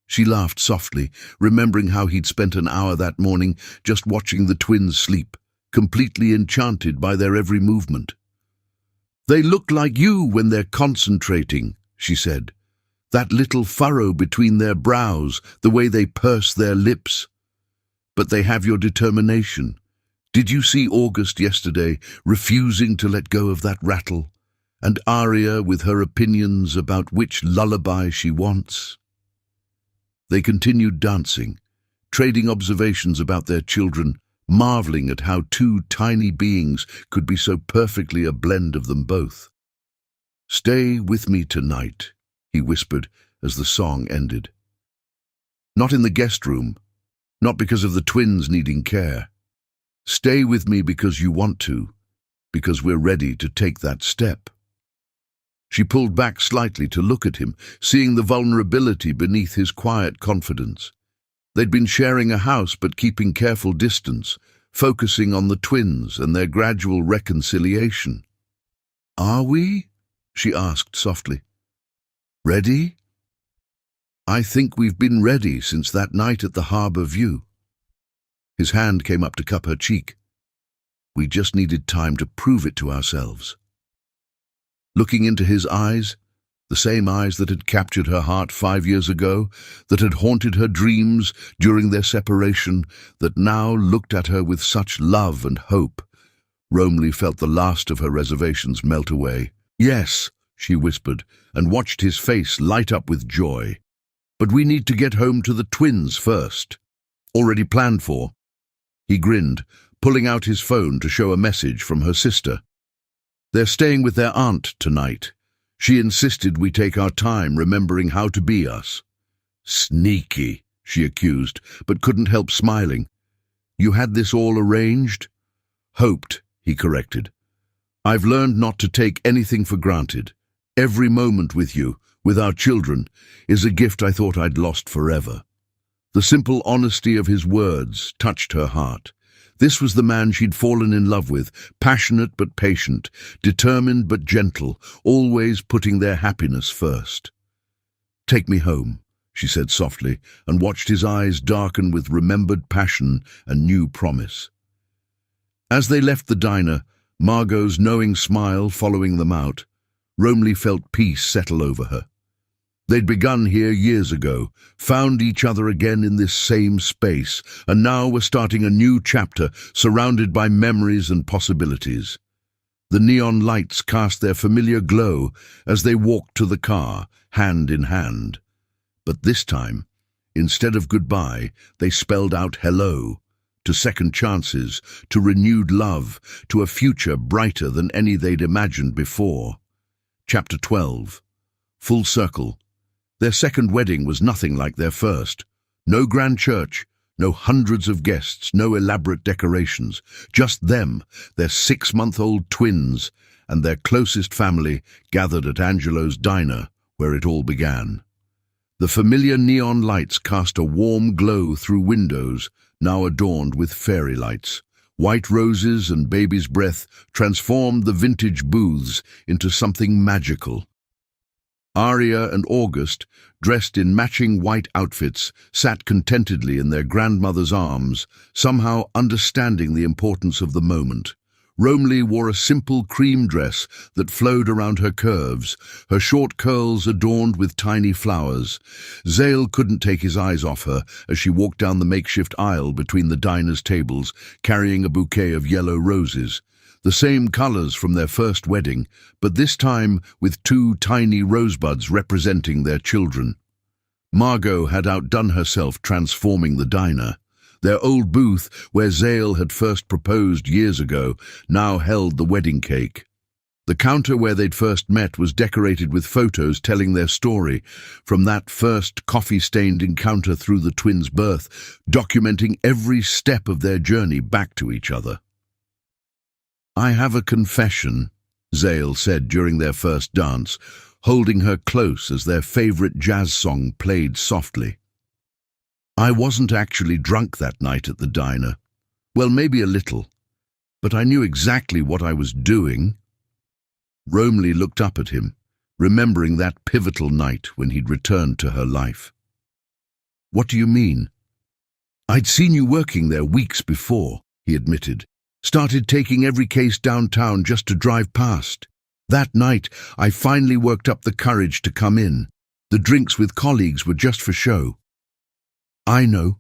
She laughed softly, remembering how he'd spent an hour that morning just watching the twins sleep, completely enchanted by their every movement. They look like you when they're concentrating, she said. That little furrow between their brows, the way they purse their lips. But they have your determination. Did you see August yesterday, refusing to let go of that rattle? And Aria with her opinions about which lullaby she wants? They continued dancing, trading observations about their children, marveling at how 2 tiny beings could be so perfectly a blend of them both. Stay with me tonight, he whispered as the song ended. Not in the guest room, not because of the twins needing care. Stay with me because you want to, because we're ready to take that step. She pulled back slightly to look at him, seeing the vulnerability beneath his quiet confidence. They'd been sharing a house but keeping careful distance, focusing on the twins and their gradual reconciliation. "Are we?" she asked softly. "Ready?" "I think we've been ready since that night at the harbour view." His hand came up to cup her cheek. We just needed time to prove it to ourselves. Looking into his eyes, the same eyes that had captured her heart 5 years ago, that had haunted her dreams during their separation, that now looked at her with such love and hope, Romley felt the last of her reservations melt away. "Yes," she whispered, and watched his face light up with joy. "But we need to get home to the twins first." "Already planned for?" He grinned, pulling out his phone to show a message from her sister. "They're staying with their aunt tonight. She insisted we take our time remembering how to be us." "Sneaky," she accused, but couldn't help smiling. "You had this all arranged?" "Hoped," he corrected. "I've learned not to take anything for granted. Every moment with you, with our children, is a gift I thought I'd lost forever." The simple honesty of his words touched her heart. This was the man she'd fallen in love with, passionate but patient, determined but gentle, always putting their happiness first. "Take me home," she said softly, and watched his eyes darken with remembered passion and new promise. As they left the diner, Margot's knowing smile following them out, Romley felt peace settle over her. They'd begun here years ago, found each other again in this same space, and now were starting a new chapter surrounded by memories and possibilities. The neon lights cast their familiar glow as they walked to the car, hand in hand. But this time, instead of goodbye, they spelled out hello, to second chances, to renewed love, to a future brighter than any they'd imagined before. Chapter 12. Full circle. Their second wedding was nothing like their first. No grand church, no hundreds of guests, no elaborate decorations. Just them, their 6-month-old twins, and their closest family gathered at Angelo's diner, where it all began. The familiar neon lights cast a warm glow through windows, now adorned with fairy lights. White roses and baby's breath transformed the vintage booths into something magical. Aria and August, dressed in matching white outfits, sat contentedly in their grandmother's arms, somehow understanding the importance of the moment. Romley wore a simple cream dress that flowed around her curves, her short curls adorned with tiny flowers. Zale couldn't take his eyes off her as she walked down the makeshift aisle between the diner's tables, carrying a bouquet of yellow roses. The same colors from their first wedding, but this time with 2 tiny rosebuds representing their children. Margot had outdone herself transforming the diner. Their old booth, where Zale had first proposed years ago, now held the wedding cake. The counter where they'd first met was decorated with photos telling their story, from that first coffee-stained encounter through the twins' birth, documenting every step of their journey back to each other. "I have a confession," Zale said during their first dance, holding her close as their favorite jazz song played softly. "I wasn't actually drunk that night at the diner. Well, maybe a little, but I knew exactly what I was doing." Romley looked up at him, remembering that pivotal night when he'd returned to her life. "What do you mean?" "I'd seen you working there weeks before," he admitted. "Started taking every case downtown just to drive past. That night, I finally worked up the courage to come in. The drinks with colleagues were just for show." "I know."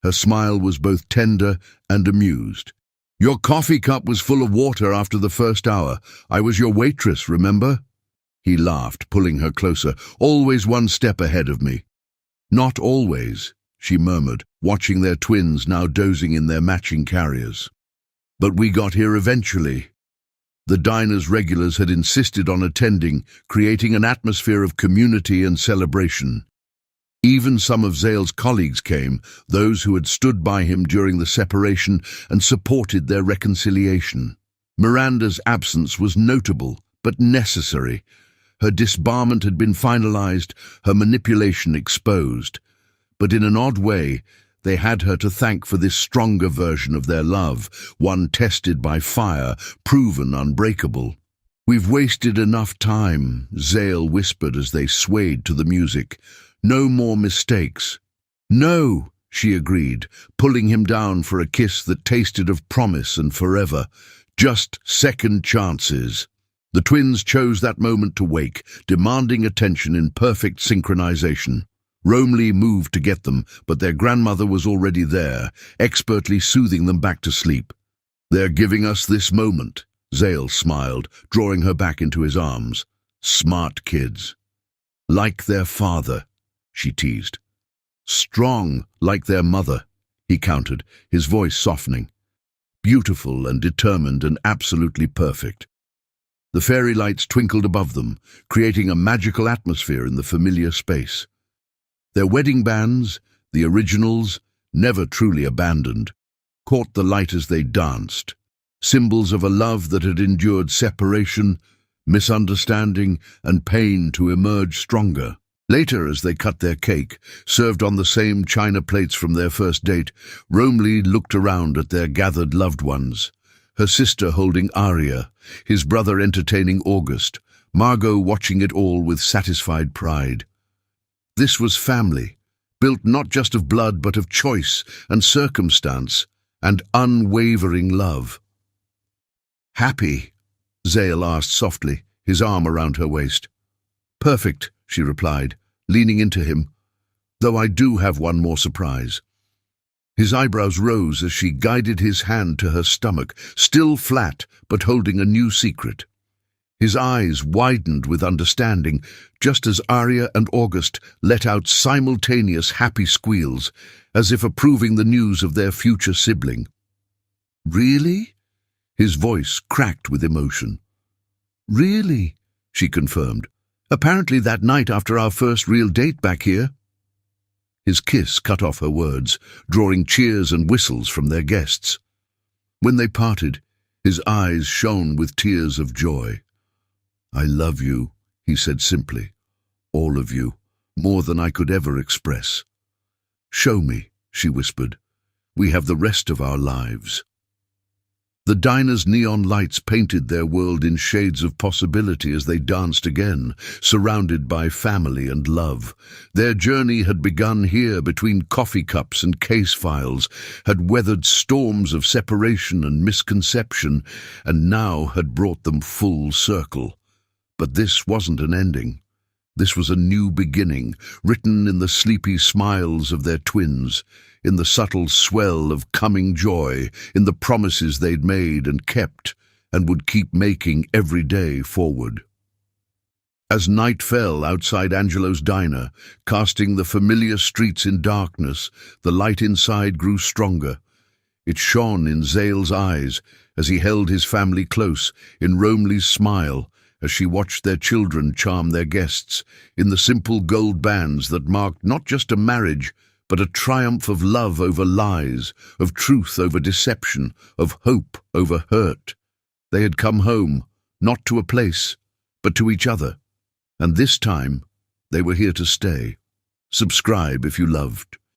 Her smile was both tender and amused. "Your coffee cup was full of water after the first hour. I was your waitress, remember?" He laughed, pulling her closer. "Always one step ahead of me." "Not always," she murmured, watching their twins now dozing in their matching carriers. "But we got here eventually." The diner's regulars had insisted on attending, creating an atmosphere of community and celebration. Even some of Zale's colleagues came, those who had stood by him during the separation and supported their reconciliation. Miranda's absence was notable, but necessary. Her disbarment had been finalized, her manipulation exposed. But in an odd way, they had her to thank for this stronger version of their love, one tested by fire, proven unbreakable. "We've wasted enough time," Zale whispered as they swayed to the music. "No more mistakes." "No," she agreed, pulling him down for a kiss that tasted of promise and forever. "Just second chances." The twins chose that moment to wake, demanding attention in perfect synchronization. Romley moved to get them, but their grandmother was already there, expertly soothing them back to sleep. "They're giving us this moment," Zale smiled, drawing her back into his arms. "Smart kids." "Like their father," she teased. "Strong, like their mother," he countered, his voice softening. "Beautiful and determined and absolutely perfect." The fairy lights twinkled above them, creating a magical atmosphere in the familiar space. Their wedding bands, the originals, never truly abandoned, caught the light as they danced, symbols of a love that had endured separation, misunderstanding, and pain to emerge stronger. Later, as they cut their cake, served on the same china plates from their first date, Romley looked around at their gathered loved ones. Her sister holding Aria, his brother entertaining August, Margot watching it all with satisfied pride. This was family, built not just of blood but of choice and circumstance and unwavering love. "Happy?" Zale asked softly, his arm around her waist. "Perfect," she replied, leaning into him, "though I do have one more surprise." His eyebrows rose as she guided his hand to her stomach, still flat but holding a new secret. His eyes widened with understanding, just as Aria and August let out simultaneous happy squeals, as if approving the news of their future sibling. "Really?" His voice cracked with emotion. "Really?" she confirmed. "Apparently that night after our first real date back here." His kiss cut off her words, drawing cheers and whistles from their guests. When they parted, his eyes shone with tears of joy. "I love you," he said simply. "All of you, more than I could ever express." "Show me," she whispered. "We have the rest of our lives." The diner's neon lights painted their world in shades of possibility as they danced again, surrounded by family and love. Their journey had begun here between coffee cups and case files, had weathered storms of separation and misconception, and now had brought them full circle. But this wasn't an ending. This was a new beginning, written in the sleepy smiles of their twins, in the subtle swell of coming joy, in the promises they'd made and kept, and would keep making every day forward. As night fell outside Angelo's diner, casting the familiar streets in darkness, the light inside grew stronger. It shone in Zale's eyes as he held his family close, in Romley's smile, as she watched their children charm their guests, in the simple gold bands that marked not just a marriage, but a triumph of love over lies, of truth over deception, of hope over hurt. They had come home, not to a place, but to each other, and this time they were here to stay. Subscribe if you loved.